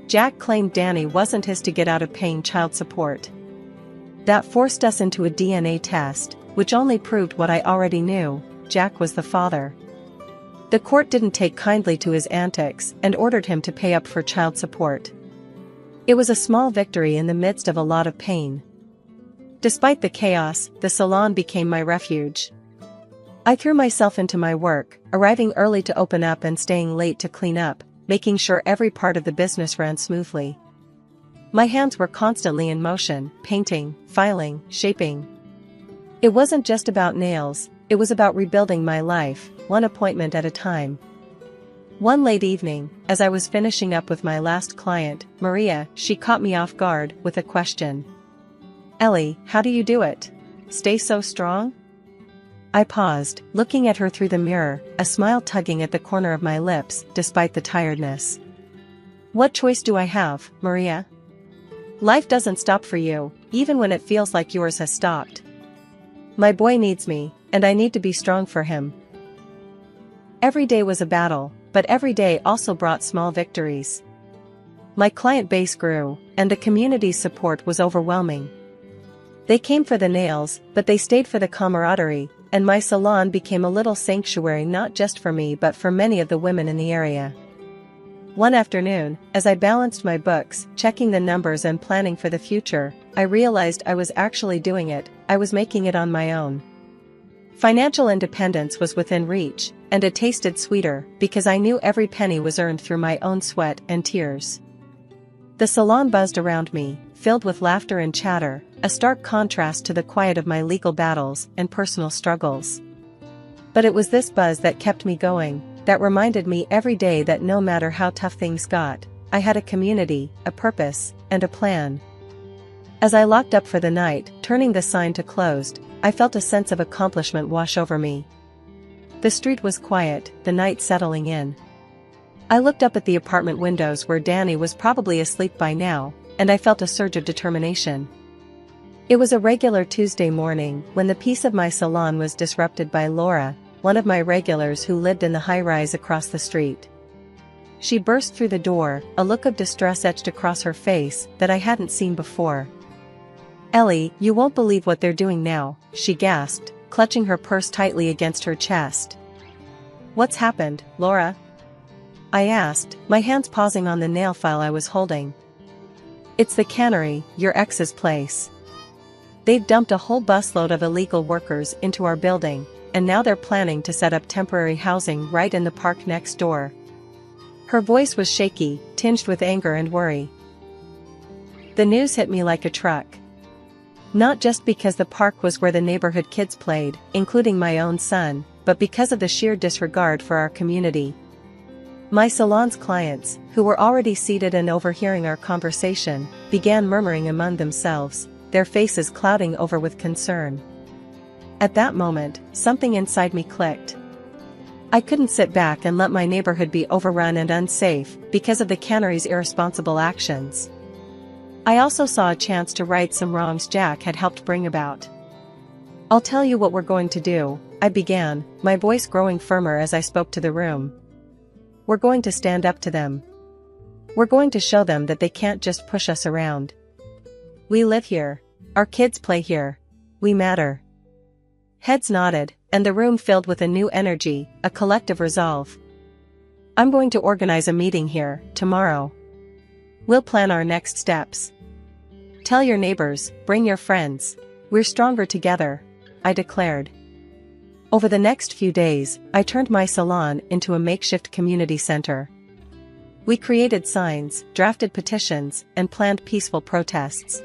Jack claimed Danny wasn't his to get out of paying child support. That forced us into a DNA test, which only proved what I already knew: Jack was the father. The court didn't take kindly to his antics and ordered him to pay up for child support. It was a small victory in the midst of a lot of pain. Despite the chaos, the salon became my refuge. I threw myself into my work, arriving early to open up and staying late to clean up, making sure every part of the business ran smoothly. My hands were constantly in motion, painting, filing, shaping. It wasn't just about nails, it was about rebuilding my life, one appointment at a time. One late evening, as I was finishing up with my last client, Maria, she caught me off guard with a question. Ellie, how do you do it? Stay so strong? I paused, looking at her through the mirror, a smile tugging at the corner of my lips, despite the tiredness. What choice do I have, Maria? Life doesn't stop for you, even when it feels like yours has stopped. My boy needs me, and I need to be strong for him. Every day was a battle, but every day also brought small victories. My client base grew, and the community's support was overwhelming. They came for the nails, but they stayed for the camaraderie, and my salon became a little sanctuary not just for me but for many of the women in the area. One afternoon, as I balanced my books, checking the numbers and planning for the future, I realized I was actually doing it, I was making it on my own. Financial independence was within reach, and it tasted sweeter, because I knew every penny was earned through my own sweat and tears. The salon buzzed around me, filled with laughter and chatter, a stark contrast to the quiet of my legal battles and personal struggles. But it was this buzz that kept me going, that reminded me every day that no matter how tough things got, I had a community, a purpose, and a plan. As I locked up for the night, turning the sign to closed, I felt a sense of accomplishment wash over me. The street was quiet, the night settling in. I looked up at the apartment windows where Danny was probably asleep by now, and I felt a surge of determination. It was a regular Tuesday morning when the peace of my salon was disrupted by Laura, one of my regulars who lived in the high-rise across the street. She burst through the door, a look of distress etched across her face that I hadn't seen before. "Ellie, you won't believe what they're doing now," she gasped, clutching her purse tightly against her chest. "What's happened, Laura?" I asked, my hands pausing on the nail file I was holding. "It's the cannery, your ex's place. They've dumped a whole busload of illegal workers into our building, and now they're planning to set up temporary housing right in the park next door." Her voice was shaky, tinged with anger and worry. The news hit me like a truck. Not just because the park was where the neighborhood kids played, including my own son, but because of the sheer disregard for our community. My salon's clients, who were already seated and overhearing our conversation, began murmuring among themselves, their faces clouding over with concern. At that moment, something inside me clicked. I couldn't sit back and let my neighborhood be overrun and unsafe because of the cannery's irresponsible actions. I also saw a chance to right some wrongs Jack had helped bring about. "I'll tell you what we're going to do," I began, my voice growing firmer as I spoke to the room. "We're going to stand up to them. We're going to show them that they can't just push us around. We live here. Our kids play here. We matter." Heads nodded, and the room filled with a new energy, a collective resolve. "I'm going to organize a meeting here, tomorrow. We'll plan our next steps. Tell your neighbors, bring your friends. We're stronger together," I declared. Over the next few days, I turned my salon into a makeshift community center. We created signs, drafted petitions, and planned peaceful protests.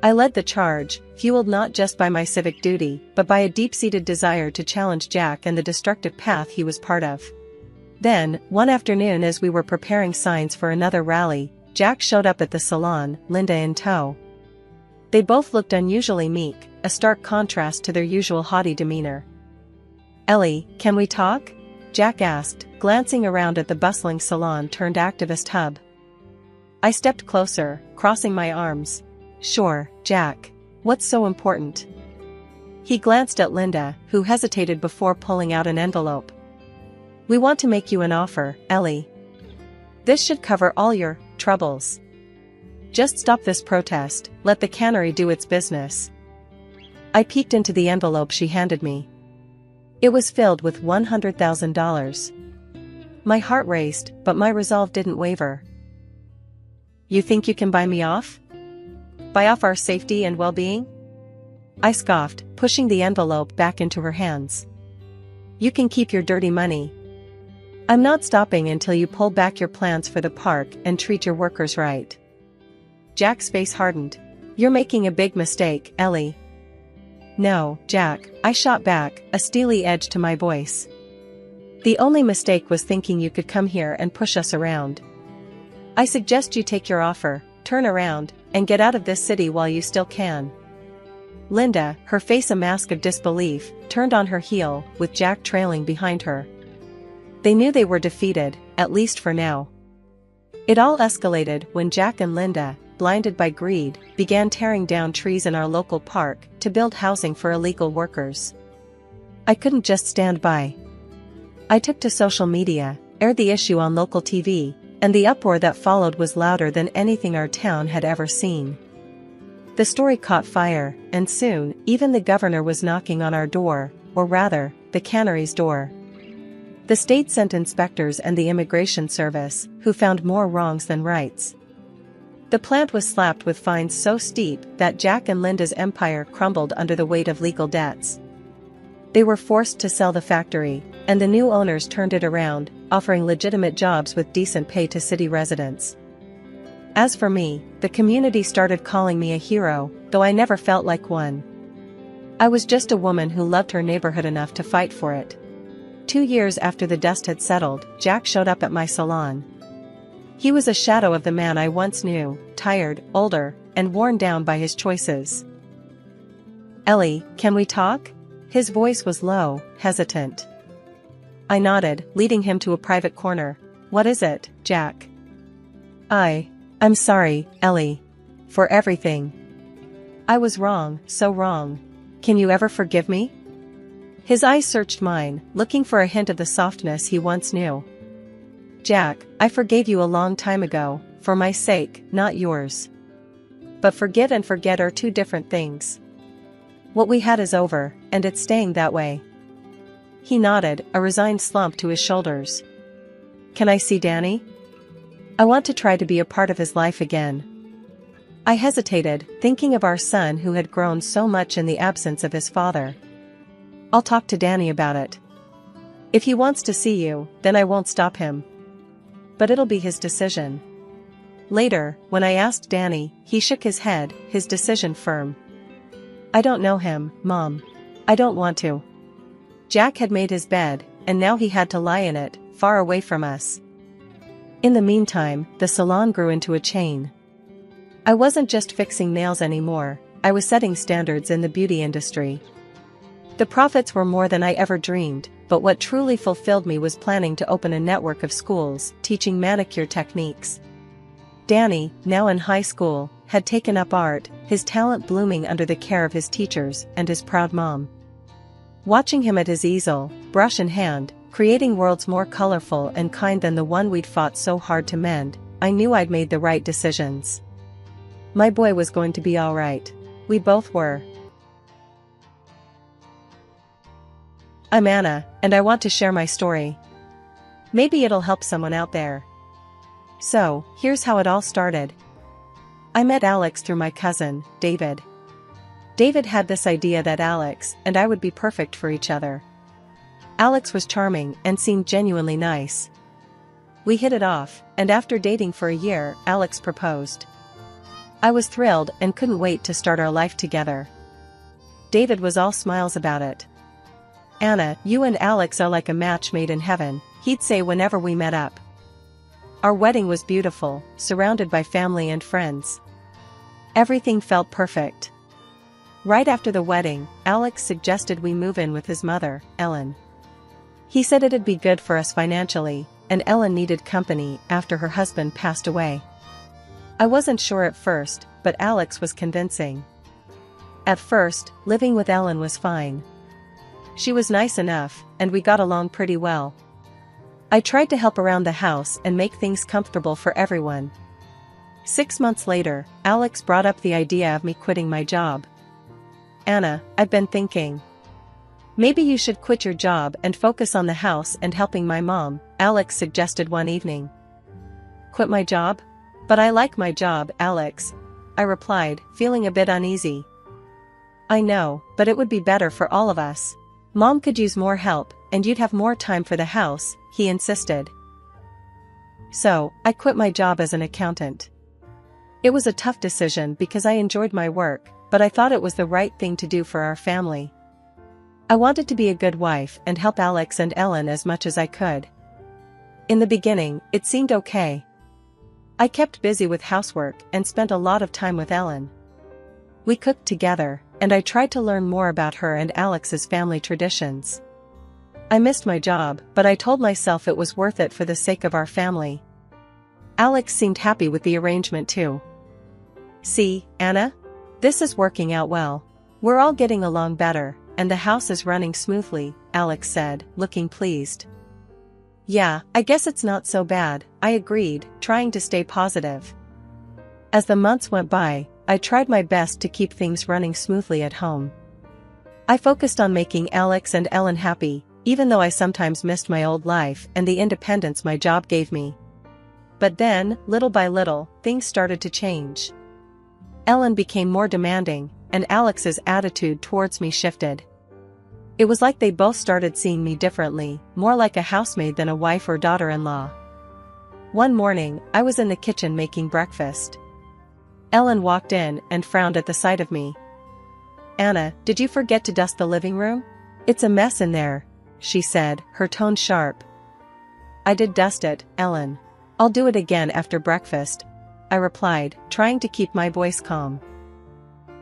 I led the charge, fueled not just by my civic duty, but by a deep-seated desire to challenge Jack and the destructive path he was part of. Then, one afternoon as we were preparing signs for another rally, Jack showed up at the salon, Linda in tow. They both looked unusually meek, a stark contrast to their usual haughty demeanor. "Ellie, can we talk?" Jack asked, glancing around at the bustling salon-turned-activist hub. I stepped closer, crossing my arms. "Sure, Jack. What's so important?" He glanced at Linda, who hesitated before pulling out an envelope. "We want to make you an offer, Ellie. This should cover all your troubles. Just stop this protest, let the cannery do its business." I peeked into the envelope she handed me. It was filled with $100,000. My heart raced, but my resolve didn't waver. "You think you can buy me off? Buy off our safety and well-being?" I scoffed, pushing the envelope back into her hands. "You can keep your dirty money. I'm not stopping until you pull back your plans for the park and treat your workers right." Jack's face hardened. "You're making a big mistake, Ellie." "No, Jack," I shot back, a steely edge to my voice. "The only mistake was thinking you could come here and push us around. I suggest you take your offer, turn around, and get out of this city while you still can." Linda, her face a mask of disbelief, turned on her heel, with Jack trailing behind her. They knew they were defeated, at least for now. It all escalated when Jack and Linda, blinded by greed, began tearing down trees in our local park to build housing for illegal workers. I couldn't just stand by. I took to social media, aired the issue on local TV, and the uproar that followed was louder than anything our town had ever seen. The story caught fire, and soon, even the governor was knocking on our door, or rather, the cannery's door. The state sent inspectors and the immigration service, who found more wrongs than rights. The plant was slapped with fines so steep that Jack and Linda's empire crumbled under the weight of legal debts. They were forced to sell the factory, and the new owners turned it around, offering legitimate jobs with decent pay to city residents. As for me, the community started calling me a hero, though I never felt like one. I was just a woman who loved her neighborhood enough to fight for it. 2 years after the dust had settled, Jack showed up at my salon. He was a shadow of the man I once knew, tired, older, and worn down by his choices. "Ellie, can we talk?" His voice was low, hesitant. I nodded, leading him to a private corner. "What is it, Jack?" I'm sorry, Ellie. For everything. I was wrong, so wrong. Can you ever forgive me?" His eyes searched mine, looking for a hint of the softness he once knew. "Jack, I forgave you a long time ago, for my sake, not yours. But forgive and forget are two different things. What we had is over, and it's staying that way." He nodded, a resigned slump to his shoulders. "Can I see Danny? I want to try to be a part of his life again." I hesitated, thinking of our son who had grown so much in the absence of his father. "I'll talk to Danny about it. If he wants to see you, then I won't stop him. But it'll be his decision." Later, when I asked Danny, he shook his head, his decision firm. "I don't know him, Mom. I don't want to." Jack had made his bed, and now he had to lie in it, far away from us. In the meantime, the salon grew into a chain. I wasn't just fixing nails anymore, I was setting standards in the beauty industry. The profits were more than I ever dreamed, but what truly fulfilled me was planning to open a network of schools teaching manicure techniques. Danny, now in high school, had taken up art, his talent blooming under the care of his teachers and his proud mom. Watching him at his easel, brush in hand, creating worlds more colorful and kind than the one we'd fought so hard to mend, I knew I'd made the right decisions. My boy was going to be all right. We both were. I'm Anna, and I want to share my story. Maybe it'll help someone out there. So, here's how it all started. I met Alex through my cousin, David. David had this idea that Alex and I would be perfect for each other. Alex was charming and seemed genuinely nice. We hit it off, and after dating for a year, Alex proposed. I was thrilled and couldn't wait to start our life together. David was all smiles about it. "Anna, you and Alex are like a match made in heaven," he'd say whenever we met up. Our wedding was beautiful, surrounded by family and friends. Everything felt perfect. Right after the wedding, Alex suggested we move in with his mother, Ellen. He said it'd be good for us financially, and Ellen needed company after her husband passed away. I wasn't sure at first, but Alex was convincing. At first, living with Ellen was fine. She was nice enough, and we got along pretty well. I tried to help around the house and make things comfortable for everyone. 6 months later, Alex brought up the idea of me quitting my job. "Anna, I've been thinking. Maybe you should quit your job and focus on the house and helping my mom," Alex suggested one evening. "Quit my job? But I like my job, Alex," I replied, feeling a bit uneasy. "I know, but it would be better for all of us. Mom could use more help, and you'd have more time for the house," he insisted. So, I quit my job as an accountant. It was a tough decision because I enjoyed my work, but I thought it was the right thing to do for our family. I wanted to be a good wife and help Alex and Ellen as much as I could. In the beginning, it seemed okay. I kept busy with housework and spent a lot of time with Ellen. We cooked together, and I tried to learn more about her and Alex's family traditions. I missed my job, but I told myself it was worth it for the sake of our family. Alex seemed happy with the arrangement too. "See, Anna? This is working out well. We're all getting along better, and the house is running smoothly," Alex said, looking pleased. "Yeah, I guess it's not so bad," I agreed, trying to stay positive. As the months went by, I tried my best to keep things running smoothly at home. I focused on making Alex and Ellen happy, even though I sometimes missed my old life and the independence my job gave me. But then, little by little, things started to change. Ellen became more demanding, and Alex's attitude towards me shifted. It was like they both started seeing me differently, more like a housemaid than a wife or daughter-in-law. One morning, I was in the kitchen making breakfast. Ellen walked in and frowned at the sight of me. "Anna, did you forget to dust the living room? It's a mess in there," she said, her tone sharp. I did dust it, Ellen. I'll do it again after breakfast, I replied, trying to keep my voice calm.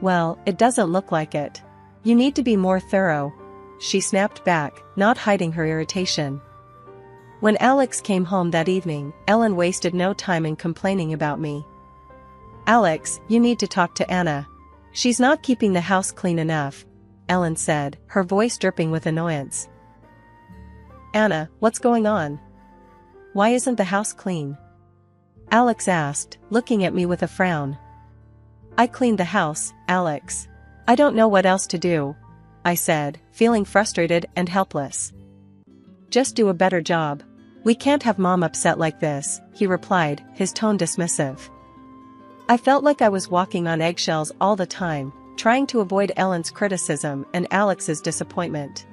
Well, it doesn't look like it. You need to be more thorough, she snapped back, not hiding her irritation. When Alex came home that evening, Ellen wasted no time in complaining about me. Alex, you need to talk to Anna. She's not keeping the house clean enough, Ellen said, her voice dripping with annoyance. Anna, what's going on? Why isn't the house clean? Alex asked, looking at me with a frown. I cleaned the house, Alex. I don't know what else to do, I said, feeling frustrated and helpless. Just do a better job. We can't have Mom upset like this, he replied, his tone dismissive. I felt like I was walking on eggshells all the time, trying to avoid Ellen's criticism and Alex's disappointment.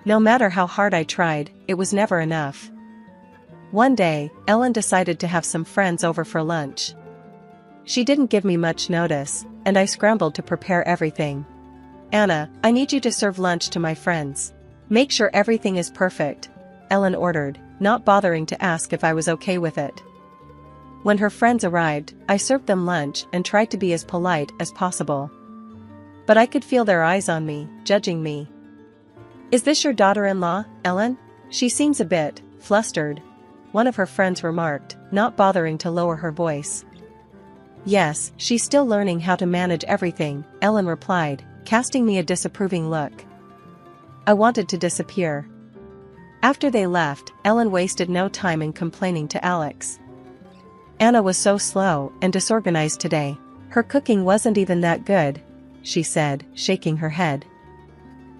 No matter how hard I tried, it was never enough. One day, Ellen decided to have some friends over for lunch. She didn't give me much notice, and I scrambled to prepare everything. Anna, I need you to serve lunch to my friends. Make sure everything is perfect, Ellen ordered, not bothering to ask if I was okay with it. When her friends arrived, I served them lunch and tried to be as polite as possible. But I could feel their eyes on me, judging me. Is this your daughter-in-law, Ellen? She seems a bit flustered, one of her friends remarked, not bothering to lower her voice. Yes, she's still learning how to manage everything, Ellen replied, casting me a disapproving look. I wanted to disappear. After they left, Ellen wasted no time in complaining to Alex. Anna was so slow and disorganized today. Her cooking wasn't even that good, she said, shaking her head.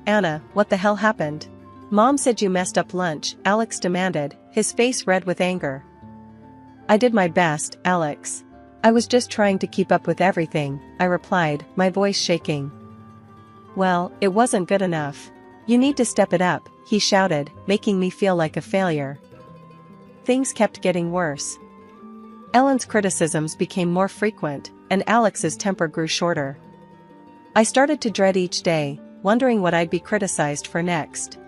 Anna, what the hell happened? Mom said you messed up lunch, Alex demanded, his face red with anger. I did my best, Alex. I was just trying to keep up with everything, I replied, my voice shaking. Well, it wasn't good enough. You need to step it up, he shouted, making me feel like a failure. Things kept getting worse. Ellen's criticisms became more frequent, and Alex's temper grew shorter. I started to dread each day, wondering what I'd be criticized for next.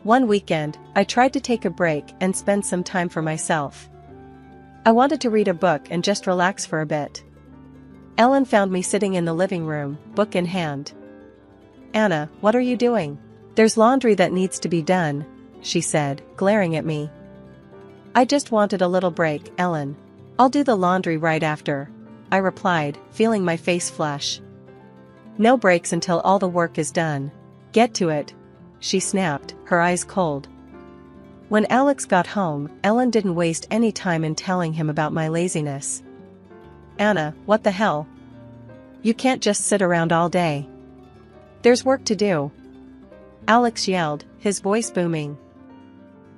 One weekend, I tried to take a break and spend some time for myself. I wanted to read a book and just relax for a bit. Ellen found me sitting in the living room, book in hand. Anna, what are you doing? There's laundry that needs to be done, she said, glaring at me. I just wanted a little break, Ellen. I'll do the laundry right after, I replied, feeling my face flush. No breaks until all the work is done. Get to it, she snapped, her eyes cold. When Alex got home, Ellen didn't waste any time in telling him about my laziness. Anna, what the hell? You can't just sit around all day. There's work to do. Alex yelled, his voice booming.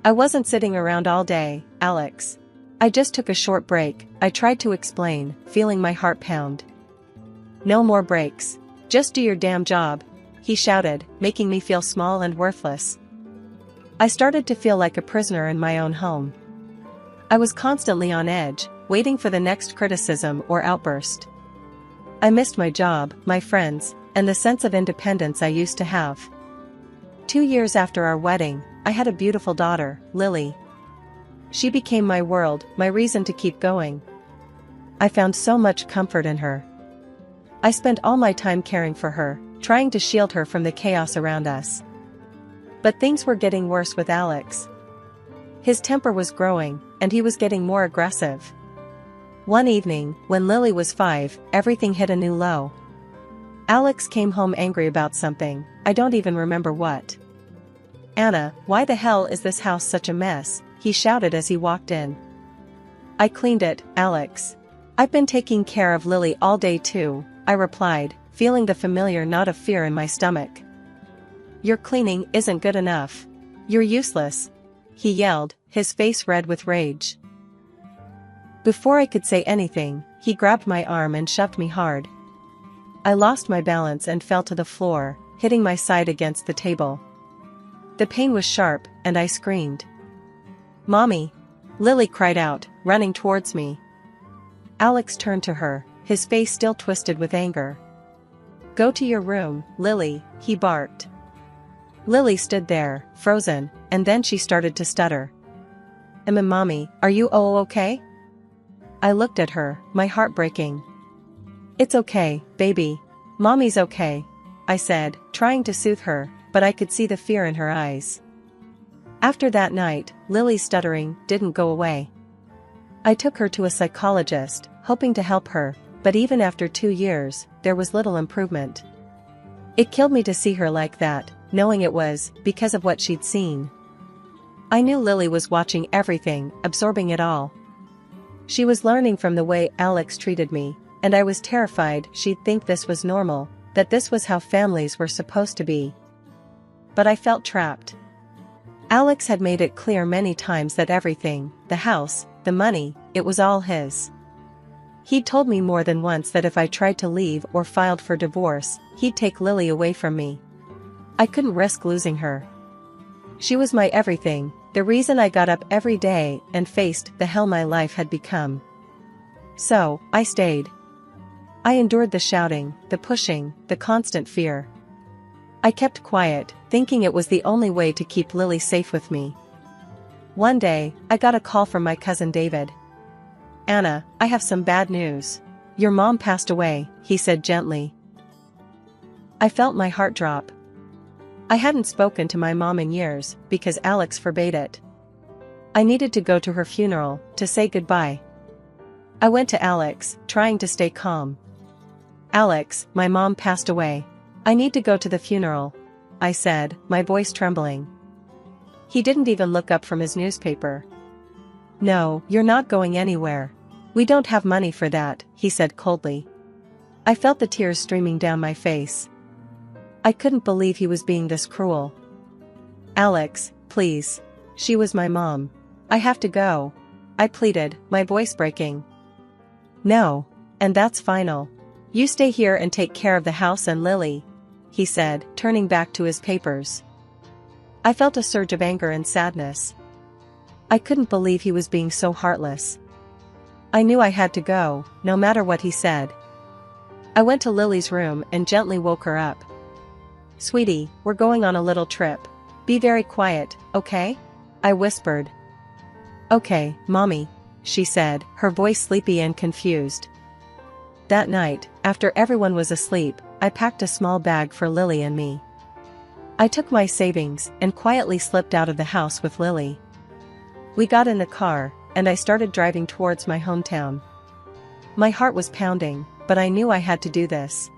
I wasn't sitting around all day, Alex. I just took a short break, I tried to explain, feeling my heart pound. No more breaks. Just do your damn job, he shouted, making me feel small and worthless. I started to feel like a prisoner in my own home. I was constantly on edge, waiting for the next criticism or outburst. I missed my job, my friends, and the sense of independence I used to have. 2 years after our wedding, I had a beautiful daughter, Lily. She became my world, my reason to keep going. I found so much comfort in her. I spent all my time caring for her, trying to shield her from the chaos around us. But things were getting worse with Alex. His temper was growing, and he was getting more aggressive. One evening, when Lily was 5, everything hit a new low. Alex came home angry about something, I don't even remember what. Anna, why the hell is this house such a mess? He shouted as he walked in. I cleaned it, Alex. I've been taking care of Lily all day too, I replied, feeling the familiar knot of fear in my stomach. Your cleaning isn't good enough. You're useless, he yelled, his face red with rage. Before I could say anything, he grabbed my arm and shoved me hard. I lost my balance and fell to the floor, hitting my side against the table. The pain was sharp, and I screamed. Mommy! Lily cried out, running towards me. Alex turned to her, his face still twisted with anger. Go to your room, Lily, he barked. Lily stood there, frozen, and then she started to stutter. Mommy, are you okay? I looked at her, my heart breaking. It's okay, baby. Mommy's okay, I said, trying to soothe her, but I could see the fear in her eyes. After that night, Lily's stuttering didn't go away. I took her to a psychologist, hoping to help her, but even after 2 years, there was little improvement. It killed me to see her like that, knowing it was because of what she'd seen. I knew Lily was watching everything, absorbing it all. She was learning from the way Alex treated me, and I was terrified she'd think this was normal, that this was how families were supposed to be. But I felt trapped. Alex had made it clear many times that everything, the house, the money, it was all his. He'd told me more than once that if I tried to leave or filed for divorce, he'd take Lily away from me. I couldn't risk losing her. She was my everything, the reason I got up every day and faced the hell my life had become. So, I stayed. I endured the shouting, the pushing, the constant fear. I kept quiet, thinking it was the only way to keep Lily safe with me. One day, I got a call from my cousin David. "Anna, I have some bad news. Your mom passed away," he said gently. I felt my heart drop. I hadn't spoken to my mom in years, because Alex forbade it. I needed to go to her funeral, to say goodbye. I went to Alex, trying to stay calm. "Alex, my mom passed away. I need to go to the funeral," I said, my voice trembling. He didn't even look up from his newspaper. "No, you're not going anywhere. We don't have money for that," he said coldly. I felt the tears streaming down my face. I couldn't believe he was being this cruel. "Alex, please. She was my mom. I have to go," I pleaded, my voice breaking. "No, and that's final. You stay here and take care of the house and Lily," he said, turning back to his papers. I felt a surge of anger and sadness. I couldn't believe he was being so heartless. I knew I had to go, no matter what he said. I went to Lily's room and gently woke her up. "Sweetie, we're going on a little trip. Be very quiet, okay?" I whispered. "Okay, Mommy," she said, her voice sleepy and confused. That night, after everyone was asleep, I packed a small bag for Lily and me. I took my savings and quietly slipped out of the house with Lily. We got in the car, and I started driving towards my hometown. My heart was pounding, but I knew I had to do this.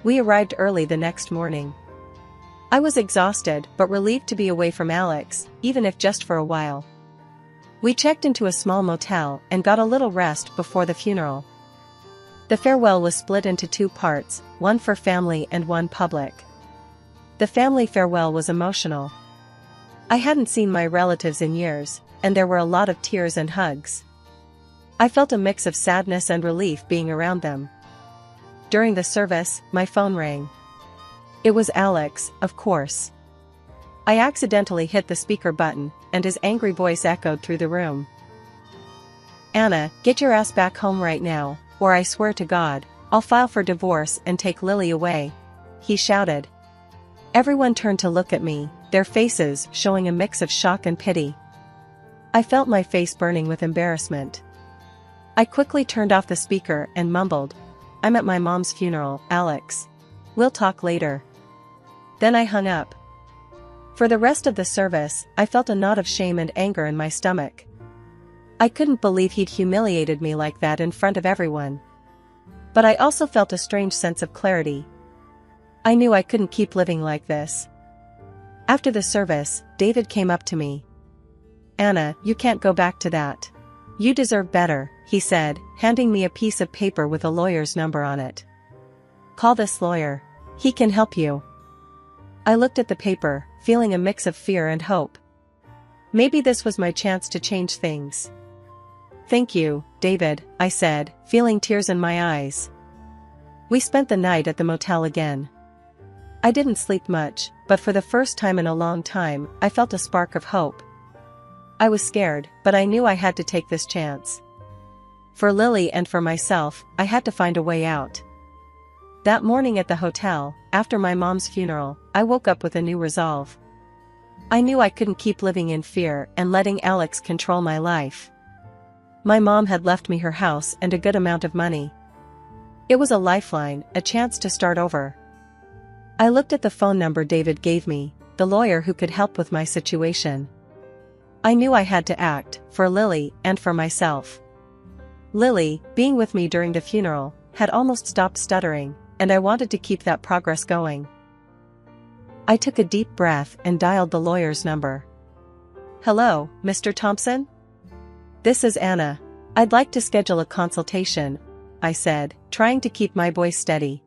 We arrived early the next morning. I was exhausted but relieved to be away from Alex, even if just for a while. We checked into a small motel and got a little rest before the funeral. The farewell was split into 2 parts, one for family and one public. The family farewell was emotional. I hadn't seen my relatives in years, and there were a lot of tears and hugs. I felt a mix of sadness and relief being around them. During the service, my phone rang. It was Alex, of course. I accidentally hit the speaker button, and his angry voice echoed through the room. "Anna, get your ass back home right now, or I swear to God, I'll file for divorce and take Lily away," he shouted. Everyone turned to look at me, their faces showing a mix of shock and pity. I felt my face burning with embarrassment. I quickly turned off the speaker and mumbled, "I'm at my mom's funeral, Alex. We'll talk later." Then I hung up. For the rest of the service, I felt a knot of shame and anger in my stomach. I couldn't believe he'd humiliated me like that in front of everyone. But I also felt a strange sense of clarity. I knew I couldn't keep living like this. After the service, David came up to me. "Anna, you can't go back to that. You deserve better," he said, handing me a piece of paper with a lawyer's number on it. "Call this lawyer. He can help you." I looked at the paper, feeling a mix of fear and hope. Maybe this was my chance to change things. "Thank you, David," I said, feeling tears in my eyes. We spent the night at the motel again. I didn't sleep much, but for the first time in a long time, I felt a spark of hope. I was scared, but I knew I had to take this chance. For Lily and for myself, I had to find a way out. That morning at the hotel, after my mom's funeral, I woke up with a new resolve. I knew I couldn't keep living in fear and letting Alex control my life. My mom had left me her house and a good amount of money. It was a lifeline, a chance to start over. I looked at the phone number David gave me, the lawyer who could help with my situation. I knew I had to act, for Lily and for myself. Lily, being with me during the funeral, had almost stopped stuttering, and I wanted to keep that progress going. I took a deep breath and dialed the lawyer's number. "Hello, Mr. Thompson? This is Anna. I'd like to schedule a consultation," I said, trying to keep my voice steady.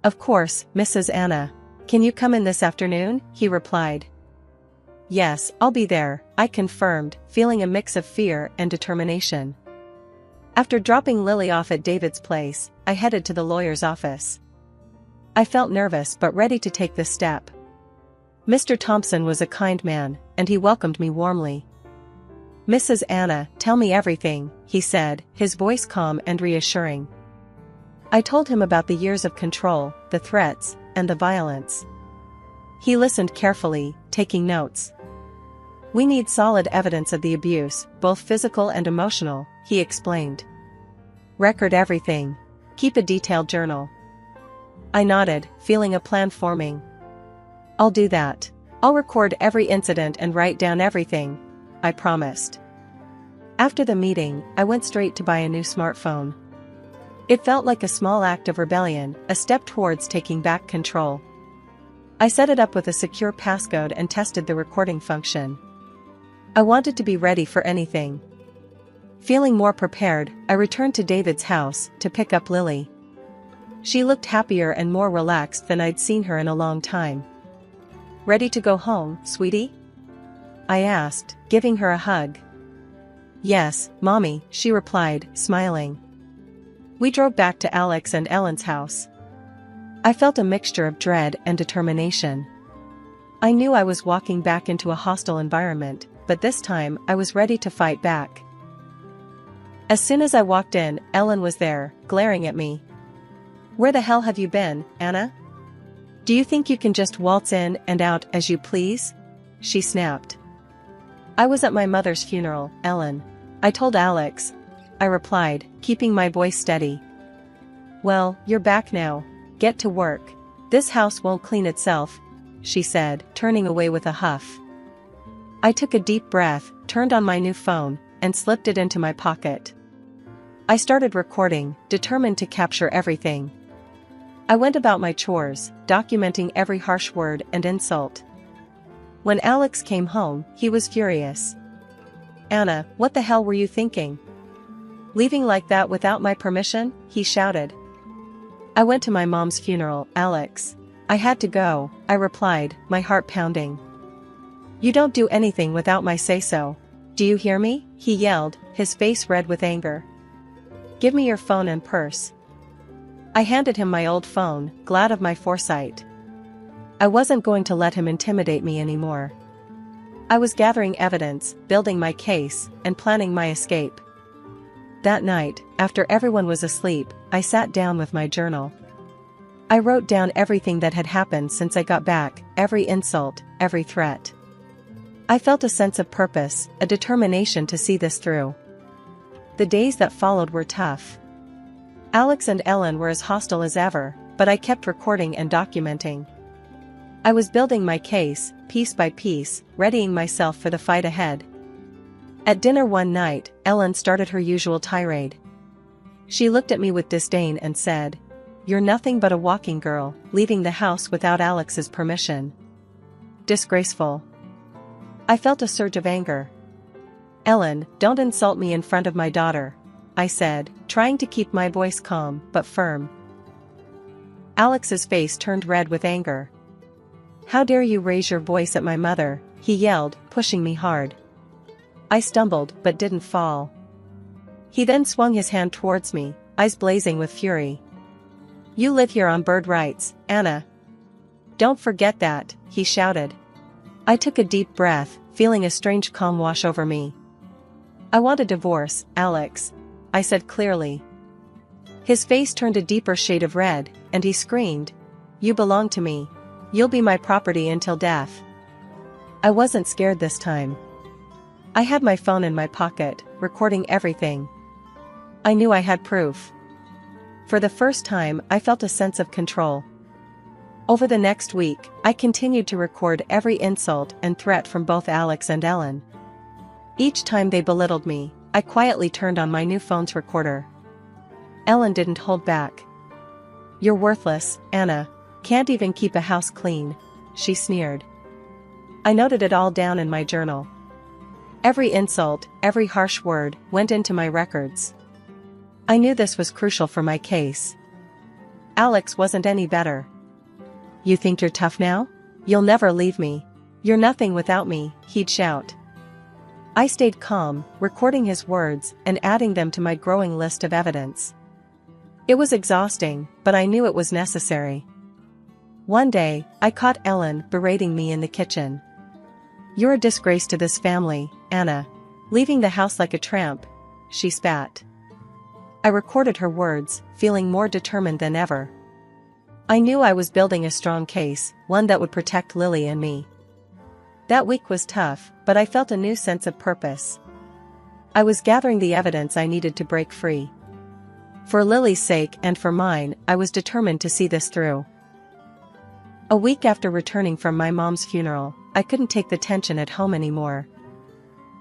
"Of course, Mrs. Anna. Can you come in this afternoon?" he replied. "Yes, I'll be there," I confirmed, feeling a mix of fear and determination. After dropping Lily off at David's place, I headed to the lawyer's office. I felt nervous but ready to take this step. Mr. Thompson was a kind man, and he welcomed me warmly. "Mrs. Anna, tell me everything," he said, his voice calm and reassuring. I told him about the years of control, the threats, and the violence. He listened carefully, taking notes. "We need solid evidence of the abuse, both physical and emotional," he explained. "Record everything. Keep a detailed journal." I nodded, feeling a plan forming. "I'll do that. I'll record every incident and write down everything," I promised. After the meeting, I went straight to buy a new smartphone. It felt like a small act of rebellion, a step towards taking back control. I set it up with a secure passcode and tested the recording function. I wanted to be ready for anything. Feeling more prepared, I returned to David's house to pick up Lily. She looked happier and more relaxed than I'd seen her in a long time. "Ready to go home, sweetie?" I asked, giving her a hug. "Yes, Mommy," she replied, smiling. We drove back to Alex and Ellen's house. I felt a mixture of dread and determination. I knew I was walking back into a hostile environment, but this time I was ready to fight back. As soon as I walked in, Ellen was there, glaring at me. "Where the hell have you been, Anna? Do you think you can just waltz in and out as you please?" she snapped. "I was at my mother's funeral, Ellen. I told Alex," I replied, keeping my voice steady. "Well, you're back now. Get to work. This house won't clean itself," she said, turning away with a huff. I took a deep breath, turned on my new phone, and slipped it into my pocket. I started recording, determined to capture everything. I went about my chores, documenting every harsh word and insult. When Alex came home, he was furious. "Anna, what the hell were you thinking? Leaving like that without my permission?" he shouted. "I went to my mom's funeral, Alex. I had to go," I replied, my heart pounding. "You don't do anything without my say-so. Do you hear me?" he yelled, his face red with anger. "Give me your phone and purse." I handed him my old phone, glad of my foresight. I wasn't going to let him intimidate me anymore. I was gathering evidence, building my case, and planning my escape. That night, after everyone was asleep, I sat down with my journal. I wrote down everything that had happened since I got back, every insult, every threat. I felt a sense of purpose, a determination to see this through. The days that followed were tough. Alex and Ellen were as hostile as ever, but I kept recording and documenting. I was building my case, piece by piece, readying myself for the fight ahead. At dinner one night, Ellen started her usual tirade. She looked at me with disdain and said, "You're nothing but a walking girl, leaving the house without Alex's permission. Disgraceful." I felt a surge of anger. "Ellen, don't insult me in front of my daughter," I said, trying to keep my voice calm but firm. Alex's face turned red with anger. "How dare you raise your voice at my mother?" he yelled, pushing me hard. I stumbled but didn't fall. He then swung his hand towards me, eyes blazing with fury. "You live here on bird rights, Anna. Don't forget that," he shouted. I took a deep breath, feeling a strange calm wash over me. "I want a divorce, Alex," I said clearly. His face turned a deeper shade of red, and he screamed, "You belong to me. You'll be my property until death." I wasn't scared this time. I had my phone in my pocket, recording everything. I knew I had proof. For the first time, I felt a sense of control. Over the next week, I continued to record every insult and threat from both Alex and Ellen. Each time they belittled me, I quietly turned on my new phone's recorder. Ellen didn't hold back. "You're worthless, Anna. Can't even keep a house clean," she sneered. I noted it all down in my journal. Every insult, every harsh word, went into my records. I knew this was crucial for my case. Alex wasn't any better. "You think you're tough now? You'll never leave me. You're nothing without me," he'd shout. I stayed calm, recording his words and adding them to my growing list of evidence. It was exhausting, but I knew it was necessary. One day, I caught Ellen berating me in the kitchen. "You're a disgrace to this family, Anna. Leaving the house like a tramp," she spat. I recorded her words, feeling more determined than ever. I knew I was building a strong case, one that would protect Lily and me. That week was tough, but I felt a new sense of purpose. I was gathering the evidence I needed to break free. For Lily's sake and for mine, I was determined to see this through. A week after returning from my mom's funeral, I couldn't take the tension at home anymore.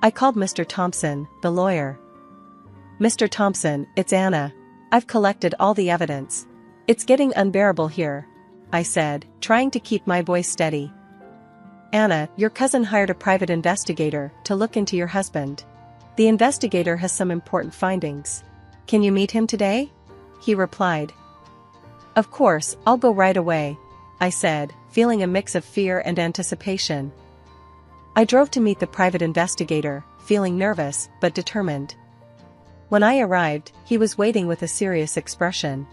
I called Mr. Thompson, the lawyer. "Mr. Thompson, it's Anna. I've collected all the evidence. It's getting unbearable here," I said, trying to keep my voice steady. "Anna, your cousin hired a private investigator to look into your husband. The investigator has some important findings. Can you meet him today?" he replied. "Of course, I'll go right away," I said, feeling a mix of fear and anticipation. I drove to meet the private investigator, feeling nervous but determined. When I arrived, he was waiting with a serious expression.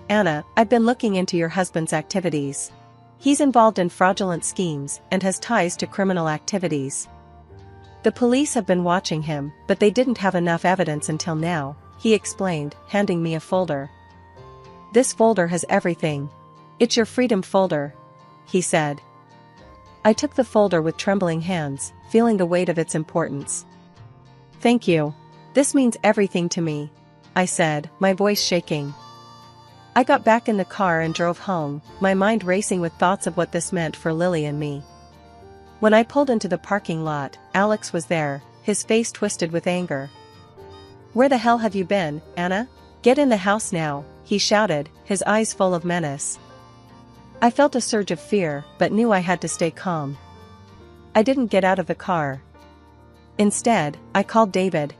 "Anna, I've been looking into your husband's activities. He's involved in fraudulent schemes and has ties to criminal activities. The police have been watching him, but they didn't have enough evidence until now," he explained, handing me a folder. "This folder has everything. It's your freedom folder," he said. I took the folder with trembling hands, feeling the weight of its importance. "Thank you. This means everything to me," I said, my voice shaking. I got back in the car and drove home, my mind racing with thoughts of what this meant for Lily and me. When I pulled into the parking lot, Alex was there, his face twisted with anger. "Where the hell have you been, Anna? Get in the house now," he shouted, his eyes full of menace. I felt a surge of fear, but knew I had to stay calm. I didn't get out of the car. Instead, I called David.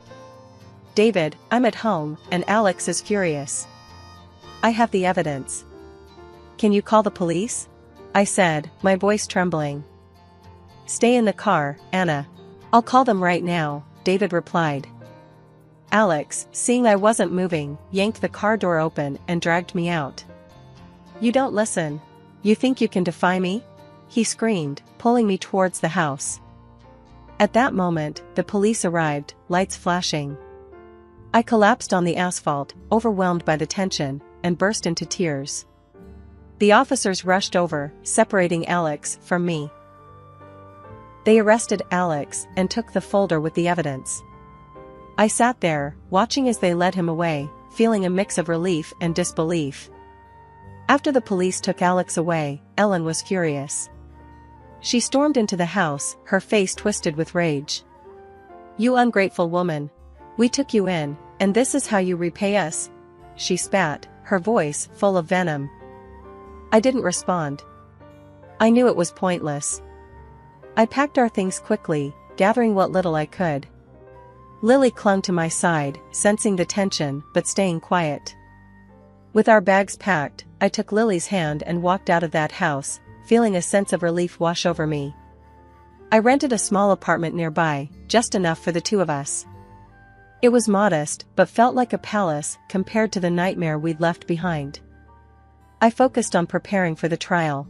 "David, I'm at home, and Alex is furious. I have the evidence. Can you call the police?" I said, my voice trembling. "Stay in the car, Anna. I'll call them right now," David replied. Alex, seeing I wasn't moving, yanked the car door open and dragged me out. "You don't listen. You think you can defy me?" he screamed, pulling me towards the house. At that moment, the police arrived, lights flashing. I collapsed on the asphalt, overwhelmed by the tension, and burst into tears. The officers rushed over, separating Alex from me. They arrested Alex and took the folder with the evidence. I sat there, watching as they led him away, feeling a mix of relief and disbelief. After the police took Alex away, Ellen was furious. She stormed into the house, her face twisted with rage. "You ungrateful woman. We took you in, and this is how you repay us?" she spat, her voice full of venom. I didn't respond. I knew it was pointless. I packed our things quickly, gathering what little I could. Lily clung to my side, sensing the tension but staying quiet. With our bags packed, I took Lily's hand and walked out of that house, feeling a sense of relief wash over me. I rented a small apartment nearby, just enough for the two of us. It was modest, but felt like a palace compared to the nightmare we'd left behind. I focused on preparing for the trial.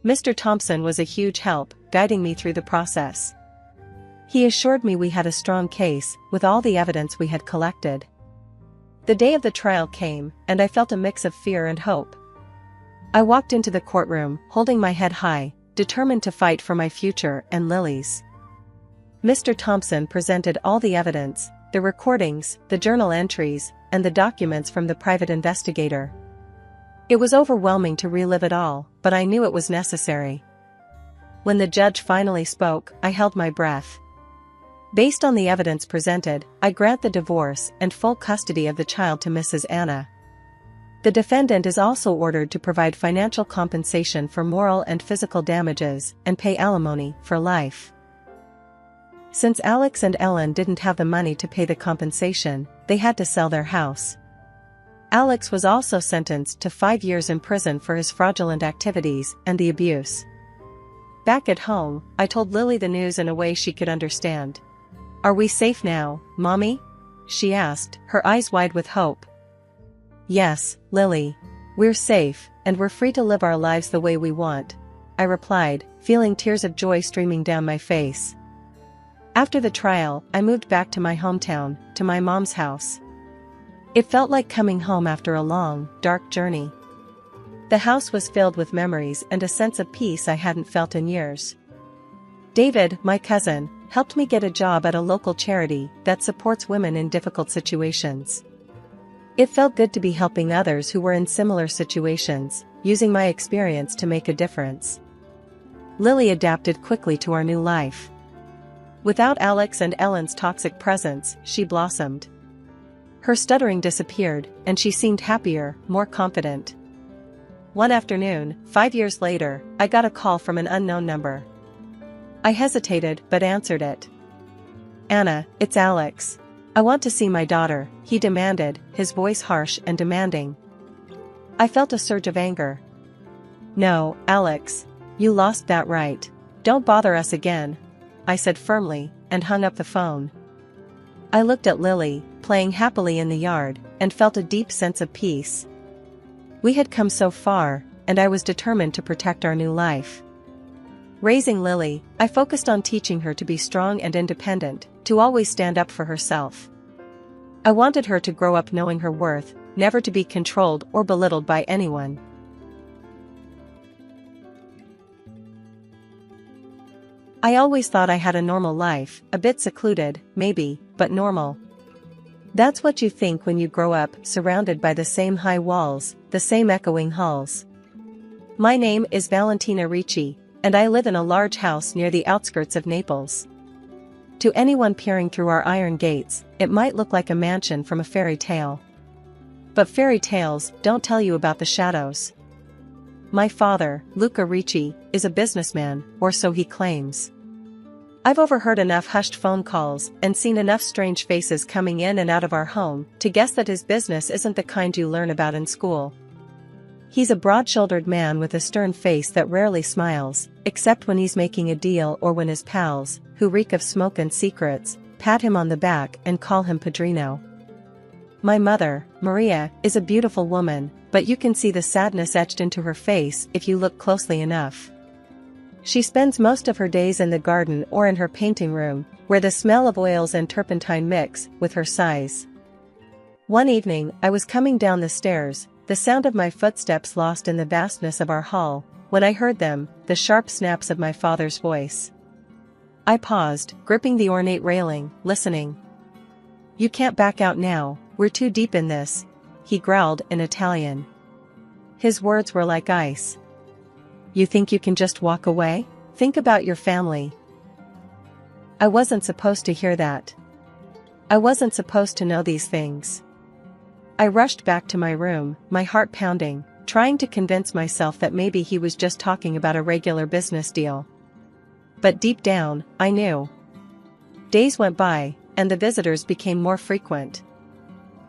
Mr. Thompson was a huge help, guiding me through the process. He assured me we had a strong case, with all the evidence we had collected. The day of the trial came, and I felt a mix of fear and hope. I walked into the courtroom, holding my head high, determined to fight for my future and Lily's. Mr. Thompson presented all the evidence, the recordings, the journal entries, and the documents from the private investigator. It was overwhelming to relive it all, but I knew it was necessary. When the judge finally spoke, I held my breath. Based on the evidence presented, I grant the divorce and full custody of the child to Mrs. Anna. The defendant is also ordered to provide financial compensation for moral and physical damages and pay alimony for life. Since Alex and Ellen didn't have the money to pay the compensation, they had to sell their house. Alex was also sentenced to 5 years in prison for his fraudulent activities and the abuse. Back at home, I told Lily the news in a way she could understand. "Are we safe now, Mommy?" she asked, her eyes wide with hope. "Yes, Lily. We're safe, and we're free to live our lives the way we want," I replied, feeling tears of joy streaming down my face. After the trial, I moved back to my hometown, to my mom's house. It felt like coming home after a long, dark journey. The house was filled with memories and a sense of peace I hadn't felt in years. David, my cousin, helped me get a job at a local charity that supports women in difficult situations. It felt good to be helping others who were in similar situations, using my experience to make a difference. Lily adapted quickly to our new life. Without Alex and Ellen's toxic presence, she blossomed. Her stuttering disappeared, and she seemed happier, more confident. One afternoon, 5 years later, I got a call from an unknown number. I hesitated but answered it. "Anna, it's Alex. I want to see my daughter," he demanded, his voice harsh and demanding. I felt a surge of anger. "No, Alex. You lost that right. Don't bother us again," I said firmly, and hung up the phone. I looked at Lily, playing happily in the yard, and felt a deep sense of peace. We had come so far, and I was determined to protect our new life. Raising Lily, I focused on teaching her to be strong and independent, to always stand up for herself. I wanted her to grow up knowing her worth, never to be controlled or belittled by anyone. I always thought I had a normal life, a bit secluded, maybe, but normal. That's what you think when you grow up, surrounded by the same high walls, the same echoing halls. My name is Valentina Ricci, and I live in a large house near the outskirts of Naples. To anyone peering through our iron gates, it might look like a mansion from a fairy tale. But fairy tales don't tell you about the shadows. My father, Luca Ricci, is a businessman, or so he claims. I've overheard enough hushed phone calls and seen enough strange faces coming in and out of our home to guess that his business isn't the kind you learn about in school. He's a broad-shouldered man with a stern face that rarely smiles, except when he's making a deal or when his pals, who reek of smoke and secrets, pat him on the back and call him Padrino. My mother, Maria, is a beautiful woman, but you can see the sadness etched into her face if you look closely enough. She spends most of her days in the garden or in her painting room, where the smell of oils and turpentine mix with her sighs. One evening, I was coming down the stairs, the sound of my footsteps lost in the vastness of our hall, when I heard them, the sharp snaps of my father's voice. I paused, gripping the ornate railing, listening. "You can't back out now, we're too deep in this," he growled in Italian. His words were like ice. "You think you can just walk away? Think about your family." I wasn't supposed to hear that. I wasn't supposed to know these things. I rushed back to my room, my heart pounding, trying to convince myself that maybe he was just talking about a regular business deal. But deep down, I knew. Days went by, and the visitors became more frequent.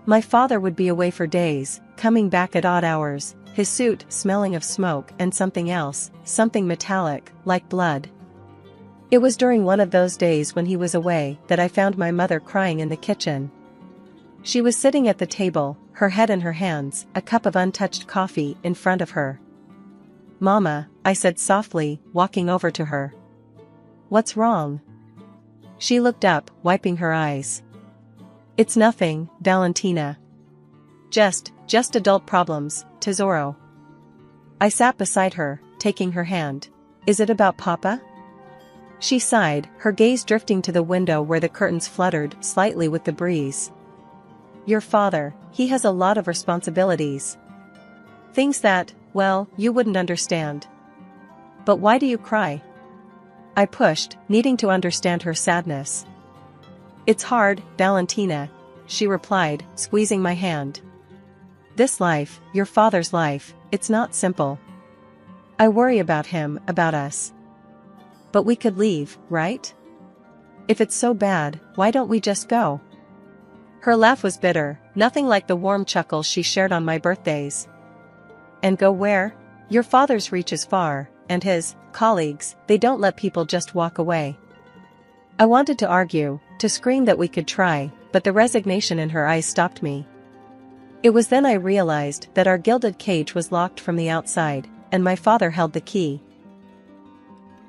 My father would be away for days, coming back at odd hours, his suit smelling of smoke and something else, something metallic, like blood. It was during one of those days when he was away that I found my mother crying in the kitchen. She was sitting at the table, her head in her hands, a cup of untouched coffee in front of her. "Mama," I said softly, walking over to her. "What's wrong?" She looked up, wiping her eyes. "It's nothing, Valentina. Just adult problems, tesoro. I sat beside her, taking her hand. Is it about Papa? She sighed, her gaze drifting to the window where the curtains fluttered slightly with the breeze. Your father, he has a lot of responsibilities. Things that, well, you wouldn't understand. But why do you cry? I pushed, needing to understand her sadness. It's hard, Valentina, she replied, squeezing my hand. This life, your father's life, it's not simple. I worry about him, about us. But we could leave, right? If it's so bad, why don't we just go? Her laugh was bitter, nothing like the warm chuckles she shared on my birthdays. And go where? Your father's reach is far, and his colleagues, they don't let people just walk away. I wanted to argue, to scream that we could try, but the resignation in her eyes stopped me. It was then I realized that our gilded cage was locked from the outside, and my father held the key.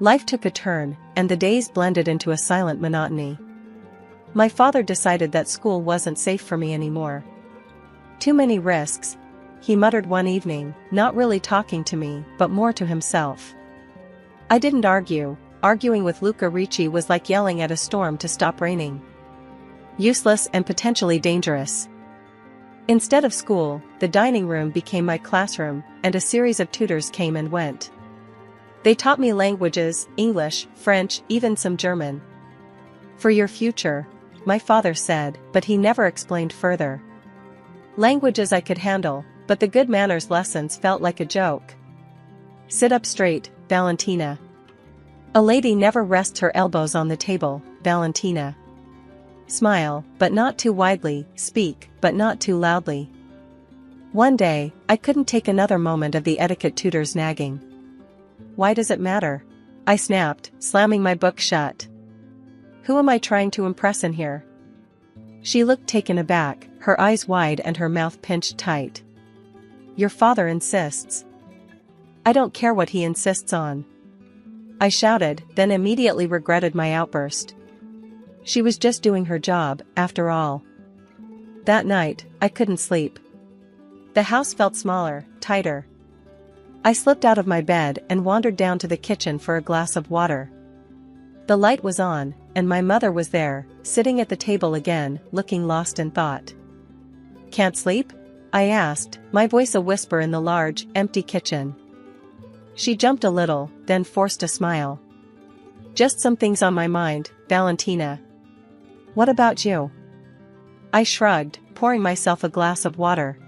Life took a turn, and the days blended into a silent monotony. My father decided that school wasn't safe for me anymore. Too many risks, he muttered one evening, not really talking to me, but more to himself. I didn't argue. Arguing with Luca Ricci was like yelling at a storm to stop raining. Useless and potentially dangerous. Instead of school, the dining room became my classroom, and a series of tutors came and went. They taught me languages, English, French, even some German. For your future, my father said, but he never explained further. Languages I could handle, but the good manners lessons felt like a joke. Sit up straight, Valentina. A lady never rests her elbows on the table, Valentina. Smile, but not too widely, speak, but not too loudly. One day, I couldn't take another moment of the etiquette tutor's nagging. Why does it matter? I snapped, slamming my book shut. Who am I trying to impress in here? She looked taken aback, her eyes wide and her mouth pinched tight. Your father insists. I don't care what he insists on. I shouted, then immediately regretted my outburst. She was just doing her job, after all. That night, I couldn't sleep. The house felt smaller, tighter. I slipped out of my bed and wandered down to the kitchen for a glass of water. The light was on, and my mother was there, sitting at the table again, looking lost in thought. Can't sleep? I asked, my voice a whisper in the large, empty kitchen. She jumped a little, then forced a smile. Just some things on my mind, Valentina. What about you? I shrugged, pouring myself a glass of water.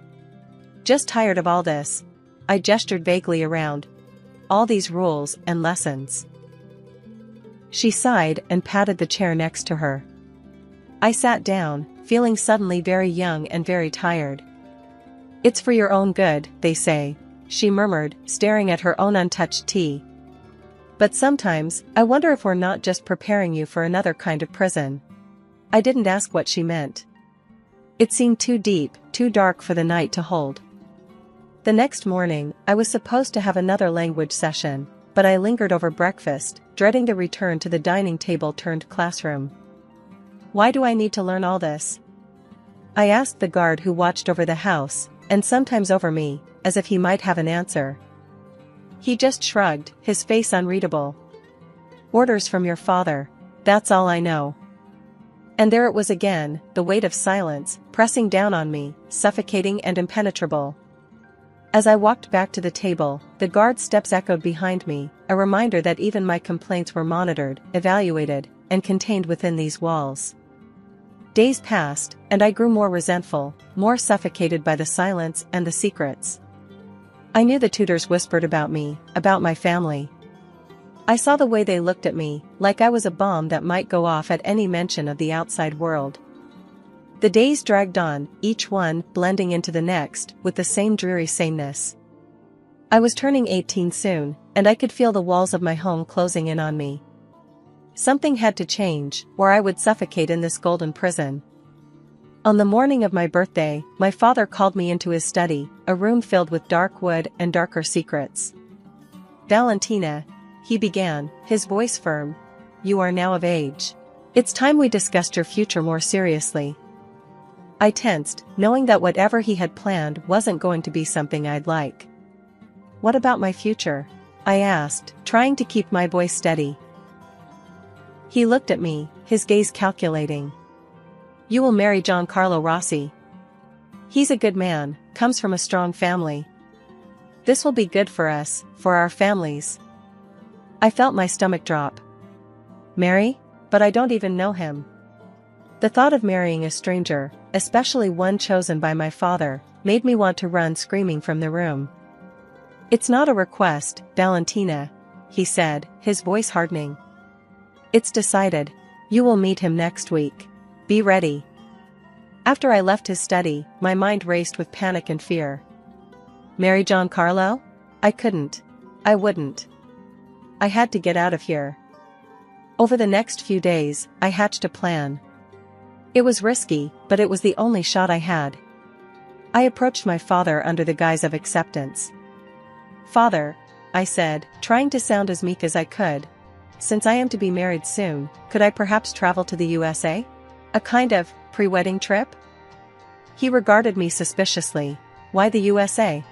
Just tired of all this. I gestured vaguely around. All these rules and lessons. She sighed and patted the chair next to her. I sat down, feeling suddenly very young and very tired. It's for your own good, they say, she murmured, staring at her own untouched tea. But sometimes, I wonder if we're not just preparing you for another kind of prison. I didn't ask what she meant. It seemed too deep, too dark for the night to hold. The next morning, I was supposed to have another language session, but I lingered over breakfast, dreading to return to the dining table turned classroom. Why do I need to learn all this? I asked the guard who watched over the house, and sometimes over me, as if he might have an answer. He just shrugged, his face unreadable. Orders from your father, that's all I know. And there it was again, the weight of silence, pressing down on me, suffocating and impenetrable. As I walked back to the table, the guard's steps echoed behind me, a reminder that even my complaints were monitored, evaluated, and contained within these walls. Days passed, and I grew more resentful, more suffocated by the silence and the secrets. I knew the tutors whispered about me, about my family. I saw the way they looked at me, like I was a bomb that might go off at any mention of the outside world. The days dragged on, each one blending into the next, with the same dreary sameness. I was turning 18 soon, and I could feel the walls of my home closing in on me. Something had to change, or I would suffocate in this golden prison. On the morning of my birthday, my father called me into his study, a room filled with dark wood and darker secrets. Valentina, he began, his voice firm, you are now of age. It's time we discussed your future more seriously. I tensed, knowing that whatever he had planned wasn't going to be something I'd like. "What about my future?" I asked, trying to keep my voice steady. He looked at me, his gaze calculating. "You will marry Giancarlo Rossi. He's a good man, comes from a strong family. This will be good for us, for our families." I felt my stomach drop. Marry? But I don't even know him. The thought of marrying a stranger, especially one chosen by my father, made me want to run screaming from the room. "It's not a request, Valentina," he said, his voice hardening. "It's decided. You will meet him next week. Be ready." After I left his study, my mind raced with panic and fear. Marry Giancarlo? I couldn't. I wouldn't. I had to get out of here. Over the next few days, I hatched a plan. It was risky, but it was the only shot I had. I approached my father under the guise of acceptance. "Father," I said, trying to sound as meek as I could, "since I am to be married soon, could I perhaps travel to the USA? A kind of pre-wedding trip?" He regarded me suspiciously. "Why the USA?"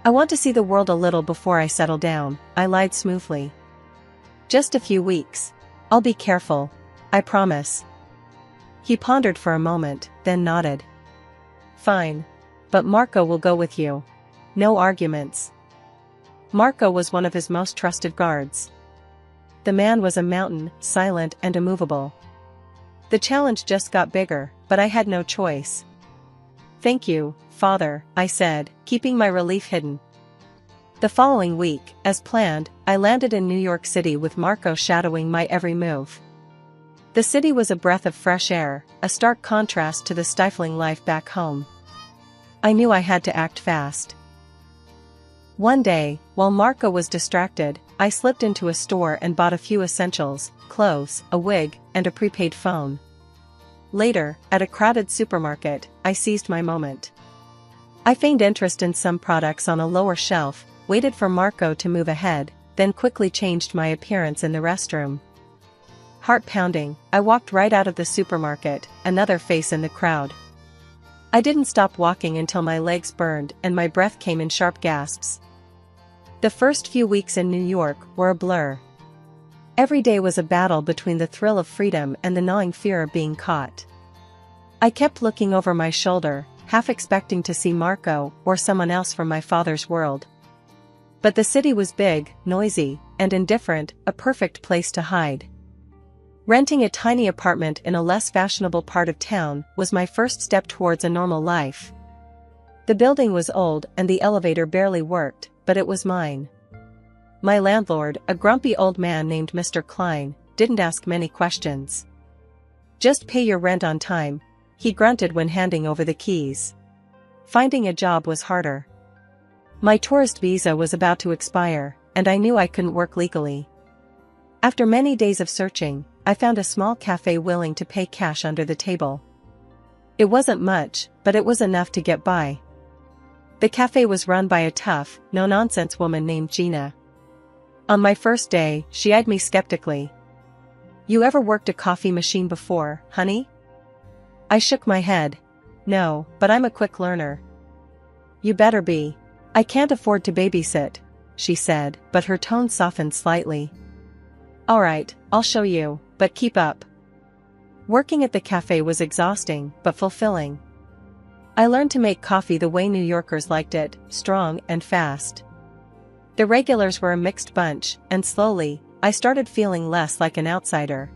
"I want to see the world a little before I settle down," I lied smoothly. "Just a few weeks. I'll be careful. I promise." He pondered for a moment, then nodded. "Fine. But Marco will go with you. No arguments." Marco was one of his most trusted guards. The man was a mountain, silent and immovable. The challenge just got bigger, but I had no choice. "Thank you, Father," I said, keeping my relief hidden. The following week, as planned, I landed in New York City with Marco shadowing my every move. The city was a breath of fresh air, a stark contrast to the stifling life back home. I knew I had to act fast. One day, while Marco was distracted, I slipped into a store and bought a few essentials, clothes, a wig, and a prepaid phone. Later, at a crowded supermarket, I seized my moment. I feigned interest in some products on a lower shelf, waited for Marco to move ahead, then quickly changed my appearance in the restroom. Heart pounding, I walked right out of the supermarket, another face in the crowd. I didn't stop walking until my legs burned and my breath came in sharp gasps. The first few weeks in New York were a blur. Every day was a battle between the thrill of freedom and the gnawing fear of being caught. I kept looking over my shoulder, half expecting to see Marco or someone else from my father's world. But the city was big, noisy, and indifferent, a perfect place to hide. Renting a tiny apartment in a less fashionable part of town was my first step towards a normal life. The building was old and the elevator barely worked, but it was mine. My landlord, a grumpy old man named Mr. Klein, didn't ask many questions. "Just pay your rent on time," he grunted when handing over the keys. Finding a job was harder. My tourist visa was about to expire, and I knew I couldn't work legally. After many days of searching, I found a small cafe willing to pay cash under the table. It wasn't much, but it was enough to get by. The cafe was run by a tough, no-nonsense woman named Gina. On my first day, she eyed me skeptically. "You ever worked a coffee machine before, honey?" I shook my head. "No, but I'm a quick learner." "You better be. I can't afford to babysit," she said, but her tone softened slightly. "All right, I'll show you, but keep up." Working at the cafe was exhausting, but fulfilling. I learned to make coffee the way New Yorkers liked it, strong and fast. The regulars were a mixed bunch, and slowly, I started feeling less like an outsider.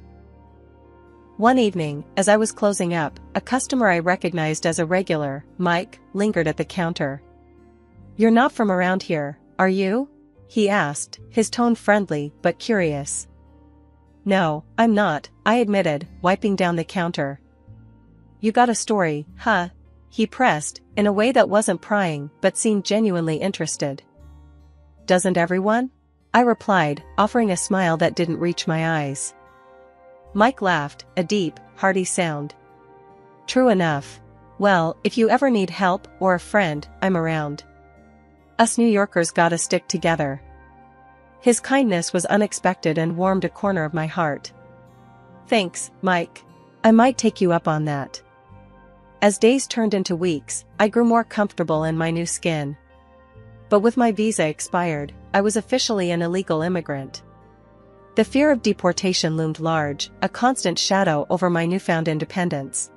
One evening, as I was closing up, a customer I recognized as a regular, Mike, lingered at the counter. "You're not from around here, are you?" he asked, his tone friendly but curious. "No, I'm not," I admitted, wiping down the counter. "You got a story, huh?" he pressed, in a way that wasn't prying but seemed genuinely interested. "Doesn't everyone?" I replied, offering a smile that didn't reach my eyes. Mike laughed, a deep, hearty sound. "True enough. Well, if you ever need help or a friend, I'm around. Us New Yorkers gotta stick together." His kindness was unexpected and warmed a corner of my heart. "Thanks, Mike. I might take you up on that." As days turned into weeks, I grew more comfortable in my new skin. But with my visa expired, I was officially an illegal immigrant. The fear of deportation loomed large, a constant shadow over my newfound independence.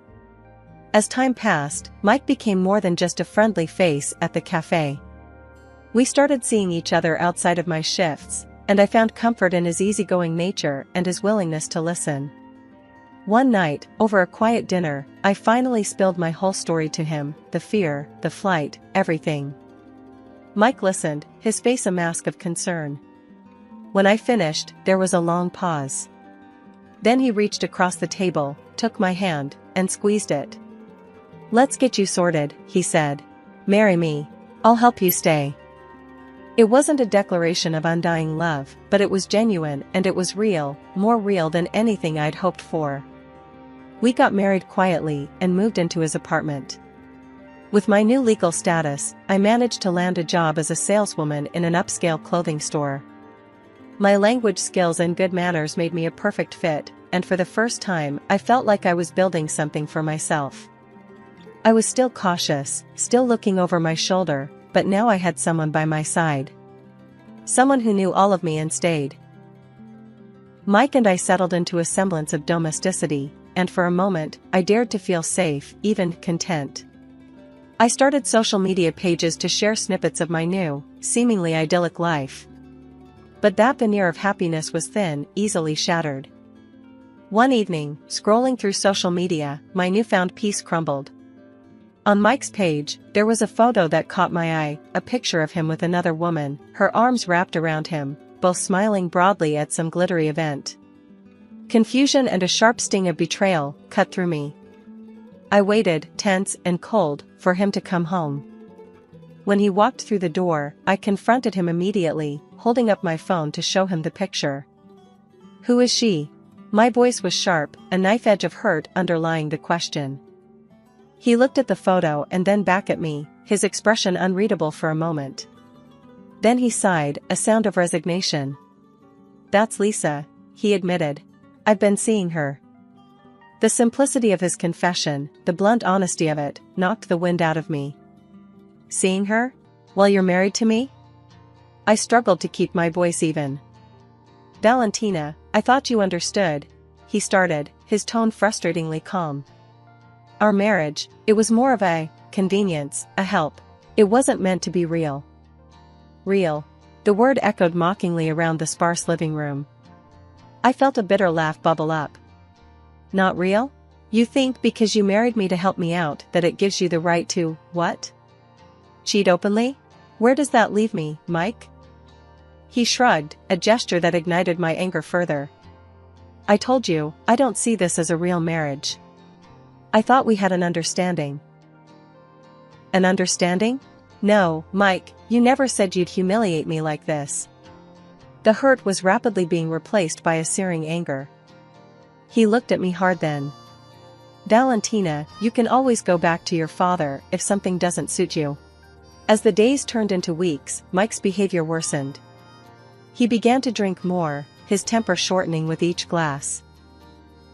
As time passed, Mike became more than just a friendly face at the cafe. We started seeing each other outside of my shifts, and I found comfort in his easygoing nature and his willingness to listen. One night, over a quiet dinner, I finally spilled my whole story to him, the fear, the flight, everything. Mike listened, his face a mask of concern. When I finished, there was a long pause. Then he reached across the table, took my hand, and squeezed it. "Let's get you sorted," he said. "Marry me. I'll help you stay." It wasn't a declaration of undying love, but it was genuine and it was real, more real than anything I'd hoped for. We got married quietly and moved into his apartment. With my new legal status, I managed to land a job as a saleswoman in an upscale clothing store. My language skills and good manners made me a perfect fit, and for the first time, I felt like I was building something for myself. I was still cautious, still looking over my shoulder, but now I had someone by my side. Someone who knew all of me and stayed. Mike and I settled into a semblance of domesticity, and for a moment, I dared to feel safe, even content. I started social media pages to share snippets of my new, seemingly idyllic life. But that veneer of happiness was thin, easily shattered. One evening, scrolling through social media, my newfound peace crumbled. On Mike's page, there was a photo that caught my eye, a picture of him with another woman, her arms wrapped around him, both smiling broadly at some glittery event. Confusion and a sharp sting of betrayal cut through me. I waited, tense and cold, for him to come home. When he walked through the door, I confronted him immediately, holding up my phone to show him the picture. "Who is she?" My voice was sharp, a knife edge of hurt underlying the question. He looked at the photo and then back at me, his expression unreadable for a moment. Then he sighed, a sound of resignation. "That's Lisa," he admitted. "I've been seeing her." The simplicity of his confession, the blunt honesty of it, knocked the wind out of me. "Seeing her? While you're married to me?" I struggled to keep my voice even. "Valentina, I thought you understood," he started, his tone frustratingly calm. "Our marriage, it was more of a convenience, a help. It wasn't meant to be real." "Real?" The word echoed mockingly around the sparse living room. I felt a bitter laugh bubble up. "Not real? You think because you married me to help me out that it gives you the right to, what? Cheat openly? Where does that leave me, Mike?" He shrugged, a gesture that ignited my anger further. "I told you, I don't see this as a real marriage. I thought we had an understanding." "An understanding? No, Mike, you never said you'd humiliate me like this." The hurt was rapidly being replaced by a searing anger. He looked at me hard then. "Valentina, you can always go back to your father if something doesn't suit you." As the days turned into weeks, Mike's behavior worsened. He began to drink more, his temper shortening with each glass.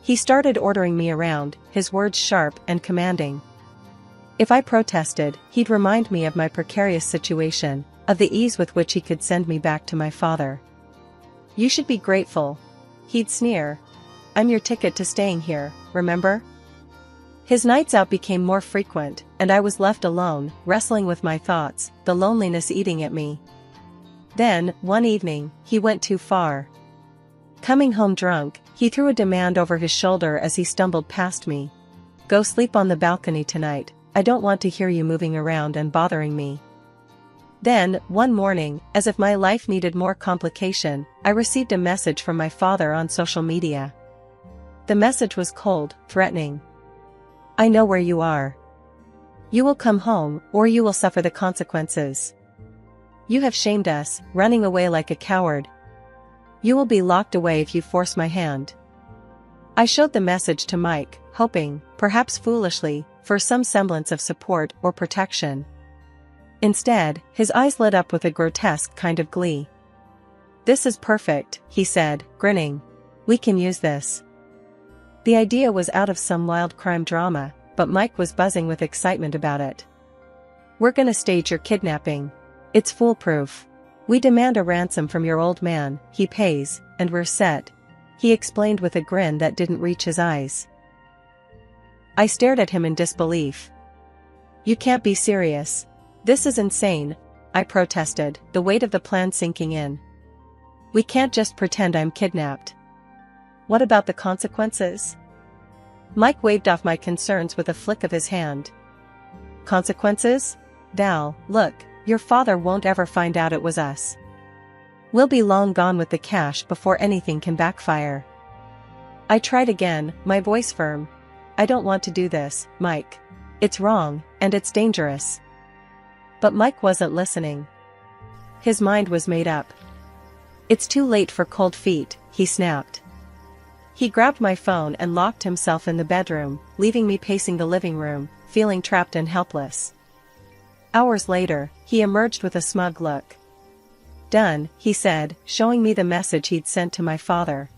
He started ordering me around, his words sharp and commanding. If I protested, he'd remind me of my precarious situation, of the ease with which he could send me back to my father. "You should be grateful," he'd sneer. "I'm your ticket to staying here, remember?" His nights out became more frequent, and I was left alone, wrestling with my thoughts, the loneliness eating at me. Then, one evening, he went too far. Coming home drunk, he threw a demand over his shoulder as he stumbled past me. "Go sleep on the balcony tonight, I don't want to hear you moving around and bothering me." Then, one morning, as if my life needed more complication, I received a message from my father on social media. The message was cold, threatening. "I know where you are. You will come home, or you will suffer the consequences. You have shamed us, running away like a coward. You will be locked away if you force my hand." I showed the message to Mike, hoping, perhaps foolishly, for some semblance of support or protection. Instead, his eyes lit up with a grotesque kind of glee. "This is perfect," he said, grinning. "We can use this." The idea was out of some wild crime drama, but Mike was buzzing with excitement about it. "We're gonna stage your kidnapping. It's foolproof. We demand a ransom from your old man, he pays, and we're set," he explained with a grin that didn't reach his eyes. I stared at him in disbelief. "You can't be serious. This is insane," I protested, the weight of the plan sinking in. "We can't just pretend I'm kidnapped. What about the consequences?" Mike waved off my concerns with a flick of his hand. "Consequences? Val, look, your father won't ever find out it was us. We'll be long gone with the cash before anything can backfire." I tried again, my voice firm. "I don't want to do this, Mike. It's wrong, and it's dangerous." But Mike wasn't listening. His mind was made up. "It's too late for cold feet," he snapped. He grabbed my phone and locked himself in the bedroom, leaving me pacing the living room, feeling trapped and helpless. Hours later, he emerged with a smug look. "Done," he said, showing me the message he'd sent to my father.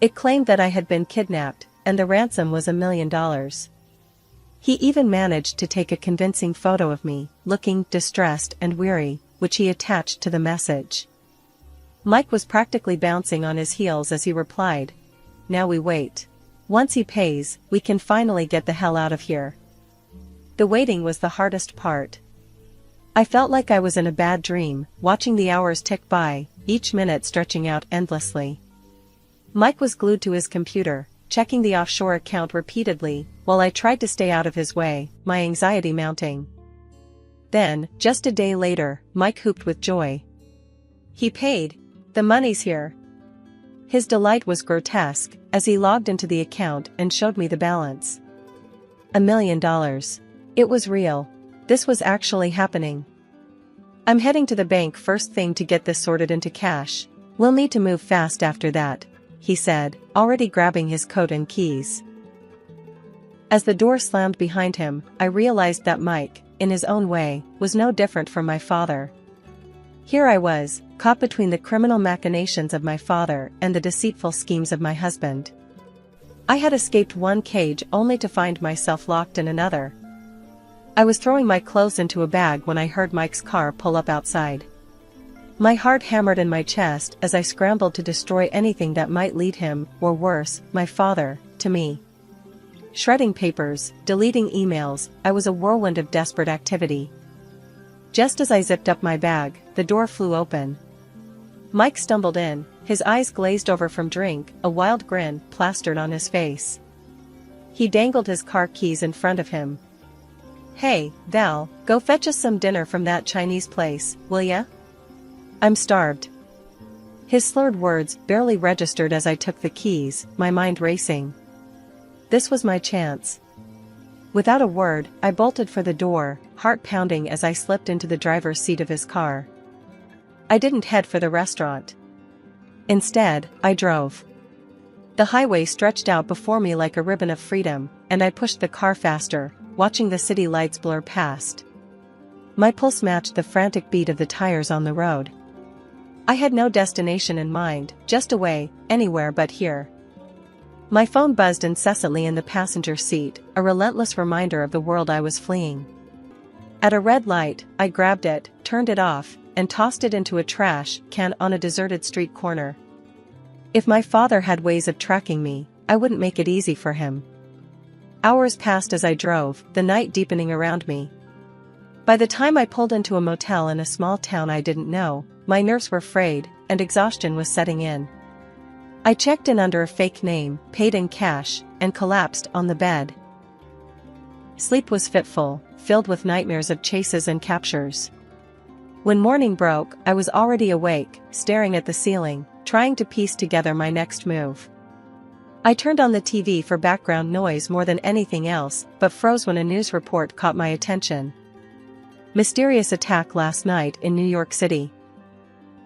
It claimed that I had been kidnapped, and the ransom was $1 million. He even managed to take a convincing photo of me, looking distressed and weary, which he attached to the message. Mike was practically bouncing on his heels as he replied, "Now we wait. Once he pays, we can finally get the hell out of here." The waiting was the hardest part. I felt like I was in a bad dream, watching the hours tick by, each minute stretching out endlessly. Mike was glued to his computer, checking the offshore account repeatedly, while I tried to stay out of his way, my anxiety mounting. Then, just a day later, Mike whooped with joy. "He paid. The money's here." His delight was grotesque, as he logged into the account and showed me the balance. $1 million. It was real. This was actually happening. "I'm heading to the bank first thing to get this sorted into cash. We'll need to move fast after that," he said, already grabbing his coat and keys. As the door slammed behind him, I realized that Mike, in his own way, was no different from my father. Here I was, caught between the criminal machinations of my father and the deceitful schemes of my husband. I had escaped one cage only to find myself locked in another. I was throwing my clothes into a bag when I heard Mike's car pull up outside. My heart hammered in my chest as I scrambled to destroy anything that might lead him, or worse, my father, to me. Shredding papers, deleting emails, I was a whirlwind of desperate activity. Just as I zipped up my bag, the door flew open. Mike stumbled in, his eyes glazed over from drink, a wild grin plastered on his face. He dangled his car keys in front of him. "Hey, Val, go fetch us some dinner from that Chinese place, will ya? I'm starved." His slurred words barely registered as I took the keys, my mind racing. This was my chance. Without a word, I bolted for the door, heart pounding as I slipped into the driver's seat of his car. I didn't head for the restaurant. Instead, I drove. The highway stretched out before me like a ribbon of freedom, and I pushed the car faster, watching the city lights blur past. My pulse matched the frantic beat of the tires on the road. I had no destination in mind, just away, anywhere but here. My phone buzzed incessantly in the passenger seat, a relentless reminder of the world I was fleeing. At a red light, I grabbed it, turned it off, and tossed it into a trash can on a deserted street corner. If my father had ways of tracking me, I wouldn't make it easy for him. Hours passed as I drove, the night deepening around me. By the time I pulled into a motel in a small town I didn't know, my nerves were frayed, and exhaustion was setting in. I checked in under a fake name, paid in cash, and collapsed on the bed. Sleep was fitful, filled with nightmares of chases and captures. When morning broke, I was already awake, staring at the ceiling, trying to piece together my next move. I turned on the TV for background noise more than anything else, but froze when a news report caught my attention. Mysterious attack last night in New York City.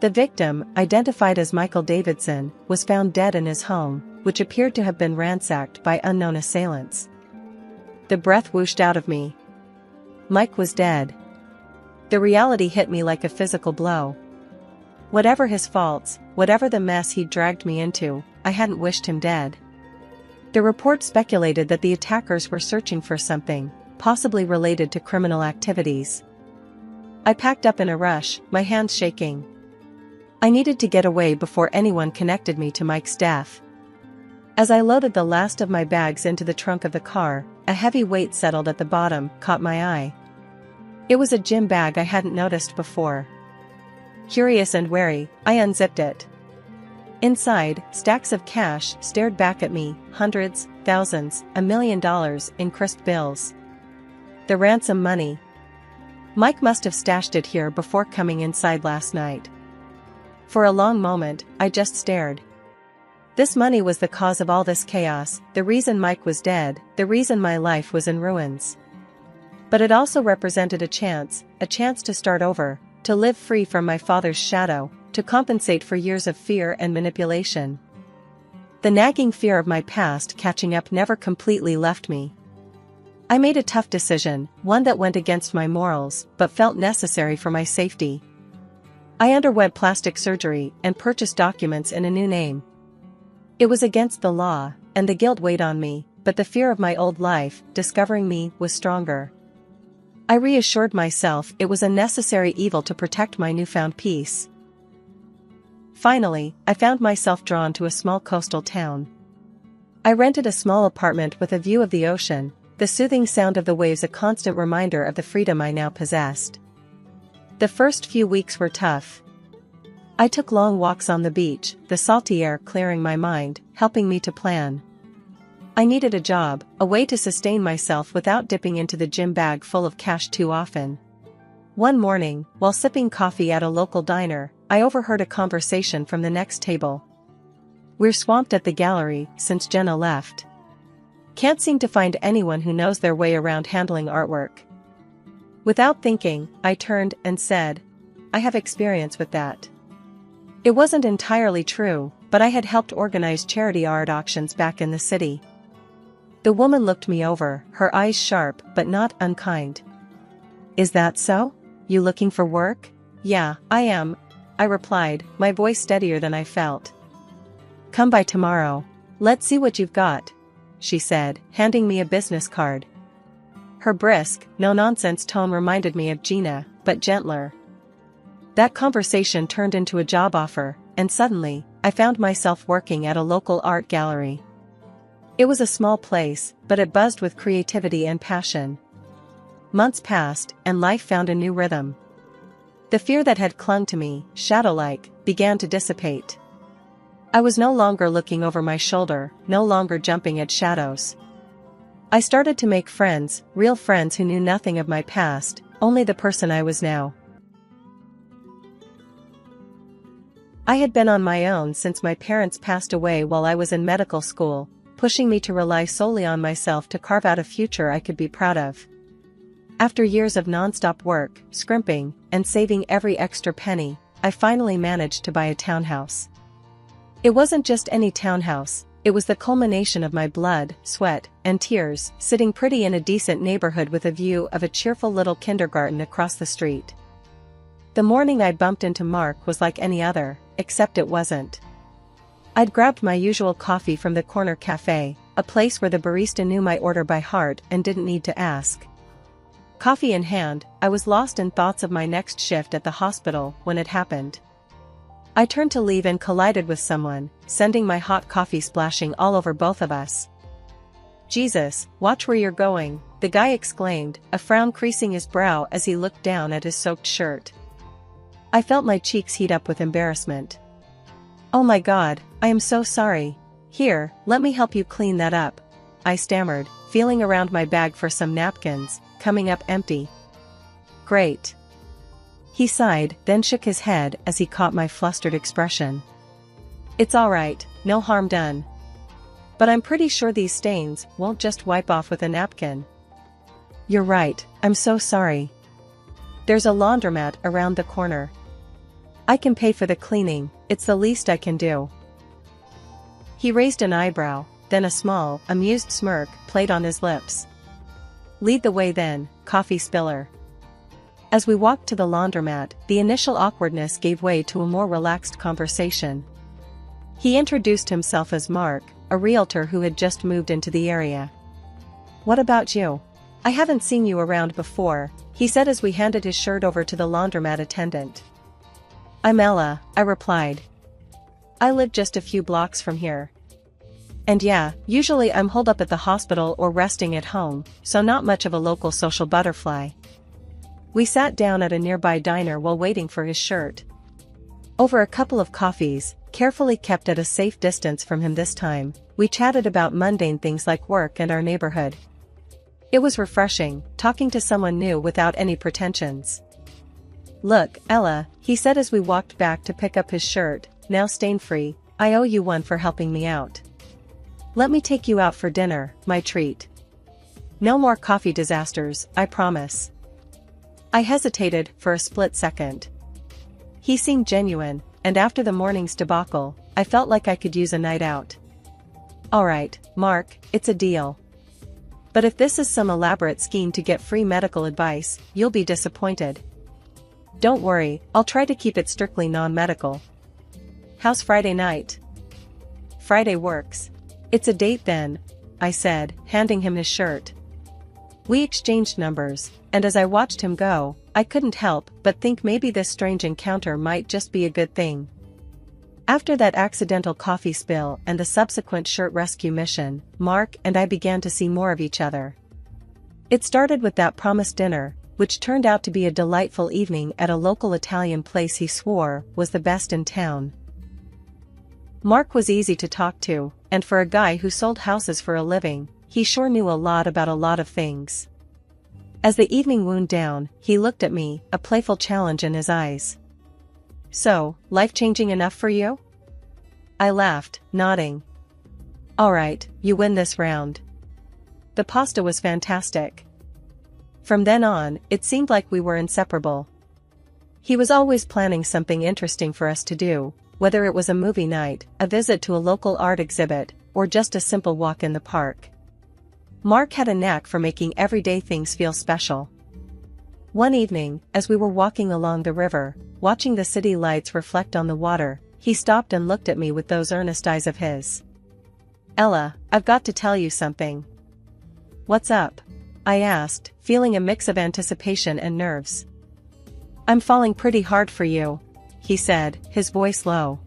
The victim, identified as Michael Davidson, was found dead in his home, which appeared to have been ransacked by unknown assailants. The breath whooshed out of me. Mike was dead. The reality hit me like a physical blow. Whatever his faults, whatever the mess he'd dragged me into, I hadn't wished him dead. The report speculated that the attackers were searching for something, possibly related to criminal activities. I packed up in a rush, my hands shaking. I needed to get away before anyone connected me to Mike's death. As I loaded the last of my bags into the trunk of the car, a heavy weight settled at the bottom, caught my eye. It was a gym bag I hadn't noticed before. Curious and wary, I unzipped it. Inside, stacks of cash stared back at me, hundreds, thousands, $1 million in crisp bills. The ransom money. Mike must have stashed it here before coming inside last night. For a long moment, I just stared. This money was the cause of all this chaos, the reason Mike was dead, the reason my life was in ruins. But it also represented a chance to start over, to live free from my father's shadow, to compensate for years of fear and manipulation. The nagging fear of my past catching up never completely left me. I made a tough decision, one that went against my morals, but felt necessary for my safety. I underwent plastic surgery and purchased documents in a new name. It was against the law, and the guilt weighed on me, but the fear of my old life, discovering me, was stronger. I reassured myself it was a necessary evil to protect my newfound peace. Finally, I found myself drawn to a small coastal town. I rented a small apartment with a view of the ocean, the soothing sound of the waves a constant reminder of the freedom I now possessed. The first few weeks were tough. I took long walks on the beach, the salty air clearing my mind, helping me to plan. I needed a job, a way to sustain myself without dipping into the gym bag full of cash too often. One morning, while sipping coffee at a local diner, I overheard a conversation from the next table. "We're swamped at the gallery since Jenna left. Can't seem to find anyone who knows their way around handling artwork." Without thinking, I turned and said, "I have experience with that." It wasn't entirely true, but I had helped organize charity art auctions back in the city. The woman looked me over, her eyes sharp but not unkind. "Is that so? You looking for work?" "Yeah, I am," I replied, my voice steadier than I felt. "Come by tomorrow. Let's see what you've got," she said, handing me a business card. Her brisk, no-nonsense tone reminded me of Gina, but gentler. That conversation turned into a job offer, and suddenly, I found myself working at a local art gallery. It was a small place, but it buzzed with creativity and passion. Months passed, and life found a new rhythm. The fear that had clung to me, shadow-like, began to dissipate. I was no longer looking over my shoulder, no longer jumping at shadows. I started to make friends, real friends who knew nothing of my past, only the person I was now. I had been on my own since my parents passed away while I was in medical school, pushing me to rely solely on myself to carve out a future I could be proud of. After years of non-stop work, scrimping, and saving every extra penny, I finally managed to buy a townhouse. It wasn't just any townhouse, it was the culmination of my blood, sweat, and tears, sitting pretty in a decent neighborhood with a view of a cheerful little kindergarten across the street. The morning I bumped into Mark was like any other, except it wasn't. I'd grabbed my usual coffee from the corner cafe, a place where the barista knew my order by heart and didn't need to ask. Coffee in hand, I was lost in thoughts of my next shift at the hospital when it happened. I turned to leave and collided with someone, sending my hot coffee splashing all over both of us. "Jesus, watch where you're going," the guy exclaimed, a frown creasing his brow as he looked down at his soaked shirt. I felt my cheeks heat up with embarrassment. "Oh my God, I am so sorry. Here, let me help you clean that up," I stammered, feeling around my bag for some napkins, coming up empty. "Great." He sighed, then shook his head as he caught my flustered expression. "It's all right, no harm done. But I'm pretty sure these stains won't just wipe off with a napkin." "You're right, I'm so sorry. There's a laundromat around the corner. I can pay for the cleaning, it's the least I can do." He raised an eyebrow, then a small, amused smirk played on his lips. "Lead the way then, coffee spiller." As we walked to the laundromat, the initial awkwardness gave way to a more relaxed conversation. He introduced himself as Mark, a realtor who had just moved into the area. "What about you? I haven't seen you around before," he said as we handed his shirt over to the laundromat attendant. "I'm Ella," I replied. "I live just a few blocks from here. And yeah, usually I'm holed up at the hospital or resting at home, so not much of a local social butterfly." We sat down at a nearby diner while waiting for his shirt. Over a couple of coffees, carefully kept at a safe distance from him this time, we chatted about mundane things like work and our neighborhood. It was refreshing, talking to someone new without any pretensions. "Look, Ella," he said as we walked back to pick up his shirt, now stain-free, "I owe you one for helping me out. Let me take you out for dinner, my treat. No more coffee disasters, I promise." I hesitated for a split second. He seemed genuine, and after the morning's debacle, I felt like I could use a night out. "Alright, Mark, it's a deal. But if this is some elaborate scheme to get free medical advice, you'll be disappointed. Don't worry, I'll try to keep it strictly non-medical. How's Friday night?" "Friday works. It's a date then," I said, handing him his shirt. We exchanged numbers, and as I watched him go, I couldn't help but think maybe this strange encounter might just be a good thing. After that accidental coffee spill and the subsequent shirt rescue mission, Mark and I began to see more of each other. It started with that promised dinner, which turned out to be a delightful evening at a local Italian place he swore was the best in town. Mark was easy to talk to, and for a guy who sold houses for a living, he sure knew a lot about a lot of things. As the evening wound down, he looked at me, a playful challenge in his eyes. "So, life-changing enough for you?" I laughed, nodding. "Alright, you win this round." The pasta was fantastic. From then on, it seemed like we were inseparable. He was always planning something interesting for us to do, whether it was a movie night, a visit to a local art exhibit, or just a simple walk in the park. Mark had a knack for making everyday things feel special. One evening, as we were walking along the river, watching the city lights reflect on the water, he stopped and looked at me with those earnest eyes of his. "Ella, I've got to tell you something." "What's up?" I asked, feeling a mix of anticipation and nerves. "I'm falling pretty hard for you," he said, his voice low.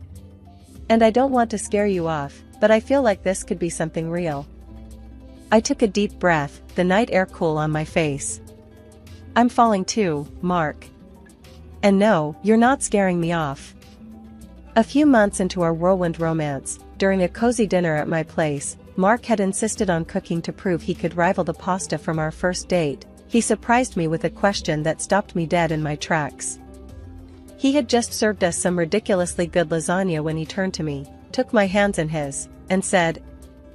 "And I don't want to scare you off, but I feel like this could be something real." I took a deep breath, the night air cool on my face. "I'm falling too, Mark. And no, you're not scaring me off." A few months into our whirlwind romance, during a cozy dinner at my place, Mark had insisted on cooking to prove he could rival the pasta from our first date. He surprised me with a question that stopped me dead in my tracks. He had just served us some ridiculously good lasagna when he turned to me, took my hands in his, and said,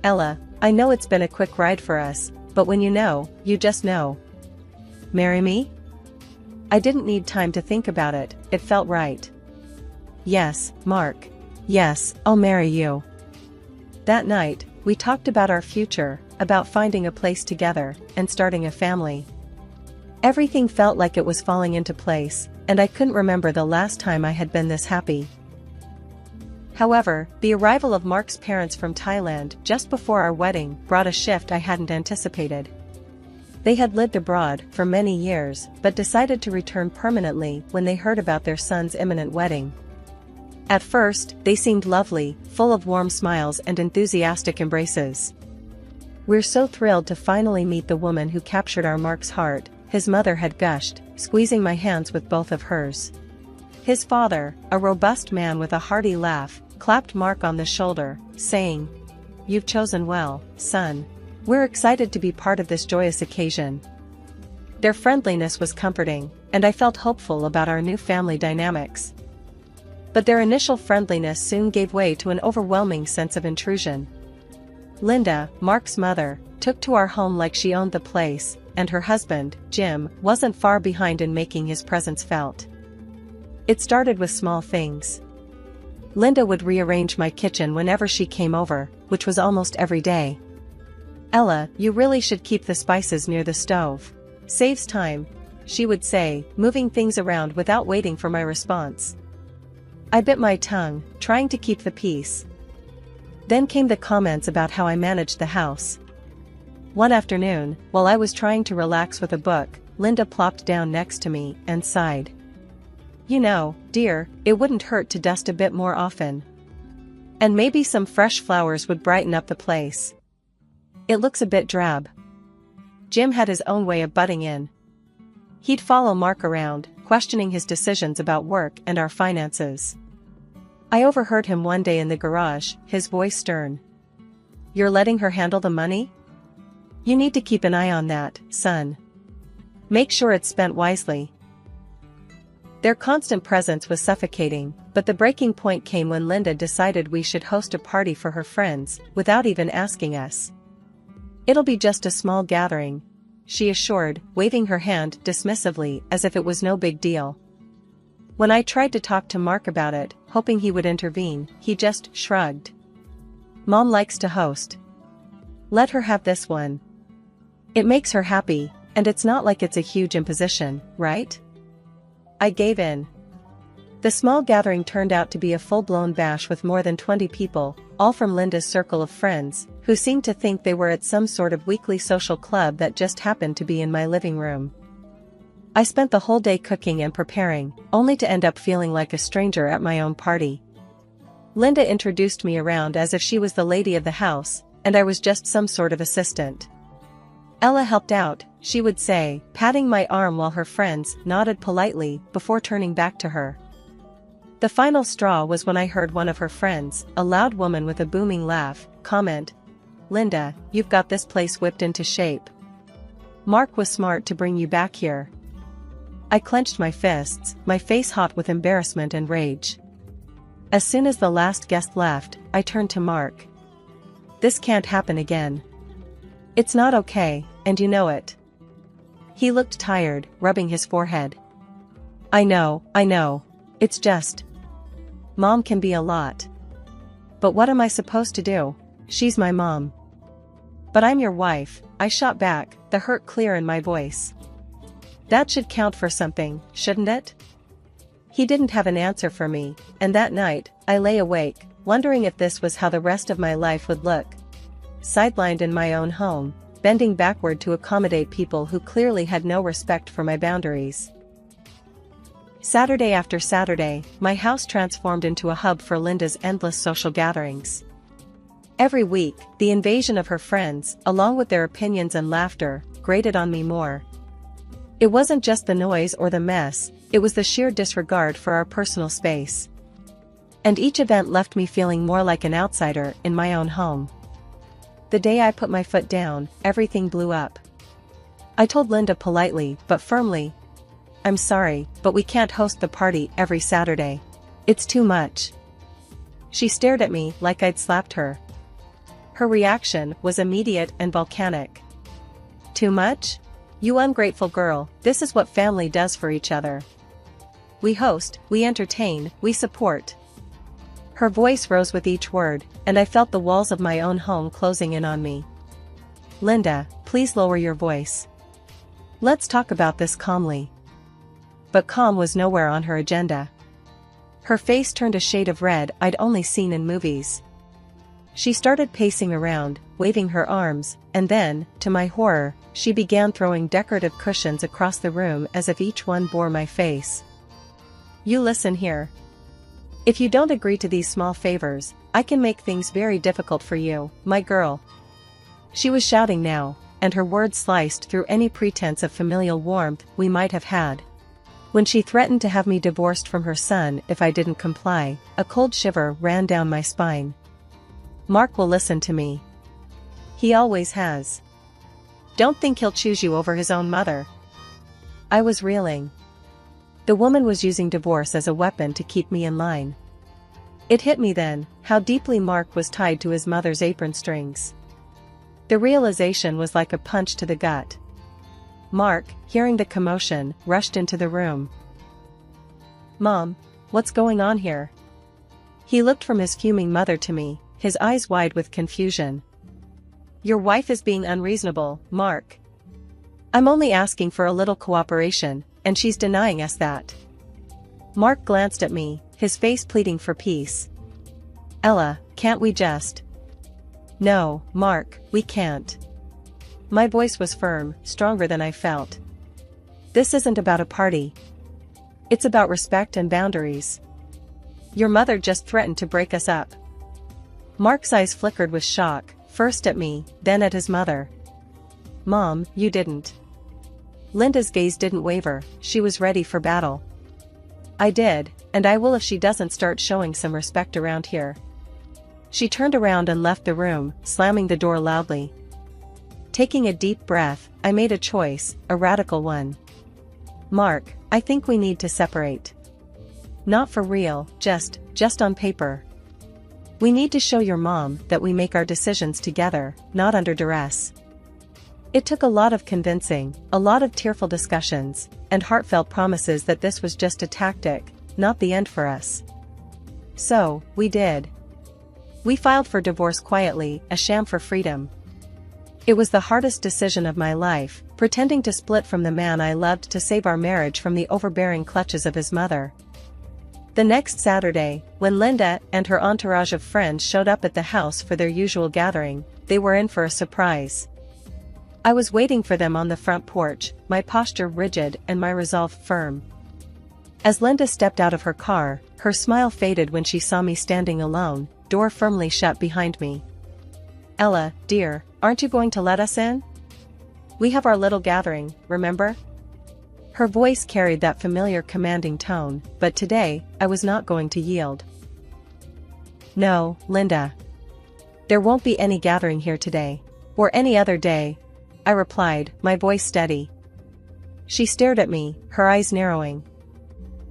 "Ella, I know it's been a quick ride for us, but when you know, you just know. Marry me?" I didn't need time to think about it, it felt right. "Yes, Mark. Yes, I'll marry you." That night, we talked about our future, about finding a place together, and starting a family. Everything felt like it was falling into place, and I couldn't remember the last time I had been this happy. However, the arrival of Mark's parents from Thailand just before our wedding brought a shift I hadn't anticipated. They had lived abroad for many years, but decided to return permanently when they heard about their son's imminent wedding. At first, they seemed lovely, full of warm smiles and enthusiastic embraces. "We're so thrilled to finally meet the woman who captured our Mark's heart," his mother had gushed, squeezing my hands with both of hers. His father, a robust man with a hearty laugh, clapped Mark on the shoulder, saying, "You've chosen well, son. We're excited to be part of this joyous occasion." Their friendliness was comforting, and I felt hopeful about our new family dynamics. But their initial friendliness soon gave way to an overwhelming sense of intrusion. Linda, Mark's mother, took to our home like she owned the place, and her husband, Jim, wasn't far behind in making his presence felt. It started with small things. Linda would rearrange my kitchen whenever she came over, which was almost every day. "Ella, you really should keep the spices near the stove. Saves time," she would say, moving things around without waiting for my response. I bit my tongue, trying to keep the peace. Then came the comments about how I managed the house. One afternoon, while I was trying to relax with a book, Linda plopped down next to me and sighed. "You know, dear, it wouldn't hurt to dust a bit more often. And maybe some fresh flowers would brighten up the place. It looks a bit drab." Jim had his own way of butting in. He'd follow Mark around, questioning his decisions about work and our finances. I overheard him one day in the garage, his voice stern. "You're letting her handle the money? You need to keep an eye on that, son. Make sure it's spent wisely." Their constant presence was suffocating, but the breaking point came when Linda decided we should host a party for her friends, without even asking us. "It'll be just a small gathering," she assured, waving her hand dismissively as if it was no big deal. When I tried to talk to Mark about it, hoping he would intervene, he just shrugged. "Mom likes to host. Let her have this one. It makes her happy, and it's not like it's a huge imposition, right?" I gave in. The small gathering turned out to be a full-blown bash with more than 20 people, all from Linda's circle of friends, who seemed to think they were at some sort of weekly social club that just happened to be in my living room. I spent the whole day cooking and preparing, only to end up feeling like a stranger at my own party. Linda introduced me around as if she was the lady of the house, and I was just some sort of assistant. "Ella helped out," she would say, patting my arm while her friends nodded politely before turning back to her. The final straw was when I heard one of her friends, a loud woman with a booming laugh, comment, "Linda, you've got this place whipped into shape. Mark was smart to bring you back here." I clenched my fists, my face hot with embarrassment and rage. As soon as the last guest left, I turned to Mark. "This can't happen again. It's not okay, and you know it." He looked tired, rubbing his forehead. I know. It's just. Mom can be a lot. But what am I supposed to do? She's my mom." "But I'm your wife," I shot back, the hurt clear in my voice. "That should count for something, shouldn't it?" He didn't have an answer for me, and that night, I lay awake, wondering if this was how the rest of my life would look. Sidelined in my own home, bending backward to accommodate people who clearly had no respect for my boundaries. Saturday after Saturday, my house transformed into a hub for Linda's endless social gatherings. Every week, the invasion of her friends, along with their opinions and laughter, grated on me more. It wasn't just the noise or the mess, it was the sheer disregard for our personal space. And each event left me feeling more like an outsider in my own home. The day I put my foot down, everything blew up. I told Linda politely but firmly, "I'm sorry, but we can't host the party every Saturday. It's too much." She stared at me like I'd slapped her. Her reaction was immediate and volcanic. "Too much? You ungrateful girl, this is what family does for each other. We host, we entertain, we support." Her voice rose with each word, and I felt the walls of my own home closing in on me. "Linda, please lower your voice. Let's talk about this calmly." But calm was nowhere on her agenda. Her face turned a shade of red I'd only seen in movies. She started pacing around, waving her arms, and then, to my horror, she began throwing decorative cushions across the room as if each one bore my face. "You listen here. If you don't agree to these small favors, I can make things very difficult for you, my girl." She was shouting now, and her words sliced through any pretense of familial warmth we might have had. When she threatened to have me divorced from her son if I didn't comply, a cold shiver ran down my spine. "Mark will listen to me. He always has. Don't think he'll choose you over his own mother." I was reeling. The woman was using divorce as a weapon to keep me in line. It hit me then, how deeply Mark was tied to his mother's apron strings. The realization was like a punch to the gut. Mark, hearing the commotion, rushed into the room. "Mom, what's going on here?" He looked from his fuming mother to me, his eyes wide with confusion. "Your wife is being unreasonable, Mark. I'm only asking for a little cooperation, and she's denying us that." Mark glanced at me, his face pleading for peace. "Ella, can't we just..." No, Mark, we can't. My voice was firm, stronger than I felt. This isn't about a party. It's about respect and boundaries. Your mother just threatened to break us up. Mark's eyes flickered with shock, first at me, then at his mother. Mom, you didn't. Linda's gaze didn't waver, she was ready for battle. I did, and I will if she doesn't start showing some respect around here. She turned around and left the room, slamming the door loudly. Taking a deep breath, I made a choice, a radical one. Mark, I think we need to separate. Not for real, just on paper. We need to show your mom that we make our decisions together, not under duress. It took a lot of convincing, a lot of tearful discussions, and heartfelt promises that this was just a tactic, not the end for us. So, we did. We filed for divorce quietly, a sham for freedom. It was the hardest decision of my life, pretending to split from the man I loved to save our marriage from the overbearing clutches of his mother. The next Saturday, when Linda and her entourage of friends showed up at the house for their usual gathering, they were in for a surprise. I was waiting for them on the front porch, my posture rigid and my resolve firm. As Linda stepped out of her car, her smile faded when she saw me standing alone, door firmly shut behind me. Ella, dear, aren't you going to let us in? We have our little gathering, remember? Her voice carried that familiar commanding tone, but today, I was not going to yield. No, Linda. There won't be any gathering here today. Or any other day, I replied, my voice steady. She stared at me, her eyes narrowing.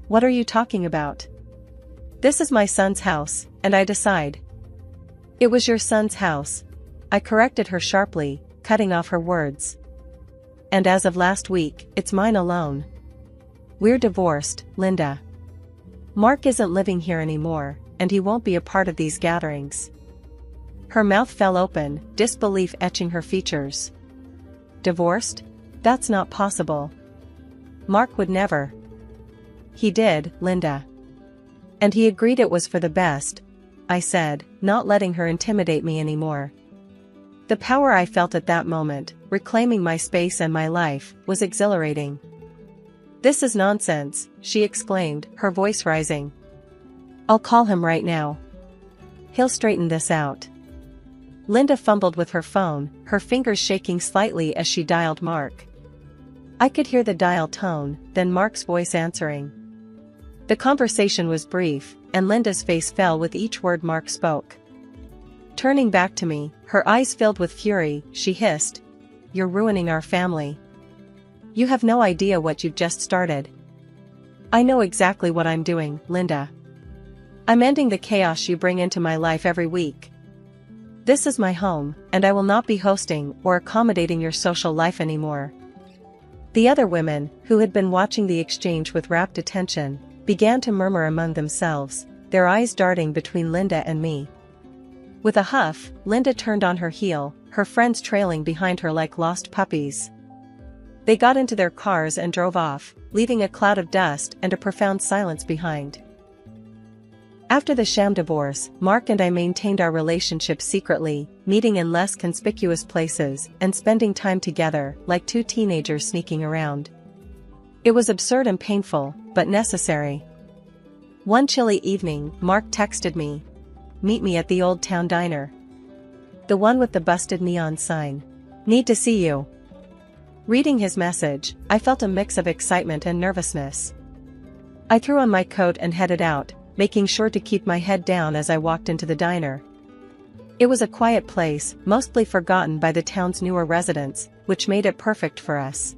What are you talking about? This is my son's house, and I decide. It was your son's house. I corrected her sharply, cutting off her words. And as of last week, it's mine alone. We're divorced, Linda. Mark isn't living here anymore, and he won't be a part of these gatherings. Her mouth fell open, disbelief etching her features. Divorced? That's not possible. Mark would never. He did, Linda. And he agreed it was for the best, I said, not letting her intimidate me anymore. The power I felt at that moment, reclaiming my space and my life, was exhilarating. This is nonsense, she exclaimed, her voice rising. I'll call him right now. He'll straighten this out. Linda fumbled with her phone, her fingers shaking slightly as she dialed Mark. I could hear the dial tone, then Mark's voice answering. The conversation was brief, and Linda's face fell with each word Mark spoke. Turning back to me, her eyes filled with fury, she hissed, "You're ruining our family. You have no idea what you've just started." I know exactly what I'm doing, Linda. I'm ending the chaos you bring into my life every week. This is my home, and I will not be hosting or accommodating your social life anymore. The other women, who had been watching the exchange with rapt attention, began to murmur among themselves, their eyes darting between Linda and me. With a huff, Linda turned on her heel, her friends trailing behind her like lost puppies. They got into their cars and drove off, leaving a cloud of dust and a profound silence behind. After the sham divorce, Mark and I maintained our relationship secretly, meeting in less conspicuous places and spending time together like two teenagers sneaking around. It was absurd and painful, but necessary. One chilly evening, Mark texted me, "Meet me at the Old Town Diner. The one with the busted neon sign. Need to see you." Reading his message, I felt a mix of excitement and nervousness. I threw on my coat and headed out, making sure to keep my head down as I walked into the diner. It was a quiet place, mostly forgotten by the town's newer residents, which made it perfect for us.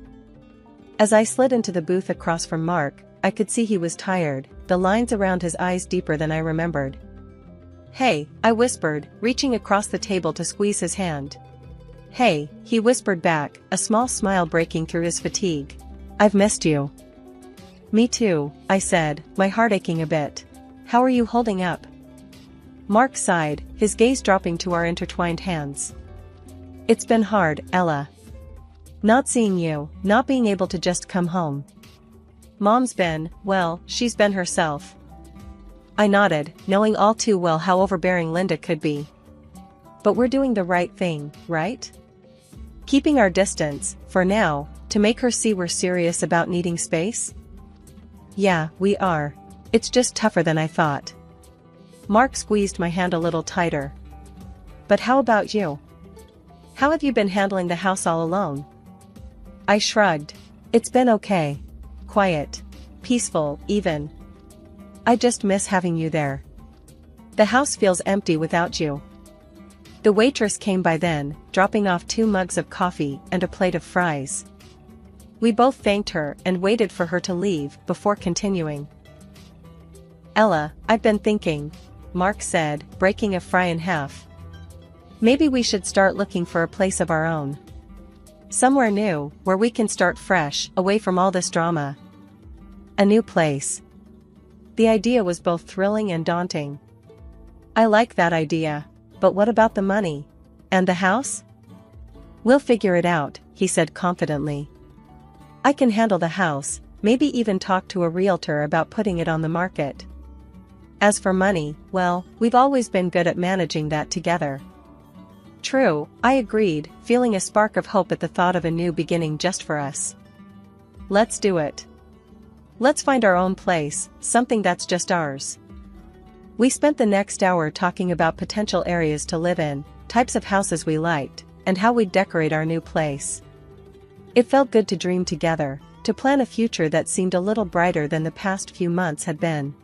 As I slid into the booth across from Mark, I could see he was tired, the lines around his eyes deeper than I remembered. "Hey," I whispered, reaching across the table to squeeze his hand. "Hey," he whispered back, a small smile breaking through his fatigue. "I've missed you." "Me too," I said, my heart aching a bit. "How are you holding up?" Mark sighed, his gaze dropping to our intertwined hands. "It's been hard, Ella. Not seeing you, not being able to just come home. Mom's been, well, she's been herself." I nodded, knowing all too well how overbearing Linda could be. But we're doing the right thing, right? Keeping our distance, for now, to make her see we're serious about needing space? Yeah, we are. It's just tougher than I thought. Mark squeezed my hand a little tighter. But how about you? How have you been handling the house all alone? I shrugged. It's been okay. Quiet. Peaceful, even. I just miss having you there. The house feels empty without you. The waitress came by then, dropping off 2 mugs of coffee and a plate of fries. We both thanked her and waited for her to leave before continuing. Ella, I've been thinking, Mark said, breaking a fry in half. Maybe we should start looking for a place of our own. Somewhere new, where we can start fresh, away from all this drama. A new place. The idea was both thrilling and daunting. I like that idea, but what about the money? And the house? We'll figure it out, he said confidently. I can handle the house, maybe even talk to a realtor about putting it on the market. As for money, well, we've always been good at managing that together. True, I agreed, feeling a spark of hope at the thought of a new beginning just for us. Let's do it. Let's find our own place, something that's just ours. We spent the next hour talking about potential areas to live in, types of houses we liked, and how we'd decorate our new place. It felt good to dream together, to plan a future that seemed a little brighter than the past few months had been.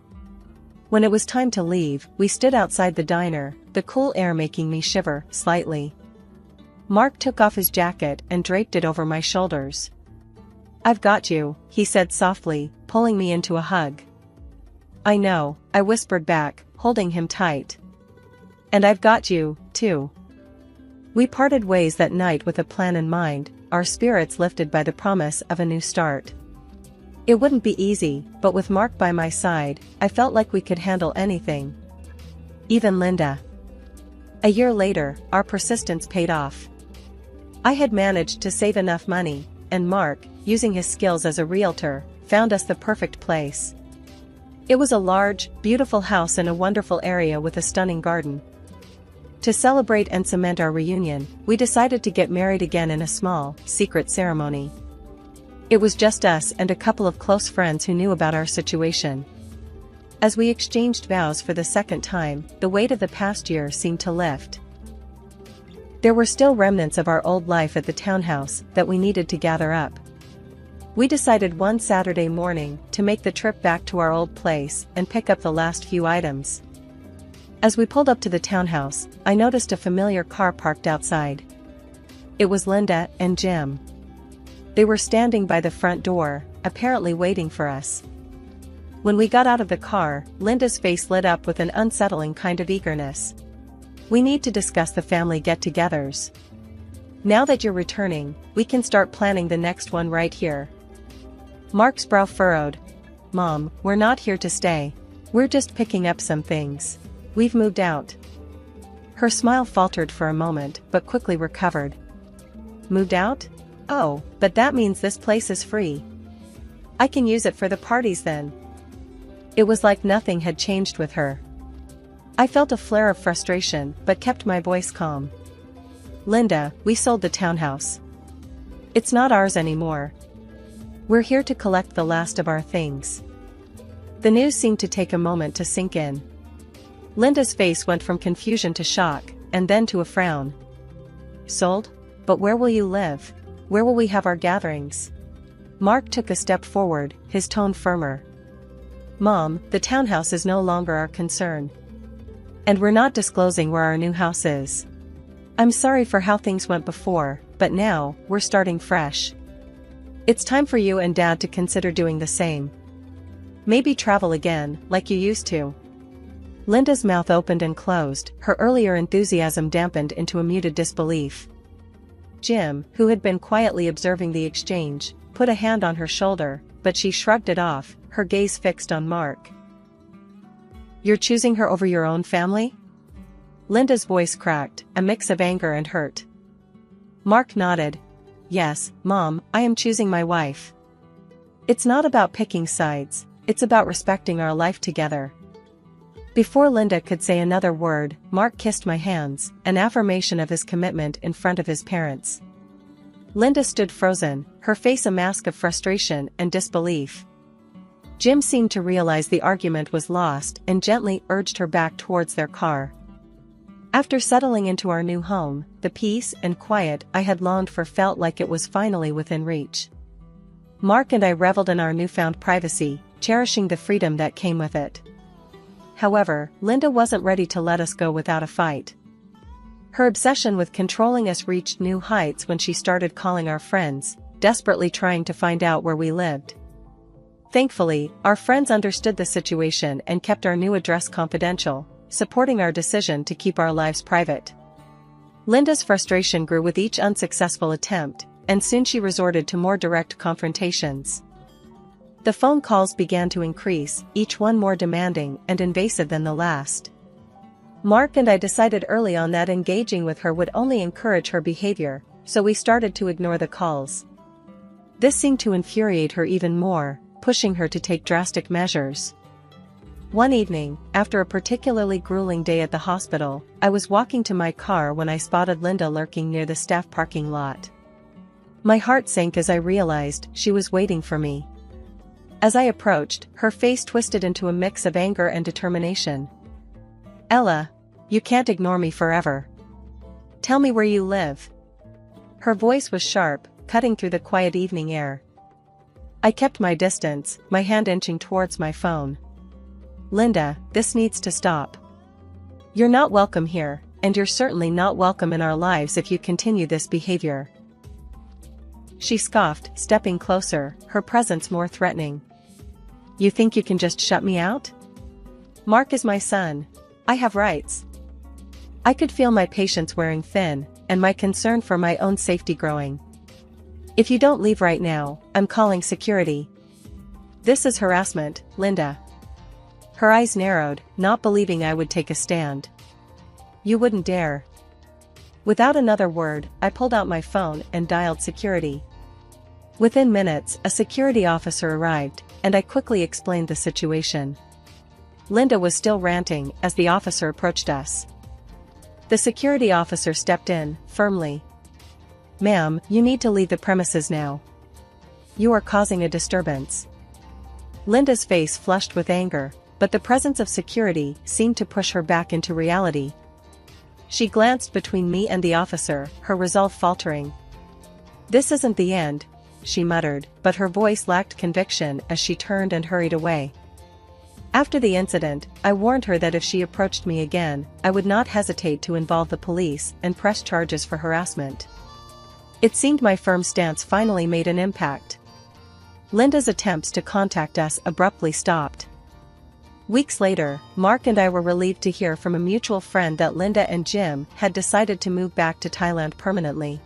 When it was time to leave, we stood outside the diner, the cool air making me shiver slightly. Mark took off his jacket and draped it over my shoulders. I've got you, he said softly, pulling me into a hug. I know, I whispered back, holding him tight. And I've got you, too. We parted ways that night with a plan in mind, our spirits lifted by the promise of a new start. It wouldn't be easy, but with Mark by my side, I felt like we could handle anything. Even Linda. A year later, our persistence paid off. I had managed to save enough money, and Mark, using his skills as a realtor, found us the perfect place. It was a large, beautiful house in a wonderful area with a stunning garden. To celebrate and cement our reunion, we decided to get married again in a small, secret ceremony. It was just us and a couple of close friends who knew about our situation. As we exchanged vows for the second time, the weight of the past year seemed to lift. There were still remnants of our old life at the townhouse that we needed to gather up. We decided one Saturday morning to make the trip back to our old place and pick up the last few items. As we pulled up to the townhouse, I noticed a familiar car parked outside. It was Linda and Jim. They were standing by the front door, apparently waiting for us. When we got out of the car, Linda's face lit up with an unsettling kind of eagerness. We need to discuss the family get-togethers. Now that you're returning, we can start planning the next one right here. Mark's brow furrowed. Mom, we're not here to stay. We're just picking up some things. We've moved out. Her smile faltered for a moment, but quickly recovered. Moved out? Oh, but that means this place is free. I can use it for the parties then. It was like nothing had changed with her. I felt a flare of frustration, but kept my voice calm. Linda, we sold the townhouse. It's not ours anymore. We're here to collect the last of our things. The news seemed to take a moment to sink in. Linda's face went from confusion to shock, and then to a frown. Sold? But where will you live? Where will we have our gatherings? Mark took a step forward, his tone firmer. Mom, the townhouse is no longer our concern. And we're not disclosing where our new house is. I'm sorry for how things went before, but now, we're starting fresh. It's time for you and Dad to consider doing the same. Maybe travel again, like you used to. Linda's mouth opened and closed, her earlier enthusiasm dampened into a muted disbelief. Jim, who had been quietly observing the exchange, put a hand on her shoulder, but she shrugged it off, her gaze fixed on Mark. You're choosing her over your own family? Linda's voice cracked, a mix of anger and hurt. Mark nodded. Yes, Mom, I am choosing my wife. It's not about picking sides, it's about respecting our life together. Before Linda could say another word, Mark kissed my hands, an affirmation of his commitment in front of his parents. Linda stood frozen, her face a mask of frustration and disbelief. Jim seemed to realize the argument was lost and gently urged her back towards their car. After settling into our new home, the peace and quiet I had longed for felt like it was finally within reach. Mark and I reveled in our newfound privacy, cherishing the freedom that came with it. However, Linda wasn't ready to let us go without a fight. Her obsession with controlling us reached new heights when she started calling our friends, desperately trying to find out where we lived. Thankfully, our friends understood the situation and kept our new address confidential, supporting our decision to keep our lives private. Linda's frustration grew with each unsuccessful attempt, and soon she resorted to more direct confrontations. The phone calls began to increase, each one more demanding and invasive than the last. Mark and I decided early on that engaging with her would only encourage her behavior, so we started to ignore the calls. This seemed to infuriate her even more, pushing her to take drastic measures. One evening, after a particularly grueling day at the hospital, I was walking to my car when I spotted Linda lurking near the staff parking lot. My heart sank as I realized she was waiting for me. As I approached, her face twisted into a mix of anger and determination. "Ella, you can't ignore me forever. Tell me where you live." Her voice was sharp, cutting through the quiet evening air. I kept my distance, my hand inching towards my phone. "Linda, this needs to stop. You're not welcome here, and you're certainly not welcome in our lives if you continue this behavior." She scoffed, stepping closer, her presence more threatening. "You think you can just shut me out? Mark is my son. I have rights." I could feel my patience wearing thin, and my concern for my own safety growing. "If you don't leave right now, I'm calling security. This is harassment, Linda." Her eyes narrowed, not believing I would take a stand. "You wouldn't dare." Without another word, I pulled out my phone and dialed security. Within minutes, a security officer arrived, and I quickly explained the situation. Linda was still ranting as the officer approached us. The security officer stepped in, firmly. "Ma'am, you need to leave the premises now. You are causing a disturbance." Linda's face flushed with anger, but the presence of security seemed to push her back into reality. She glanced between me and the officer, her resolve faltering. "This isn't the end," she muttered, but her voice lacked conviction as she turned and hurried away. After the incident, I warned her that if she approached me again, I would not hesitate to involve the police and press charges for harassment. It seemed my firm stance finally made an impact. Linda's attempts to contact us abruptly stopped. Weeks later, Mark and I were relieved to hear from a mutual friend that Linda and Jim had decided to move back to Thailand permanently.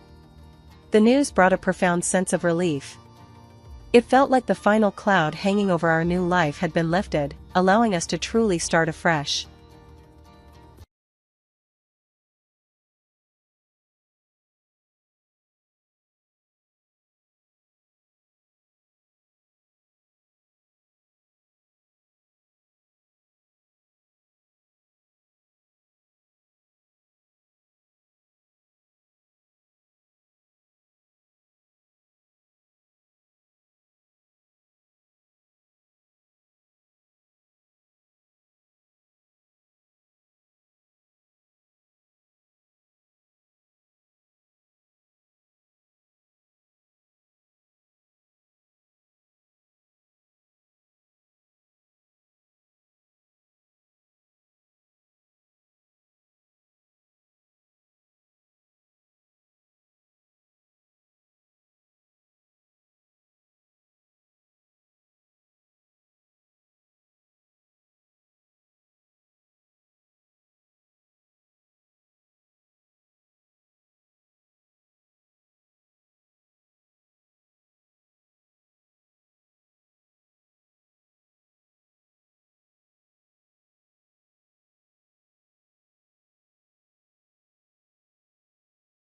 The news brought a profound sense of relief. It felt like the final cloud hanging over our new life had been lifted, allowing us to truly start afresh.